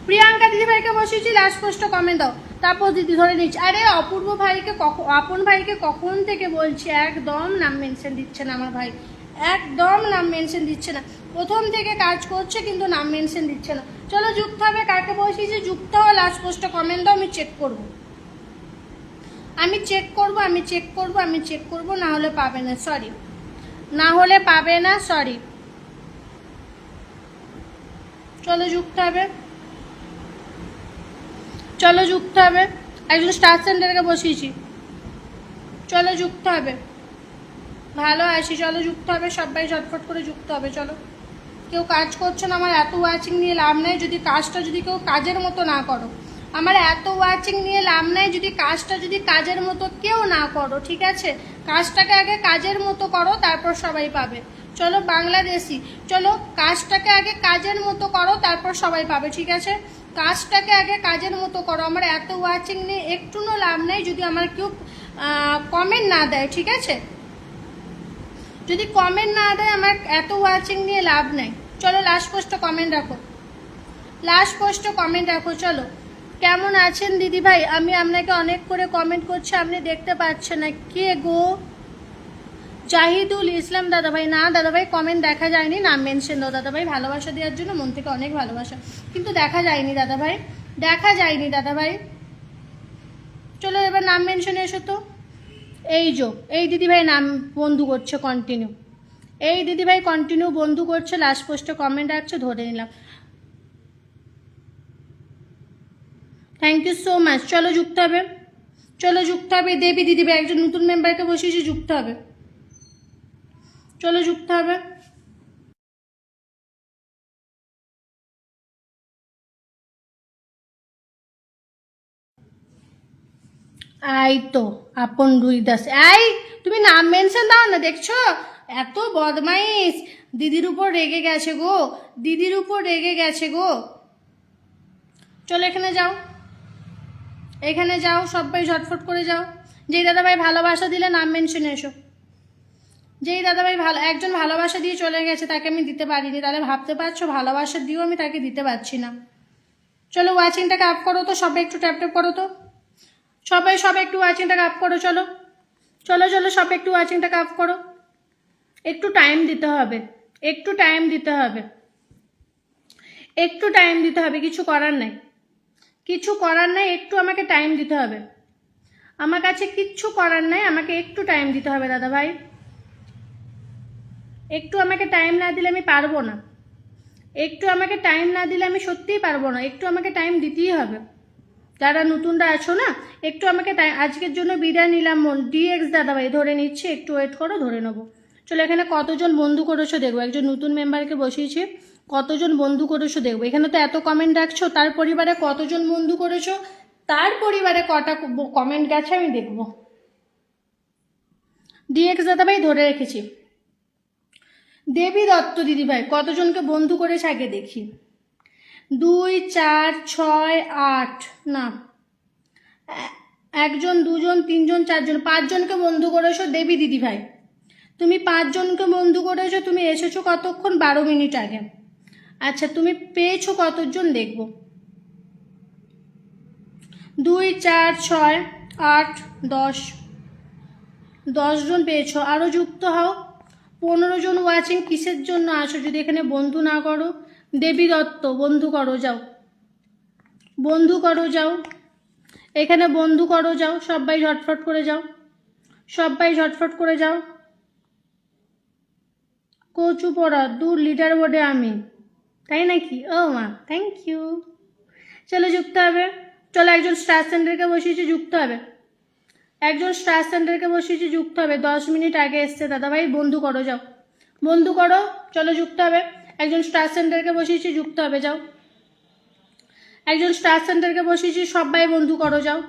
প্রিয়াঙ্কা দিদি ভাইকে বসিয়েছি, লাস্ট পোস্টে কমেন্ট দাও, তারপর দিদি ধরে নিচ্ছি। আরে অপূর্ব ভাইকে আপন ভাইকে কখন থেকে বলছি, একদম নাম মেনশন দিচ্ছে না আমার ভাই, একদম নাম মেনশন দিচ্ছে না, প্রথম থেকে কাজ করছে কিন্তু নাম মেনশন দিচ্ছে না। চলো যুক্ত হবে, কাকে বসিয়েছি যুক্ত হওয়া, লাস্ট পোস্টে কমেন্ট দাও, আমি চেক করব, আমি চেক করব, আমি চেক করব, আমি চেক করব, না হলে পাবে না, সরি, না হলে পাবে না, সরি। চলো যুক্ত হবে, চলো যুক্ত হবে, একজন স্টার সেন্টারকে বসিয়েছি, চলো যুক্ত হবে, ভালো আছি, চলো যুক্ত হবে, সবাই ঝটফট করে যুক্ত হবে। চলো কেউ কাজ করছো না, আমার এত ওয়াচিং নিয়ে লাভ নেই যদি কাজটা যদি কেউ কাজের মতো না করো, আমার এত ওয়াচিং নিয়ে লাভ নেই যদি কাজটা যদি কাজের মতো কেউ না করো, ঠিক আছে, কাজটাকে আগে কাজের মতো করো, তারপর সবাই পাবে। চলো বাংলাদেশি, চলো কাজটাকে আগে কাজের মতো করো, তারপর সবাই পাবে, ঠিক আছে, কাজটাকে আগে কাজের মতো করো। আমার এত ওয়াচিং নিয়ে একটুও লাভ নেই যদি আমার কেউ কমেন্ট না দেয়, ঠিক আছে, যদি কমেন্ট না দেয় আমার এত ওয়াচিং নিয়ে লাভ নেই। চলো লাস্ট পোস্টে কমেন্ট রাখো, লাস্ট পোস্টে কমেন্ট রাখো। চলো কেমন আছেন দিদি ভাই, আমি আপনাকে অনেক করে কমেন্ট করছি, আপনি দেখতে পাচ্ছেন না, কে গো, জাহিদুল ইসলাম দাদা ভাই, না দাদা ভাই কমেন্ট দেখা যায়নি, নাম মেনশন দাও দাদা ভাই, ভালোবাসা দেওয়ার জন্য মন থেকে অনেক ভালোবাসা, কিন্তু দেখা যায়নি দাদা ভাই, দেখা যায়নি দাদা ভাই। চলো এবার নাম মেনশনে এসো তো, এই দিদি ভাই নাম বন্ধু করছে কন্টিনিউ, এই দিদি ভাই কন্টিনিউ বন্ধু করছে, লাস্ট পোস্টে কমেন্ট রাখছে, ধরে নিলাম, থ্যাংক ইউ সো মাচ। চলো যুক্ত হবে, চলো যুক্ত হবে। দেবী দিদিভাই একজন নতুন মেম্বারকে বসিয়েছি, যুক্ত হবে। চলো যুক্ত হবে। এই তো আপন রুই দাস, এই তুমি নাম মেনশন দাও না, দেখছো এত বদমাইশ। দিদির উপর রেগে গেছে গো, দিদির উপর রেগে গেছে গো। চলো এখানে যাও, এখানে যাও, সবাই ঝটফট করে যাও। যেই দাদাভাই ভালোবাসা দিলে নাম মেনশনে এসো। যেই দাদাভাই একজন ভালোবাসা দিয়ে চলে গেছে তাকে আমি দিতে পারিনি, তাহলে ভাবতে পারছো ভালোবাসা দিয়েও আমি তাকে দিতে পারছি না। চলো ওয়াচিংটাকে আপ করো তো, সবাই একটু ট্যাপ ট্যাপ করো তো, সবাই একটু ওয়াচিংটাকে আপ করো। চলো চলো চলো সবাই একটু ওয়াচিংটাকে আপ করো। একটু টাইম দিতে হবে, একটু টাইম দিতে হবে, একটু টাইম দিতে হবে, কিছু করার নাই, কিছু করার নাই, একটু আমাকে টাইম দিতে হবে। আমার কাছে কিচ্ছু করার নাই, আমাকে একটু টাইম দিতে হবে দাদা ভাই। একটু আমাকে টাইম না দিলে আমি পারবো না, একটু আমাকে টাইম না দিলে আমি সত্যিই পারবো না, একটু আমাকে টাইম দিতেই হবে। যারা নতুনরা আছো না, একটু আমাকে টাইম। আজকের জন্য বিদায় নিলাম মন। ডিএক্স দাদাভাই ধরে নিচ্ছে, একটু ওয়েট করো, ধরে নেবো। চলো এখানে কতজন বন্ধু করেছো দেখবো, একজন নতুন মেম্বারকে বসিয়েছে, কতজন বন্ধু করেছো দেখবো। এখানে তো এত কমেন্ট রাখছো, তার পরিবারে কতজন বন্ধু করেছো, তার পরিবারে কটা কমেন্ট গেছে আমি দেখবো। ডিএক্স দাদাভাই ধরে রেখেছি। দেবী দত্ত দিদিভাই কতজনকে বন্ধু করেছে আগে দেখি। 2 4 6 8, না, একজন, দুজন, তিনজন, চারজন, 5 জনকে বন্ধু করেছো দেবী দিদিভাই। তুমি 5 জনকে বন্ধু করেছো, তুমি এসেছো কতক্ষণ, 12 মিনিট আগে। আচ্ছা তুমি পেয়েছো কতজন দেখবো। 2 4 6 8 10, 10 জন পেয়েছো। আরও যুক্ত হও। 15 জন ওয়াচিং। কিসের জন্য আসো যদি এখানে বন্ধু না করো। দেবী দত্ত বন্ধু করো, যাও বন্ধু করো, যাও এখানে বন্ধু করো, যাও সবাই ঝটফট করে যাও, সবাই ঝটফট করে যাও। কচু পড়া দূর লিডার বোর্ডে আমি, তাই নাকি? ও মা, থ্যাংক ইউ। চলো যুক্ত হবে। চলো একজন স্টার সেন্টারকে বসিয়েছি, যুক্ত হবে। একজন স্টার সেন্টারকে বসিয়েছি, যুক্ত হবে। 10 মিনিট আগে এসছে দাদাভাই, বন্ধু করো, যাও বন্ধু করো। চলো যুক্ত হবে। একজন স্টার সেন্টারকে বসিয়েছি, যুক্ত হবে, যাও। একজন স্টার সেন্টারকে বসিয়েছি, সবাই বন্ধু করো, যাও।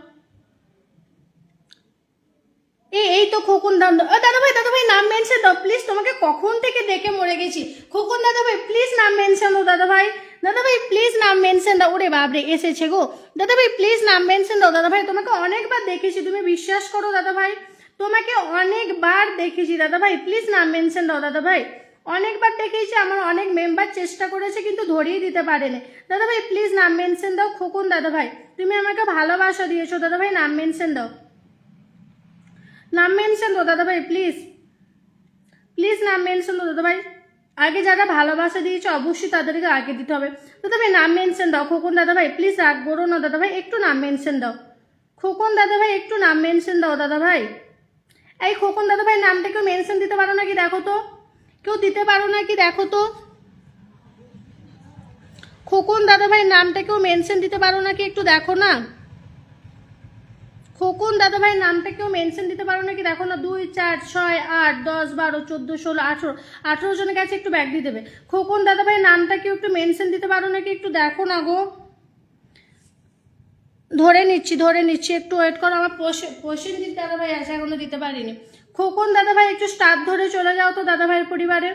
এই তো খোকন দাদাভাই নাম মেনশন দাও প্লিজ, তোমাকে কখন থেকে দেখে মরে গেছি। খোকন দাদাভাই প্লিজ নাম মেনশন দাও, দাদাভাই প্লিজ নাম মেনশন দাও। ওরে বাপরে এসেছে গো, দাদাভাই প্লিজ নাম মেনশন দাও। দাদাভাই তোমাকে অনেকবার দেখেছি, তুমি বিশ্বাস করো দাদাভাই, তোমাকে অনেকবার দেখেছি দাদাভাই, প্লিজ নাম মেনশন দাও দাদাভাই। অনেকবার দেখেছি, আমার অনেক মেম্বার চেষ্টা করেছে কিন্তু ধরিয়ে দিতে পারেনি। দাদাভাই প্লিজ নাম মেনশন দাও। খোকন দাদাভাই তুমি আমাকে ভালোবাসা দিয়েছো, দাদাভাই নাম মেনশন দাও, নাম মেনশন দাও দাদাভাই, প্লিজ প্লিজ নাম মেনশন দাও দাদাভাই। আগে যারা ভালোবাসা দিয়েছে অবশ্যই তাদেরকে আগে দিতে হবে। দাদাভাই নাম মেনশন দাও। খোকন দাদাভাই প্লিজ রাগ করো না দাদাভাই, একটু নাম মেনশন দাও। খোকন দাদাভাই একটু নাম মেনশন দাও দাদাভাই। এই খোকন দাদাভাই নামটা কেউ মেনশন দিতে পারো নাকি দেখো তো, কেউ দিতে পারো নাকি দেখো তো। খোকন দাদাভাই নামটা কেউ মেনশন দিতে পারো নাকি একটু দেখো না। খোকন দাদাভাই নামটা কেউ মেনশন দিতে পারো নাকি দেখো না। 2 4 6 8 10 12 14 16 18, 18 জনের কাছে একটু ব্যাগ দিয়ে দেবে। খোকন দাদাভাই নামটা কেউ একটু মেনশন দিতে পারো নাকি একটু দেখো না গো। ধরে নিচ্ছি, একটু ওয়েট করো। আমার প্রসেনজিৎ দাদাভাই আছে, এখনো দিতে পারিনি। খোকন দাদাভাই একটু স্টার ধরে চলে যাও তো দাদাভাইয়ের পরিবারে,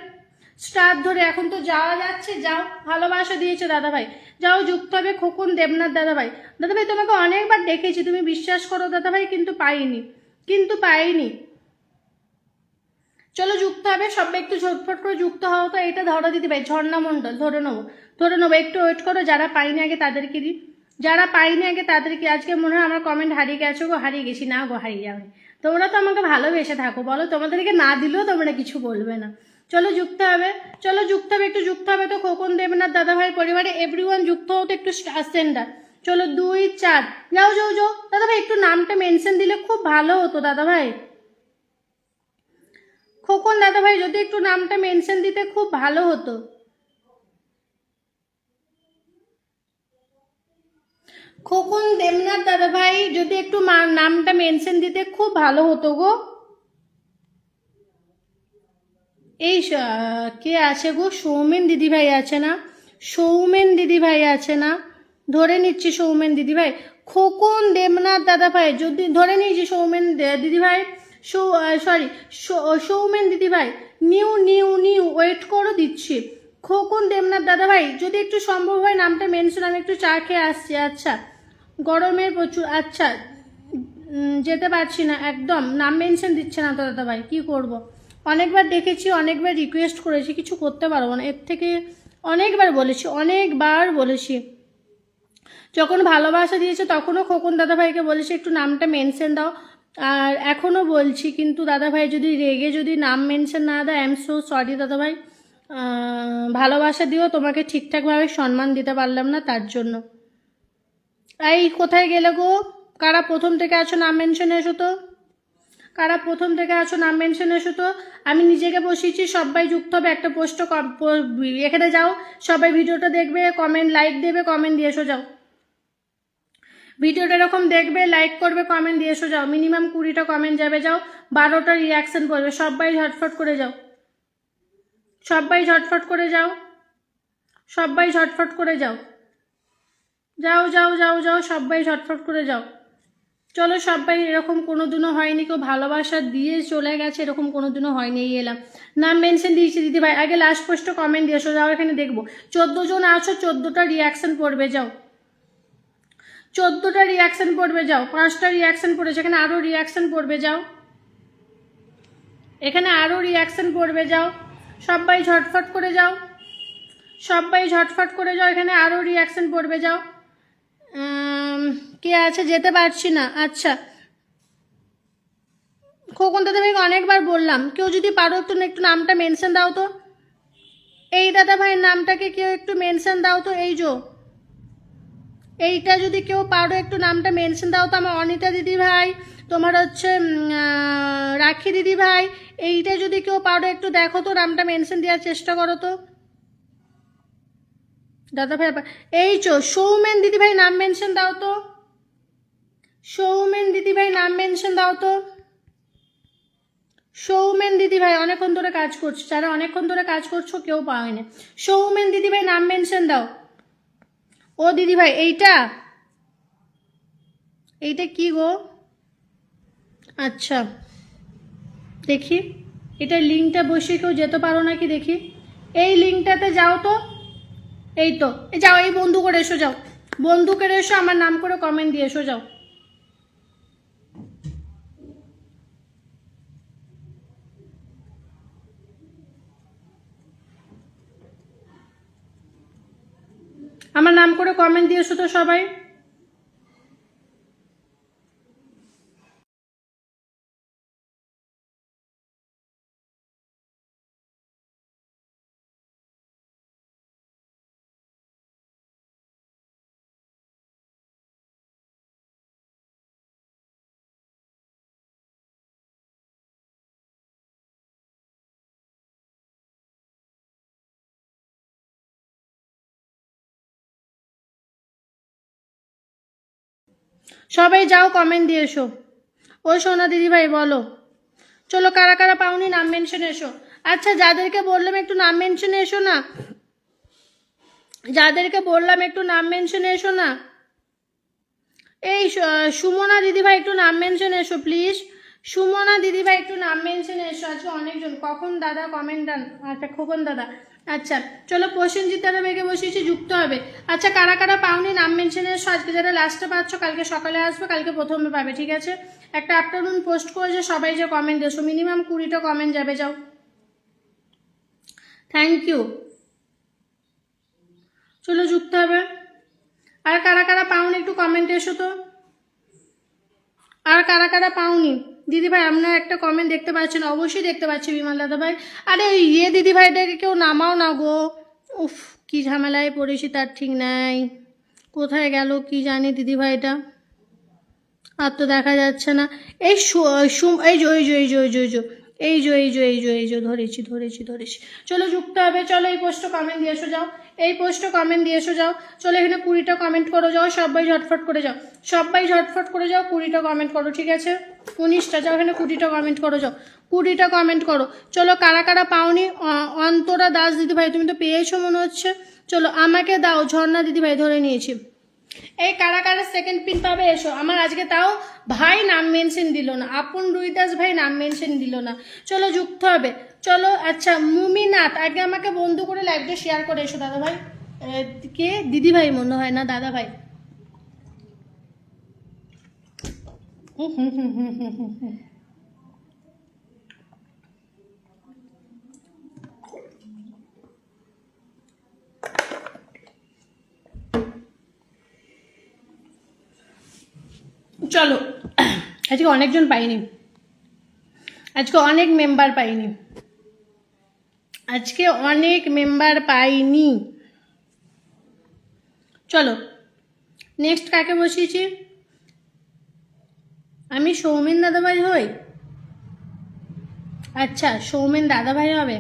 স্টার ধরে এখন তো যাওয়া যাচ্ছে, যাও ভালোবাসা দিয়েছে দাদাভাই, যাও যুক্ত হবে। খোকন দেবনাথ দাদাভাই, দাদাভাই তোমাকে অনেকবার দেখেছি, তুমি বিশ্বাস করো দাদাভাই, কিন্তু পাইনি। চলো যুক্ত হবে, সবাই একটু ঝটফট করে যুক্ত হও তো। এটা ধরো দিদিভাই, ঝর্ণা মণ্ডল ধরে নেবো, একটু ওয়েট করো। যারা পাইনি আগে তাদেরকে দিই, যারা পাইনি আগে তাদেরকে। আজকে মনে হয় আমার কমেন্ট হারিয়ে গেছো গো, হারিয়ে গেছি না গো, হারিয়ে যাবে। তোমরা তো আমাকে ভালোবেসে থাকো, বলো তোমাদেরকে না দিলেও তোমরা কিছু বলবে না। চলো যুক্ত হবে, একটু যুক্ত হবে তো। খোকন দেবনাথ দাদাভাই পরিবারে এভরিওয়ান যুক্ত হতো, একটু স্টার সেন্টার। চলো 2 4, যাও দাদাভাই, একটু নামটা মেনশন দিলে খুব ভালো হতো দাদাভাই। খোকন দাদাভাই যদি একটু নামটা মেনশন দিতে খুব ভালো হতো। খোকন দেবনাথ দাদা ভাই যদি একটু নামটা মেনশন দিতে খুব ভালো হতো গো। এই কে আছে গো? সৌমেন দিদিভাই আছে না? সৌমেন দিদিভাই আছে না? ধরে নিচ্ছি সৌমেন দিদিভাই। খোকন দেবনাথ দাদা ভাই যদি ধরে নিয়েছি সৌমেন দিদিভাই, সরি সৌমেন দিদিভাই, নিউ নিউ নিউ ওয়েট করো, দিচ্ছি। খোকন দেবনাথ দাদা ভাই যদি একটু সম্ভব হয় নামটা মেনশন, আমি একটু চা খেয়ে আসছি। আচ্ছা, গরমের প্রচুর, আচ্ছা যেতে পারছি না একদম, নাম মেনশন দিচ্ছে না তো দাদা ভাই, কী করবো? অনেকবার দেখেছি, অনেকবার রিকোয়েস্ট করেছি, কিছু করতে পারবো না। এর থেকে অনেকবার বলেছি। যখন ভালোবাসা দিয়েছে তখনও খোকন দাদাভাইকে বলেছি একটু নামটা মেনশন দাও, আর এখনও বলছি, কিন্তু দাদাভাই যদি রেগে যদি নাম মেনশন না দেয়, আই এম সো সরি দাদাভাই। ভালোবাসা দিয়েও তোমাকে ঠিকঠাকভাবে সম্মান দিতে পারলাম না, তার জন্য। এই কোথায় গেলে গো? কারা প্রথম থেকে আছো নাম মেনশনে এসো তো, কারা প্রথম থেকে আছো নাম মেনশনে এসো তো। আমি নিজেকে বসিয়েছি, সবাই যুক্ত হবে, একটা পোস্ট এখানে যাও, সবাই ভিডিওটা দেখবে, কমেন্ট লাইক দেবে, কমেন্ট দিয়ে এসো যাও। ভিডিওটা এরকম দেখবে, লাইক করবে, কমেন্ট দিয়ে এসো যাও। মিনিমাম 20টা কমেন্ট যাবে, যাও। 12টা রিয়াকশন পড়বে, সবাই ঝটফট করে যাও, সবাই ঝটফট করে যাও, সবাই ঝটফট করে যাও, যাও যাও যাও যাও, সবাই ঝটফট করে যাও। চলো সবাই, এরকম কোনোদিনও হয়নি, কেউ ভালোবাসা দিয়ে চলে গেছে এরকম কোনোদিনও হয়নি। এই এলাম, নাম মেনশন দিয়েছি দিদিভাই, আগে লাস্ট পোস্টে কমেন্ট দিয়ে এসো যাও। এখানে দেখবো 14 জন আছো, 14টা রিয়াকশন পড়বে, যাও। 14টা রিয়াকশন পড়বে, যাও। 5টা রিয়াকশন পড়েছে, এখানে আরও রিয়াকশন পড়বে, যাও। এখানে আরও রিয়াকশন পড়বে, যাও। সবাই ঝটফট করে যাও, সবাই ঝটফট করে যাও, এখানে আরও রিয়াকশন পড়বে, যাও। কে আছে? যেতে পারছি না। আচ্ছা, খোকন দাদাভাইকে অনেকবার বললাম, কেউ যদি পারো একটু নামটা মেনশন দাও তো। এই দাদা ভাইয়ের নামটাকে কেউ একটু মেনশন দাও তো। এই যে এইটা যদি কেউ পারো একটু নামটা মেনশন দাও তো। আমার অনিতা দিদি ভাই, তোমার হচ্ছে রাখি দিদি ভাই, এইটা যদি কেউ পারো একটু দেখো তো, নামটা মেনশন দেওয়ার চেষ্টা করো তো দাদা ভাই। এই চো সৌমেন দিদি ভাই, নাম মেনশন দাও তো। সৌমেন দিদি ভাই, নাম মেনশন দাও তো। সৌমেন দিদি ভাই অনেকক্ষণ ধরে কাজ করছো, যারা অনেকক্ষণ ধরে কাজ করছো কেউ পাওয়া না। সৌমেন দিদি ভাই, নাম মেনশন দাও। ও দিদি ভাই, এইটা কি গো? আচ্ছা দেখি, এটা লিঙ্কটা বসিয়ে কেউ যেতে পারো নাকি দেখি। এই লিঙ্কটাতে যাও তো, এই তো যাও, এই বন্ধু করে এসো, যাও বন্ধু করে এসো, আমার নাম করে কমেন্ট দিয়ে এসো, যাও। আমার নাম করে কমেন্ট দিয়ে এসো তো সবাই। সবাই যাও, কমেন্ট দিয়ে এসো। ও সোনা দিদি ভাই বলো, চলো কারা কারা পাওনি নাম মেনশনে এসো। আচ্ছা, যাদেরকে বললাম একটু নাম মেনশনে এসো না, যাদেরকে বললাম একটু নাম মেনশনে এসো না। এই সুমনা দিদিভাই একটু নাম মেনশনে এসো প্লিজ। সুমনা দিদিভাই একটু নাম মেনশনে এসো। আচ্ছা অনেকজন, কখন দাদা কমেন্ট ডান। আচ্ছা খোকন দাদা, আচ্ছা চলো প্রসেনজিৎ দাদা মেয়েকে বসিয়েছি, যুক্ত হবে। আচ্ছা কারা কারা পাওনি নাম মেনশনে এসো। আজকে যারা লাস্টে পাচ্ছ কালকে সকালে আসবে, কালকে প্রথমে পাবে, ঠিক আছে? একটা আফটারনুন পোস্ট করে যে সবাই যে কমেন্ট এসো, মিনিমাম 20টা কমেন্ট যাবে, যাও। Thank you. চলো যুক্ত হবে। আর কারা কারা পাওনি একটু কমেন্টে এসো তো। আর কারা কারা পাওনি দিদিভাই, আপনার একটা কমেন্ট দেখতে পাচ্ছেন? অবশ্যই দেখতে পাচ্ছি বিমল দাদা ভাই। আরে দিদিভাইটাকে কেউ নামাও না গো। উফ, কি ঝামেলায় পড়েছি তার ঠিক নাই, কোথায় গেল কি জানি দিদিভাইটা, আর তো দেখা যাচ্ছে না। এই এই এই যে ধরেছি। চলো যুক্ত হবে, চলো এই পোস্টে কমেন্ট দিয়ে এসো যাও, এই পোস্টে কমেন্ট দিয়ে এসো যাও। চলো এখানে 20টা কমেন্ট করো যাও, সবাই ঝটফট করে যাও, 20টা কমেন্ট করো, ঠিক আছে? 19টা, যাও এখানে 20টা কমেন্ট করো যাও, 20টা কমেন্ট করো। চলো কারা কারা পাওনি? অন্তরা দাস দিদিভাই তুমি তো পেয়েছো মনে হচ্ছে। চলো আমাকে দাও, ঝর্ণা দিদিভাই ধরে নিয়েছি। এই কারা কারা সেকেন্ড পিন পাবে এসো। আমার আজকে তাও ভাই নাম মেনশন দিল না, আপন রুইদাস ভাই নাম মেনশন দিল না। চলো যুক্ত হবে, চলো। আচ্ছা মুমিনাথ, আগে আমাকে বন্ধু করে লাইভটা শেয়ার করে এসো দাদা ভাই। কে দিদি ভাই মনে হয় না, দাদা ভাই। চলো আজকে অনেকজন পাইনি, আজকে অনেক মেম্বার পাইনি, চলো নেক্সট কাকে বসিয়েছি? আমি সৌমেন দাদাভাই হই? আচ্ছা সৌমেন দাদাভাই হবে।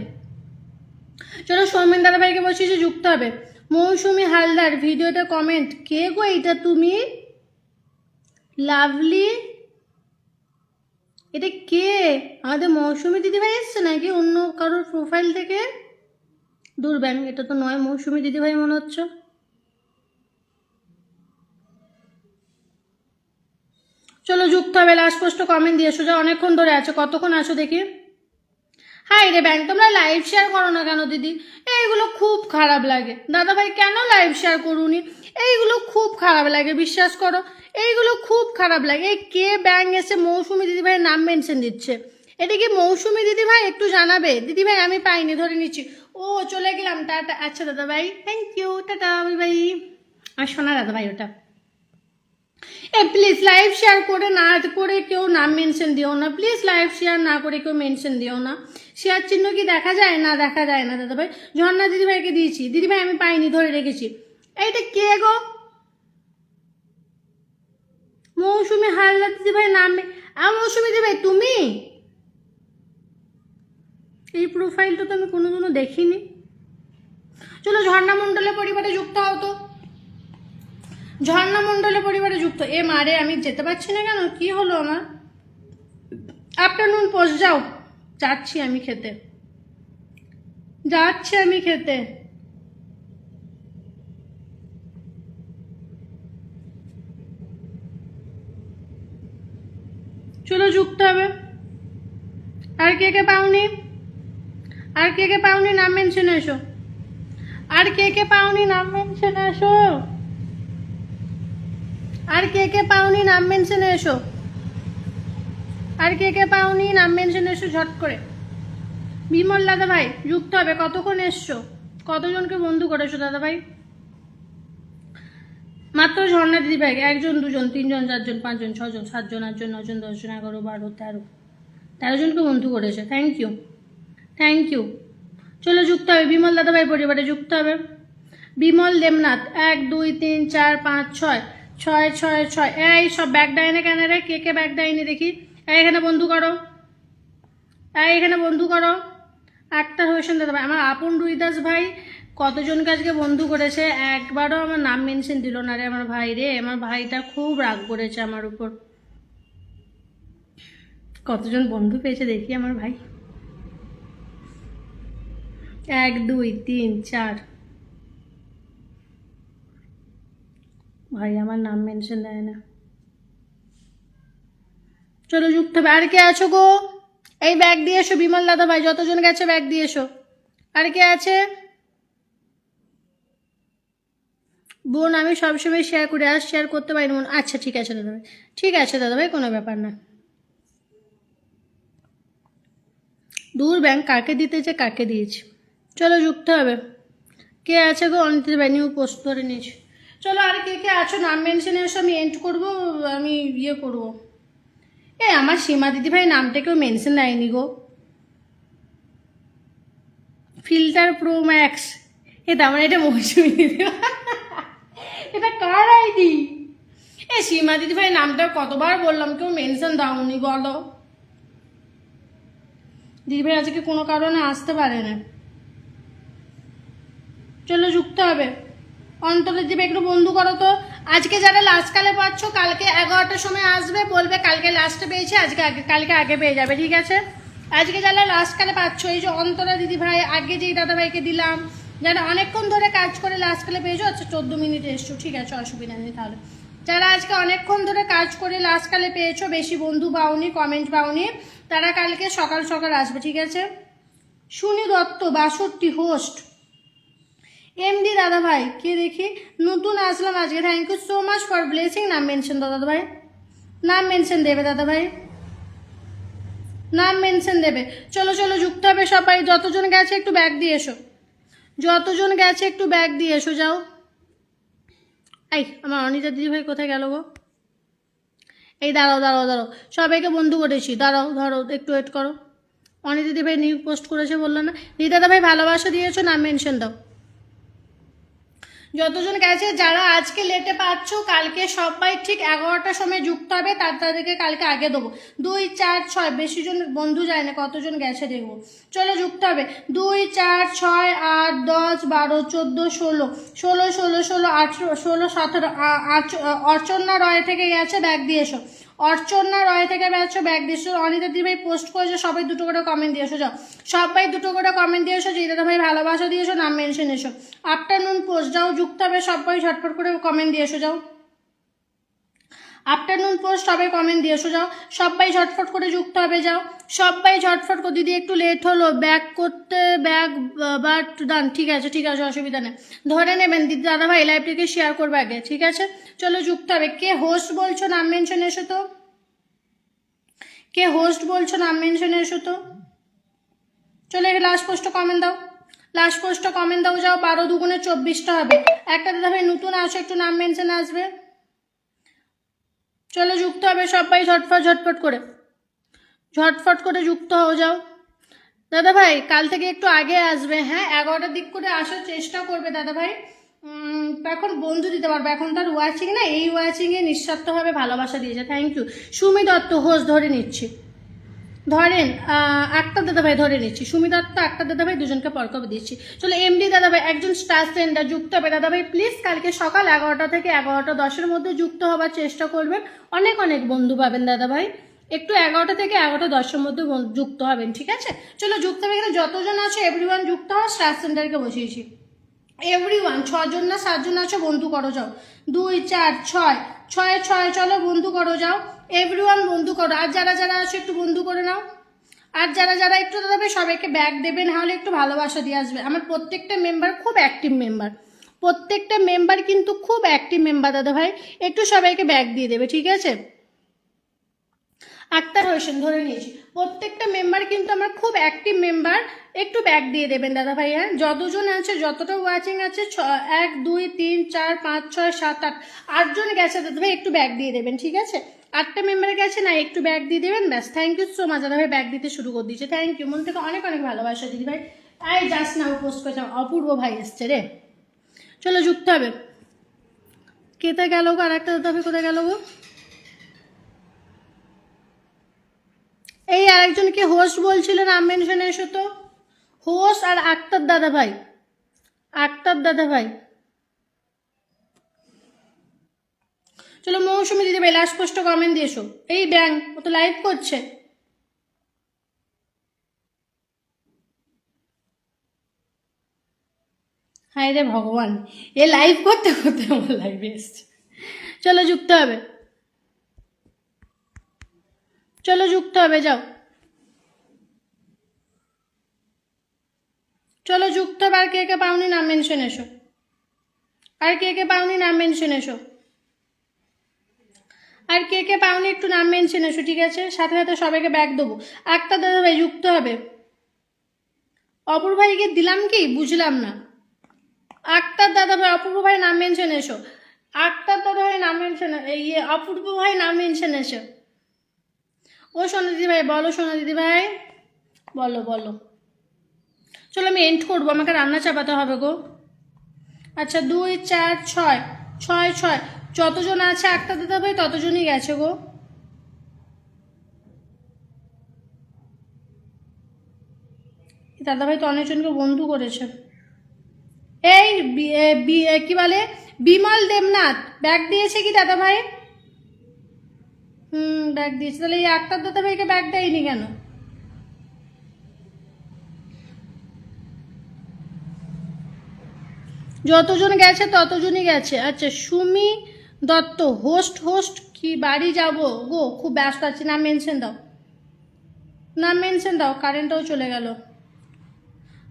চলো সৌমেন দাদাভাইকে বসিয়েছি, যুক্ত হবে। মৌসুমি হালদার ভিডিওতে কমেন্ট, কে গো এটা তুমি? লাভলি, এটা কে? আমাদের মৌসুমি দিদিভাই এসছে নাকি অন্য কারোর প্রোফাইল থেকে? দূর ব্যাং, এটা তো নয় মৌসুমি দিদিভাই মনে হচ্ছে। চলো যুক্ত হবে, লাস্ট পোস্ট কমেন্ট দিয়ে এসো, যা অনেকক্ষণ ধরে আছো, কতক্ষণ আছো দেখি। হাই রে ব্যাং, তোমরা লাইভ শেয়ার করো না কেন দিদি? এইগুলো খুব খারাপ লাগে দাদা ভাই, কেন লাইভ শেয়ার করুনি? এইগুলো খুব খারাপ লাগে, বিশ্বাস করো এইগুলো খুব খারাপ লাগে। এই কে ব্যাং এসে মৌসুমি দিদিভাইয়ের নাম মেনশন দিচ্ছে? এটা কি মৌসুমি দিদিভাই? একটু জানাবে দিদিভাই, আমি পাইনি, ধরে নিচ্ছি। ও চলে গেলাম, টাটা। আচ্ছা দাদা ভাই, থ্যাংক ইউ, টাটা ভাই। আর শোনা দাদা ভাই, ওটা প্লিজ লাইভ শেয়ার করে না করে কেউ নাম মেনশন দিও না, প্লিজ লাইভ শেয়ার না করে কেউ মেনশন দিও না। শেয়ার চিহ্ন কি দেখা যায় না? দেখা যায় না দাদা ভাই। ঝর্ণা দিদিভাইকে দিয়েছি, দিদিভাই আমি পাইনি, ধরে রেখেছি। এইটা কে গো? মৌসুমি হালদার দিদিভাই নাম। মৌসুমি দিদিভাই তুমি? এই প্রোফাইলটা তো আমি কোনোদিনও দেখিনি। চলো ঝর্ণা মণ্ডলের পরিবারে যুক্ত হও তো, ঝর্ণা মণ্ডলের পরিবারে যুক্ত। মারে আমি যেতে পারছি না কেন, কি হলো আমার? আফটারনুন পোস্ট, যাও, যাচ্ছি আমি খেতে। চলো যুক্ত হবে। আর কে কে পাওনি? নাম মেনশন এসো। আর কে কে পাওনি নাম মেনশনে এসো। ঝট করে। বিমল দাদা ভাই যুক্ত হবে, কতক্ষণ এসছো? কতজনকে বন্ধু করেছো দাদা ভাই? মাত্র ঝর্ণা দিদি ভাই 1 জন 2 জন 3 জন 4 জন 5 জন 6 জন 7 জন 8 জন 9 জন 10 জন 11 12 13 জনকে বন্ধু করেছে, থ্যাংক ইউ। চলো যুক্ত হবে, বিমল দাদা ভাই পরিবারে যুক্ত হবে। বিমল দেবনাথ 1 2 3 4 5 6 6 এই সব ব্যাক ডাইনে কেন রে? কে ব্যাক ডাইনে দেখি? এখানে বন্ধু করো, আক্তার হোসেন দাদা ভাই। আমার আপন রুইদাস ভাই কতজনকে আজকে বন্ধু করেছে, একবারও আমার নাম মেনশন দিল না রে আমার ভাই রে। আমার ভাইটা খুব রাগ করেছে আমার উপর। কতজন বন্ধু পেয়েছে দেখি আমার ভাই। 1 2 3 4 ভাই আমার নাম মেনশন দেয় না। চলো যুক্ত হবে। আর কে আছো গো? এই ব্যাগ দিয়ে এসো বিমল দাদা ভাই, যতজন গেছে ব্যাগ দিয়ে এসো। আর কে আছে? বোন আমি সবসময় শেয়ার করি, আর শেয়ার করতে পারি বোন। আচ্ছা ঠিক আছে দাদা ভাই, কোনো ব্যাপার না। দূর ব্যাংক, কাকে দিতেছে কাকে দিয়েছি। চলো যুক্ত হবে। কে আছে গো? অনিতা ভাই নিউ পোস্ট ধরে নিয়েছি। চলো আর কে আছো নাম মেনশনে এসো, আমি এন্ড করবো, আমি করবো। আমার সীমা দিদি ভাই নামটা কেউ মেনশন দেয়নি গো। ফিল্টার প্রো ম্যাক্স, এটা আমার, এটা মৌসুমি দিদি, এটা কার আইডি? সীমা দিদি ভাই নামটা কতবার বললাম, কেউ মেনশন দাওনি বলো। দিদিভাই আজকে কোনো কারণে আসতে পারে না। চলো যুক্ত হবে। অন্তরে দিবে একটু বন্ধু করো তো। আজকে যারা লাস্ট কালে পাচ্ছ কালকে 11টার সময় আসবে, বলবে কালকে লাস্টে পেয়েছে, আজকে আগে, কালকে আগে পেয়ে যাবে, ঠিক আছে? আজকে যারা লাস্ট কালে পাচ্ছ, এই যে অন্তরা দিদিভাই, আগে যেই দাদাভাইকে দিলাম, যারা অনেকক্ষণ ধরে কাজ করে লাস্ট কালে পেয়েছো, আচ্ছা 14 মিনিটে এসছো, ঠিক আছে, অসুবিধা নেই। তাহলে যারা আজকে অনেকক্ষণ ধরে কাজ করে লাস্ট কালে পেয়েছো, বেশি বন্ধু পাওনি, কমেন্ট পাওনি, তারা কালকে সকাল সকাল আসবে, ঠিক আছে? সুনি দত্ত 62 হোস্ট। এমডি দাদা ভাই কে দেখি, নতুন আসলাম আজকে, thank you so much for blessing. নাম মেনশন দাদা ভাই, নাম মেনশন দেবে দাদা ভাই, নাম মেনশন দেবে। চলো চলো যুক্ত হবে সবাই। যতজন গেছে একটু ব্যাগ দিয়ে এসো, যতজন গেছে একটু ব্যাগ দিয়ে এসো, যাও। এই আমার অনিতা দিদি ভাই কোথায় গেল গো? এই দাঁড়াও দাঁড়াও দাঁড়াও, সবাইকে বন্ধু করেছি, দাঁড়াও, ধরো একটু ওয়েট করো। অনিতা দিদি ভাই নিউ পোস্ট করেছে বললো না? দিদি দাদা ভাই ভালোবাসা দিয়েছো, নাম মেনশন দাও। যতজন গেছে, যারা আজকে লেটে পাচ্ছ, কালকে সবাই ঠিক 11টার সময় যুক্ত হবে, তাদেরকে কালকে আগে দেবো। 2, 4, 6, বেশি জন বন্ধু যায় না, কতজন গেছে দেখবো। চলো যুক্ত হবে। 2, 4, 6, 8, 10, 12, 14, 16, 16, 16, 16, 18, 16, 17, অর্চনা রয় থেকে গেছে, ব্যাগ দিয়ে এসো। অর্চনা রয় থেকে বেড়াচ্ছো, ব্যাগ দিয়েছো। অনিতা দিদিভাই পোস্ট করেছো, সবাই দুটো করে কমেন্ট দিয়েছো, যাও সবাই দুটো করে কমেন্ট দিয়েছো। যে দাদা ভাই ভালোবাসা দিয়েছো, নাম মেনশন এসো। আফটারনুন পোস্ট, যাও যুক্ত হবে সবাই, ঝটপট করে কমেন্ট দিয়েছো, যাও। আফটারনুন পোস্ট সবাই কমেন্ট দিয়েছো, যাও সবাই ঝটফট করে যুক্ত হবে, যাও সবাই ঝটফট করে। দিদি একটু লেট হলো ব্যাগ করতে, ব্যাগ বাট ডান, ঠিক আছে ঠিক আছে, অসুবিধা নেই, ধরে নেবেন। দিদি দাদা ভাই লাইভটিকে শেয়ার করবে আগে, ঠিক আছে? চলো যুক্ত হবে। কে হোস্ট বলছো, নাম মেনশন এসো তো। কে হোস্ট বলছো, নাম মেনশন এসো তো। চলো লাস্ট পোস্টে কমেন্ট দাও, লাস্ট পোস্টে কমেন্ট দাও, যাও। 12 দুগুণে 24টা হবে। একটা দাদা ভাই নতুন আসো, একটু নাম মেনশন আসবে। চলো যুক্ত হবে সবাই, ঝটফট ঝটফট করে, ঝটফট করে যুক্ত হও, যাও। দাদা ভাই কাল থেকে একটু আগে আসবে, হ্যাঁ 11টার দিক করে আসার চেষ্টা করবে দাদা ভাই। এখন বন্ধু দিতে পারবে, এখন তার ওয়াচিং না, এই ওয়াচিংয়ে নিঃস্বার্থভাবে ভালোবাসা দিয়েছে, thank you. Sumi Dutta host ধরে নিচ্ছি, ধরেন আক্তার দাদা ভাই ধরে নিচ্ছি, সুমি দত্ত আক্তার দাদা ভাই দুজনকে পর করে দিচ্ছি। চলো এমডি দাদা ভাই একজন স্টার সেন্ডার যুক্ত হবে দাদা ভাই, প্লিজ কালকে সকাল 11টা থেকে 11:10-এর মধ্যে যুক্ত হবার চেষ্টা করবেন, অনেক অনেক বন্ধু পাবেন দাদা ভাই। একটু 11টা থেকে 11:10-এর মধ্যে যুক্ত হবেন, ঠিক আছে? চলো যুক্ত হবে। এখানে যতজন আছে এভরিওয়ান যুক্ত হওয়া, স্টার সেন্টারকে বসিয়েছি। এভরিওয়ান 6 জন না 7 জন আছে, বন্ধু করো, যাও। 2, 4, 6, 6, 6, চলো বন্ধু করো, যাও এভরিওয়ান বন্ধু করো। আর যারা যারা আছে একটু বন্ধু করে নাও। আর যারা যারা একটু দাদা ভাই সবাইকে ব্যাগ দেবেন, নাহলে একটু ভালোবাসা দিয়ে আসবে। আমার প্রত্যেকটা মেম্বার খুব অ্যাক্টিভ মেম্বার, প্রত্যেকটা মেম্বার কিন্তু খুব অ্যাক্টিভ মেম্বার দাদা ভাই, একটু সবাইকে ব্যাগ দিয়ে দেবে, ঠিক আছে? আক্তার হোসেন ধরে নিয়েছি। প্রত্যেকটা মেম্বার কিন্তু আমার খুব অ্যাক্টিভ মেম্বার, একটু ব্যাগ দিয়ে দেবেন দাদা ভাই। হ্যাঁ যতজন আছে, যতটা ওয়াচিং আছে, 1, 2, 3, 4, 5, 6, 7, 8, 8জন গেছে দাদা ভাই, একটু ব্যাগ দিয়ে দেবেন, ঠিক আছে? 8টা মেম্বার গেছে না, একটু ব্যাগ দিয়ে দেবেন, ব্যাস। থ্যাংক ইউ সো মাচ দাদা ভাই, ব্যাগ দিতে শুরু করে দিয়েছে, থ্যাংক ইউ, মন থেকে অনেক অনেক ভালোবাসা দিদি ভাই। আই জাস্ট নাও পোস্ট করেছিলাম, অপূর্ব ভাই এসছে রে। চলো যুক্ত হবে। কেতে গেল গো, আর একটা দাদা ভাই কোথায় গেল গো? এই আরেকজনকে হোস্ট বলছিল, নাম মেনশনে এসো তো। হোস্ট আর আক্তার দাদা ভাই, আক্তার দাদা ভাই। চলো মৌসুমি দিদি ভাই লাস্ট পোস্টে কমেন্ট দিয়েছো। এই ব্যাং ও তো লাইভ করছে। হায় রে ভগবান, এ লাইভ করতে করতে আমার লাইভে এসছে। চলো যুক্ত হবে, চলো যুক্ত হবে, যাও। চলো যুক্ত হবে। আর কে কে পাওনি নাম মেনশন এসো, আর কে কে পাওনি নাম মেনশন এসো, আর কে কে পাওনি একটু নাম মেনশন এসো, ঠিক আছে? সাথে সাথে সবাইকে ব্যাগ দেবো। আক্তার দাদা ভাই যুক্ত হবে। অপূর্ব ভাইকে দিলাম কি বুঝলাম না। আক্তার দাদা ভাই, অপূর্ব ভাই নাম মেনশন এসো। আক্তার দাদা ভাই নাম মেনশন, ইয়ে অপূর্ব ভাই নাম মেনশন এসো। ও সোনা দিদি ভাই বলো, সোনা দিদি ভাই বলো বলো। চলো আমি এন্ড করবো, আমাকে রান্না চাপাতে হবে গো। আচ্ছা 2, 4, 6, 6, 6, যতজন আছে আক্তার দাদা ভাই ততজনই গেছে গো। দাদাভাই তো অনেকজনকে বন্ধু করেছে। এই কি বলে বিমল দেবনাথ ব্যাগ দিয়েছে কি দাদাভাই? ব্যাগ দিয়েছে। তাহলে এই আক্তার দাদাভাইকে ব্যাগ দেয়নি কেন? যতজন গেছে ততজনই গেছে। আচ্ছা, সুমি দত্ত হোস্ট কি বাড়ি যাব গো, খুব ব্যস্ত আছি। নাম মেনশন দাও। কারেন্টটাও চলে গেল।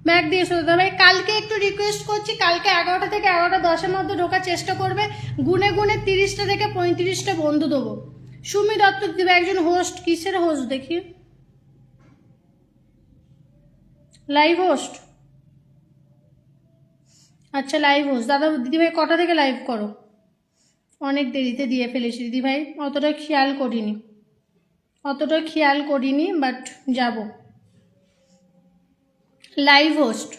ব্যাগ দিয়েছো দাদাভাই। কালকে একটু রিকোয়েস্ট করছি, কালকে 11টা থেকে 11:10-এর মধ্যে ঢোকার চেষ্টা করবে। গুনে 30টা থেকে 35টা বন্ধু দেবো। সুমি দত্ত দিবে একজন হোস্ট। কিসের হোস্ট দেখি? Live host. আচ্ছা, লাইভ হোস্ট। দাদা দিদিভাই কটা থেকে লাইভ করো? অনেক দেরিতে দিয়ে ফেলেছি দিদিভাই, অতটা খেয়াল করিনি, বাট যাব। লাইভ হোস্ট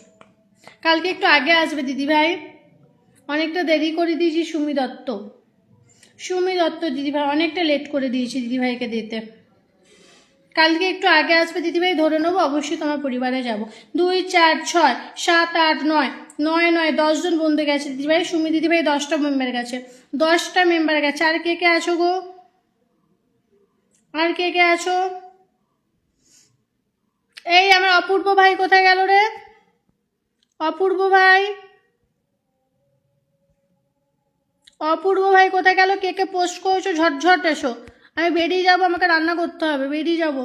কালকে একটু আগে আসবে দিদিভাই, অনেকটা দেরি করে দিয়েছি। সুমি দত্ত দিদিভাই, অনেকটা লেট করে দিয়েছি দিদিভাইকে দিতে। কালকে একটু আগে আসবে দিদিভাই, ধরে নেবো। অবশ্যই তোমার পরিবারে যাব। 2, 4, 6, 7, 8, 9, 10 জন বন্ধু গেছে দিদিভাই। সুমি দিদিভাই 10টা মেম্বার গেছে। আর কে আছো গো? আর কে আছো? এই আমার অপূর্ব ভাই কোথায় গেল রে? অপূর্ব ভাই কোথায় গেল? কে পোস্ট করেছো? ঝটঝট এসো। আমি বেরিয়ে যাবো, আমাকে রান্না করতে হবে, বেরিয়ে যাবো।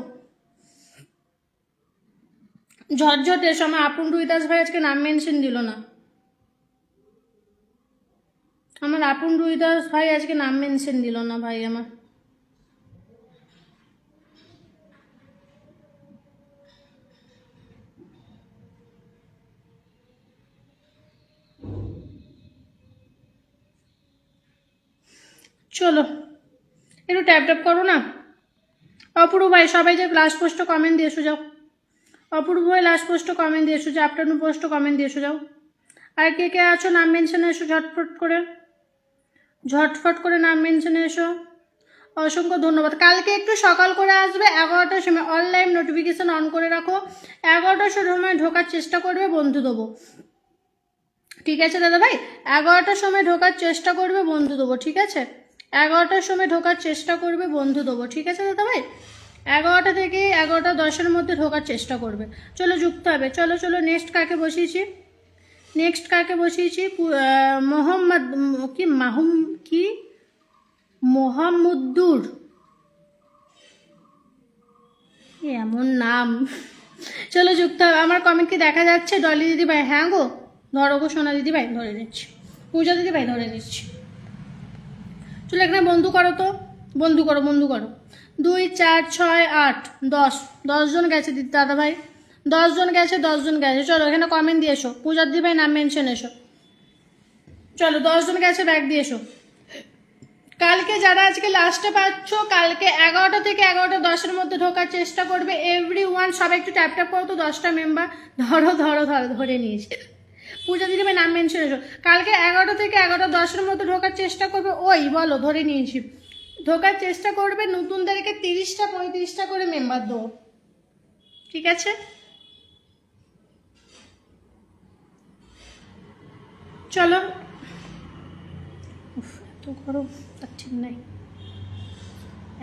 ঝটঝট এসো। আমার আপন রুইদাস ভাই আজকে নাম মেনশন দিল না। ভাই আমার। চলো একটু ট্যাপ করো না। অপূর্ব ভাই সবাই যে লাস্ট পোস্টে কমেন্ট দিয়ে এসো যাও। অপূর্ব ভাই লাস্ট পোস্টে কমেন্ট দিয়ে এসো, যে আফটারনুন পোস্টে কমেন্ট দিয়ে এসো যাও। আর কে আছো নাম মেনশনে এসো, ঝটফট করে নাম মেনশনে এসো। অসংখ্য ধন্যবাদ। কালকে একটু সকাল করে আসবে, 11টার সময় অনলাইন নোটিফিকেশান অন করে রাখো। 11টার সময় ঢোকার চেষ্টা করবে, বন্ধু দেবো। ঠিক আছে দাদাভাই? 11টার সময় ঢোকার চেষ্টা করবে, বন্ধু দেবো। ঠিক আছে? 11টার সময় ঢোকার চেষ্টা করবে, বন্ধু দেবো। ঠিক আছে দাদাভাই? 11টা থেকে 11:10-এর মধ্যে ঢোকার চেষ্টা করবে। চলো যুক্ত হবে। চলো নেক্সট কাকে বসিয়েছি? মোহাম্মদুর, এমন নাম। চলো যুক্ত হবে। আমার কমেন্ট কি দেখা যাচ্ছে? ডলি দিদিভাই, হ্যাঁ গো ধরো গো। সোনা দিদিভাই ধরে নিচ্ছি। পূজা দিদিভাই ধরে নিচ্ছি। চলো এখানে বন্ধু করো তো। বন্ধু করো। 2, 4, 6, 8, 10 জন গেছে দাদাভাই। 10 জন গেছে। চলো এখানে কমেন্ট দিয়ে এসো। পূজা দিদিভাই নাম মেনশন এসো। চলো 10 জন গেছে, ব্যাগ দিয়ে এসো। কালকে যারা আজকে লাস্টে পাচ্ছ, কালকে 11টা থেকে 11:10-এর মধ্যে ঢোকার চেষ্টা করবে। এভরিওয়ান সবাই একটু ট্যাপ করো তো। 10টা মেম্বার ধরে নিয়েছে। পূজা দিদিভাই নাম মেনশন এসো। কালকে 11টা থেকে 11:10-এর মধ্যে ঢোকার চেষ্টা করবে। ওই বলো, ধরে নিয়েছি। ঢোকার চেষ্টা করবে। নতুনদেরকে 30টা 35টা করে মেম্বার দেবো। ঠিক আছে? চলো।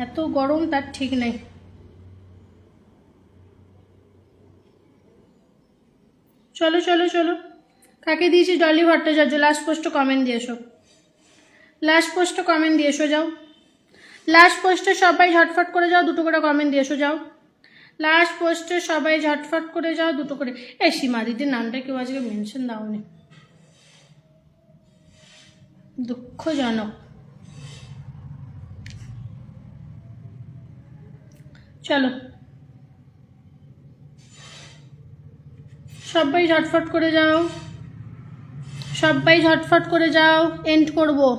এত গরম তার ঠিক নেই। চলো কাকে দিয়েছি? ডলি ভট্টাচার্য। লাস্ট পোস্টে কমেন্ট দিয়ে এসো। যাও লাস্ট পোস্টে সবাই ঝটফট করে যাও, 2টো করে কমেন্ট দিয়ে এসো। যাও লাস্ট পোস্টে সবাই ঝটফট করে যাও, 2টো করে। এই সীমা দিদির নামটা কেউ আজকে মেনশন দাওনি, দুঃখজনক। চলো সবাই ঝটফট করে যাও। এন্ড করবো।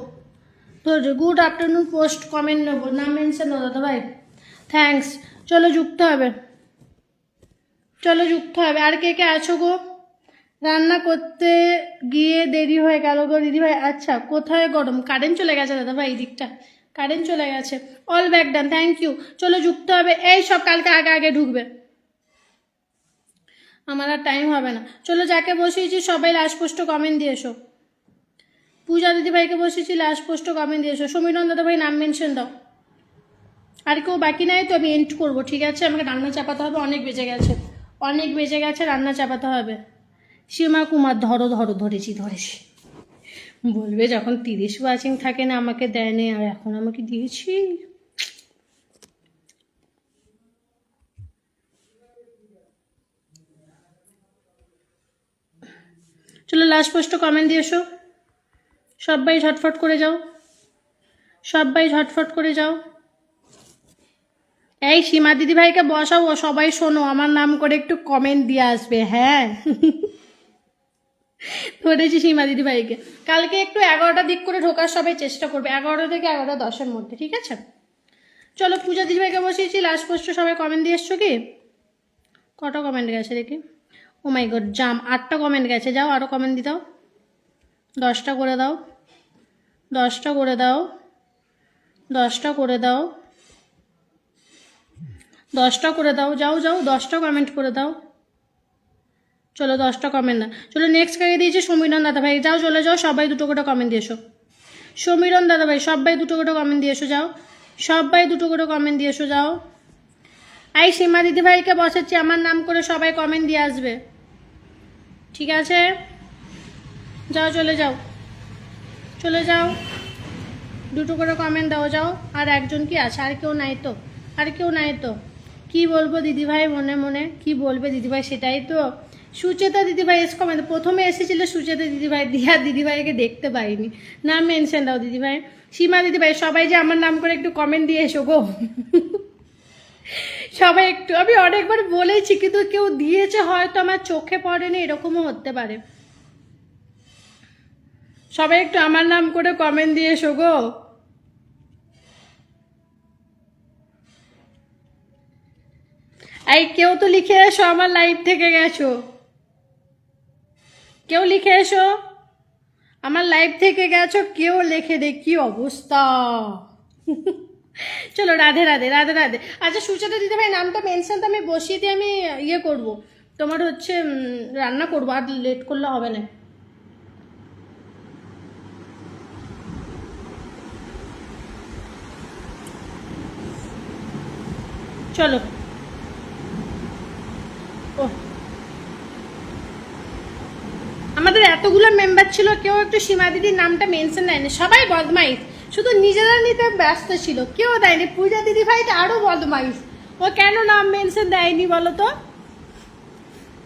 গুড আফটারনুন পোস্ট কমেন্ট নেবো, নাম মেনশন দাও দাদা ভাই। থ্যাঙ্কস। চলো যুক্ত হবে। আর কে আছো গো? রান্না করতে গিয়ে দেরি হয়ে গেল গো দিদিভাই। আচ্ছা, কোথায় গরম? কারেন্ট চলে গেছে দাদা ভাই, এই দিকটা কারেন্ট চলে গেছে। All back done, thank you. চলো যুক্ত হবে। এই সব কালকে আগে ঢুকবে। আমার আর টাইম হবে না। চলো, যাকে বসিয়েছি সবাই লাস্ট পোস্ট কমেন্ট দিয়ে এসো। পূজা দিদিভাইকে বসিয়েছি, লাস্ট পোস্ট কমেন্ট দিয়ে এসো। সমীরণ দাদাভাই নাম মেনশন দাও। আর কেউ বাকি নাই তো আমি এন্ড করবো, ঠিক আছে? আমাকে রান্না চাপাতে হবে, অনেক বেজে গেছে, অনেক বেজে গেছে, রান্না চাপাতে হবে। সীমা কুমার ধরো ধরো, ধরেছি ধরেছি। বলবে যখন 30 ওয়াচিং থাকে না আমাকে দেয় নে, আর এখন আমাকে দিয়েছি। চলো লাস্ট পোস্ট কমেন্ট দিয়ে এসো, সবাই ঝটফট করে যাও, সবাই ঝটফট করে যাও। এই সীমা দিদিভাইকে বসাও, সবাই শোনো, আমার নাম করে একটু কমেন্ট দিয়ে আসবে, হ্যাঁ? ধরেছি সীমা দিদিভাইকে। কালকে একটু 11টার দিক করে ঢোকার সবাই চেষ্টা করবে, 11টা থেকে 11:10-এর মধ্যে, ঠিক আছে? চলো, পূজা দিদিভাইকে বসিয়েছি, লাস্ট পোস্টে সবাই কমেন্ট দিয়ে এসছো কি? কটা কমেন্ট গেছে দেখি? ও মাই গড, জাম, 8টা কমেন্ট গেছে। যাও আরও কমেন্ট দিয়ে দাও, 10টা করে দাও, 10টা করে দাও, 10টা করে দাও, 10টা করে দাও, যাও যাও, 10টা কমেন্ট করে দাও। চলো 10টা কমেন্ট না, চলো নেক্সট কাকে দিয়েছি? সমীরণ দাদাভাই, যাও চলে যাও, সবাই 2টো করে কমেন্ট দিয়ে এসো। সমীরণ দাদাভাই সবাই 2টো করে কমেন্ট দিয়ে এসো, যাও সবাই 2টো করে কমেন্ট দিয়ে এসো, যাও। এই সীমা দিদিভাইকে বসাচ্ছি, আমার নাম করে সবাই কমেন্ট দিয়ে আসবে, ঠিক আছে? যাও চলে যাও, চলে যাও, 2টো করে কমেন্ট দাও, যাও। আর একজন কি আছে? আর কেউ নাই তো? আর কেউ নাই তো? কি বলবো দিদিভাই, মনে মনে কি বলবে দিদিভাই, সেটাই তো। সুচেতা দিদিভাই এস কমেন্ট, প্রথমে এসেছিল সুচেতা দিদিভাই, দিয়া দিদিভাইকে দেখতে পাইনি, নাম মেনশন দাও দিদিভাই। সীমা দিদিভাই সবাই যে আমার নাম করে একটু কমেন্ট দিয়ে এসো গো। সবাই একটু, আমি অনেকবার বলেছি কিন্তু কেউ দিয়েছে, হয়তো আমার চোখে পড়েনি, এরকমও হতে পারে। সবাই একটু আমার নাম করে কমেন্ট দিয়ে এসো গো। এই কেউ তো লিখে এসো, আমার লাইভ থেকে গেছো, কেউ লিখে এসো, আমার লাইভ থেকে গেছো, কেউ লিখে দে, কি অবস্থা। চলো, রাধে রাধে, রাধে রাধে। আচ্ছা সুচেতা দিদিভাই নামটা মেনশন তো আমি বসিয়ে দিয়ে আমি ইয়ে করব, তোমার হচ্ছে রান্না করবো, আর লেট করলে হবে না। চলো, ও আমাদের এতগুলো মেম্বার ছিল, কেউ একটু সীমা দিদির নামটা মেনশন দেয়নি, সবাই বদমাইশ, শুধু নিজেরা নিতে ব্যস্ত ছিল, কেউ দেয়নি। পূজা দিদি ভাইটা আরো বদমাইশ, ও কেন নাম মেনশন দেয়নি বলো তো?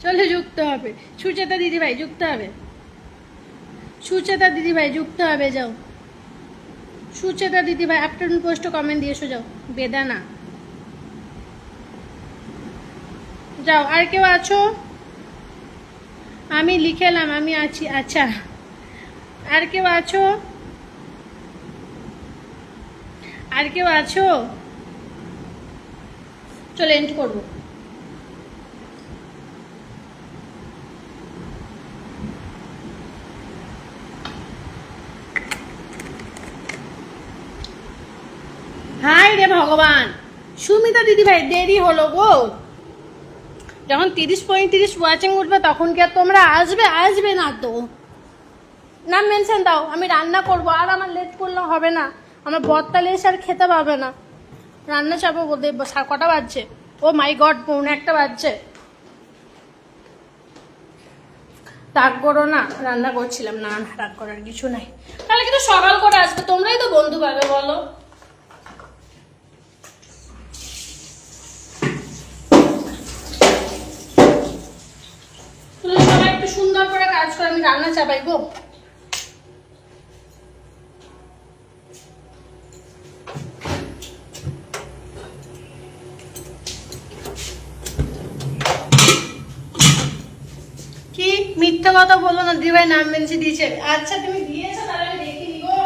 চলে যুক্ত হবে, সুচেতা দিদি ভাই যুক্ত হবে, সুচেতা দিদি ভাই যুক্ত হবে, যাও সুচেতা দিদি ভাই আফটারনুন পোস্ট কমেন্ট দিয়ে এসো, যাও। বেদানা, যাও। আর কেউ আছো? আমি লিখেলাম, আমি আছি, আচ্ছা। আর কেউ আছো? আর কেউ আছো? চলো এন্ড করবো। হাই রে ভগবান, সুমিতা দিদি ভাই দেরি হলো গো, যখন 30-35 ওয়াচিং উঠবে তখন কি আর তোমরা আসবে? আসবে না তো। নাম মেনশন দাও, আমি রান্না করব, আর আমার লেট করলে হবে না, আমার বরতালে এসে আর খেতে পাবে না। রান্না চাপো বলতে, কটা বাজছে? ও মাই গড, 1:45 বাজছে। রাগ করো না, রান্না করছিলাম, না না রাগ করার কিছু নাই। তাহলে কিন্তু সকাল করে আসবে, তোমরাই তো বন্ধু পাবে বলো। সবাই একটু সুন্দর করে কাজ করে, আমি রান্না চাপাই গো। কি মিথ্যা কথা বলো না দিদিভাই, নাম মেনশন দিয়েছে। আচ্ছা তুমি দিয়েছো, তাহলে আমি দেখিনি গো।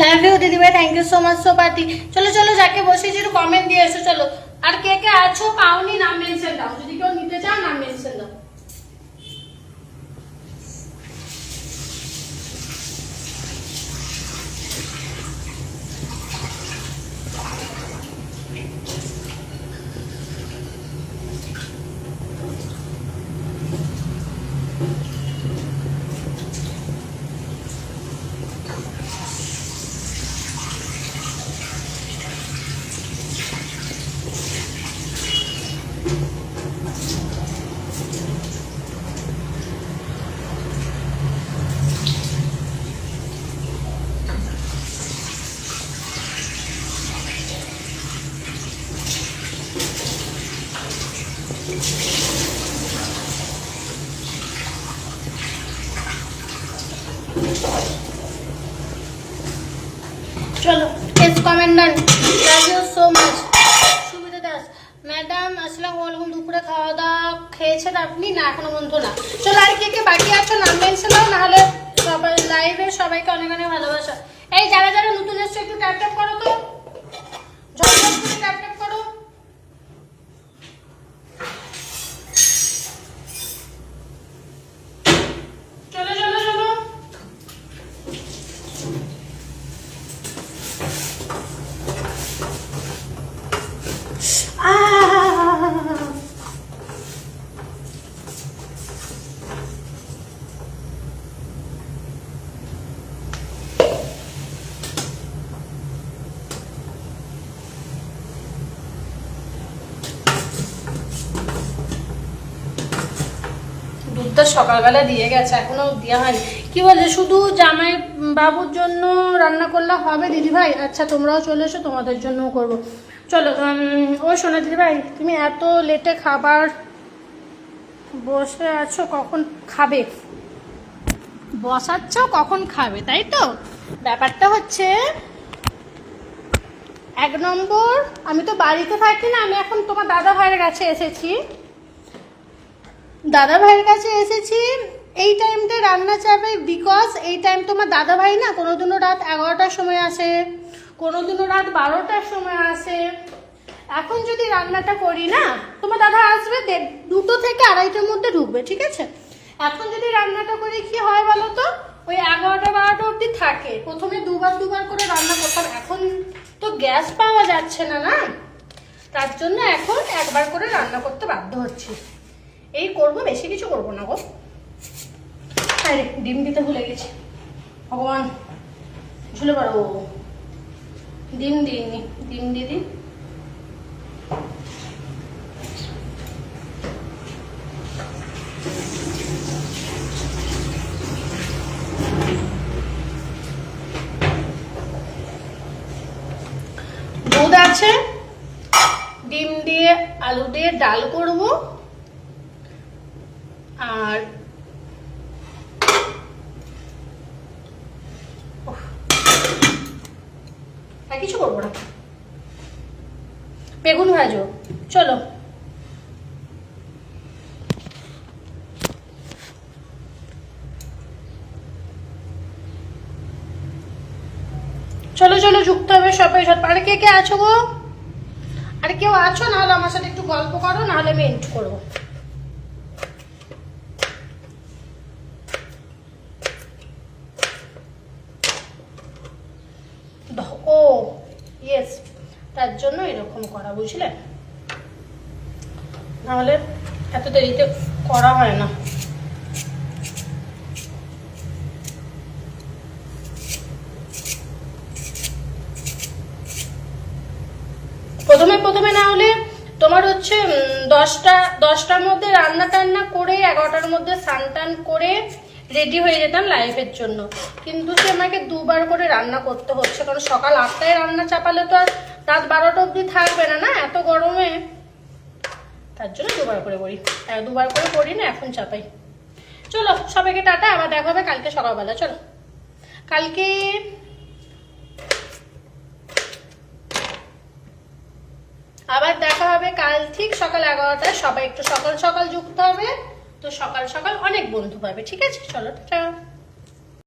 লাভ ইউ দিদিভাই, thank you so much so party. চলো চলো যাকে বসেছি একটু কমেন্ট দিয়ে এসো। চলো, আর কে কে আছো পাওনি নাম মেনশন দাও, যদি কেউ নিতে চাও নাম মেনশন দাও। চলো S comment done, love you so much. Subidha Das madam আসসালামু আলাইকুম, দুপুরে খাওয়া দাওয়া খেয়েছেন আপনি? না এখনো বন্ধু না। চলো আর কে কে বাকি আছো নাম মেনশন দাও, নাহলে সবাই লাইভে সবাইকে অনেক অনেক ভালোবাসা। এই যারা যারা নতুন এসছো একটু ট্যাপ ট্যাপ করো তো, ঝটঝট করে ট্যাপ ট্যাপ করো। চলো চলো চলো, দুধটা সকালবেলা দিয়ে গেছে, এখনো দেওয়া হয়নি। কি বলে শুধু জামাই বাবুর জন্য রান্না করলে হবে দিদিভাই? আচ্ছা তোমরাও চলে এসো, তোমাদের জন্যও করবো। চলো ও শোনো দিদিভাই, তুমি এত লেটে খাবার বসে আছো, কখন খাবে? বসাচ্ছ কখন খাবে, তাই তো? ব্যাপারটা হচ্ছে 1 নম্বর, আমি তো বাড়িতে থাকি না, আমি এখন তোমার দাদা ভাইয়ের কাছে এসেছি। দাদা ভাইয়ের কাছে এসেছি এই টাইমটা রান্না চাপে, বিকজ এই টাইম তোমার দাদা ভাই না কোনোদিনও রাত 11টার সময় আসে, কোনোদিনও রাত 12টার সময় আসে। এখন যদি রান্নাটা করি না, তোমার দাদা আসবে 2টো থেকে 2:30টার মধ্যে ঢুকবে, ঠিক আছে? এখন যদি রান্নাটা করি কি হয় বলো তো, ওই 11টা 12টা অবধি থাকে। প্রথমে দুবার করে রান্না করতাম, এখন তো গ্যাস পাওয়া যাচ্ছে না, না তার জন্য এখন একবার করে রান্না করতে বাধ্য হচ্ছি। এই করবো, বেশি কিছু করবো না গো। আরে ডিম দিতে ভুলে গেছি, ভগবান ঝুলে পারো। ডিম দিইনি, ডিম দিদি। দুধ আছে, ডিম দিয়ে আলু দিয়ে ডাল করবো, আর কিছু করবো না, বেগুন ভাজো। চলো চলো চলো যুক্ত হবে সবাই। আর কে কে আছো গো? আর কেউ আছো? নাহলে আমার সাথে একটু গল্প করো, নাহলে আমি এন্ড করবো। ও ইয়েস, তার জন্য এরকম করা, বুঝলে? নাহলে এত দেরিতে করা হয় না। প্রথমে না হলে তোমার হচ্ছে 10টার মধ্যে রান্না টান্না করে 11টার মধ্যে স্নান টান করে রেডি হয়ে যেতাম লাইভের জন্য, কিন্তু সে আমাকে 2বার করে রান্না করতে হচ্ছে, কারণ সকাল 8টায় রান্না চাপালে তো আর রাত 12টা অবধি থাকবে না, না এত গরমে। তার জন্য 2বার করে করি, 2বার করে করি না, এখন চাপাই। চলো সবাইকে টাটা, আবার দেখা হবে কালকে সকালবেলা। চলো কালকে আবার দেখা হবে, কাল ঠিক সকাল 11টায়। সবাই একটু সকাল সকাল যুক্ত হবে, তো সকাল সকাল অনেক বন্ধু পাবে, ঠিক আছে? চলো টাটা।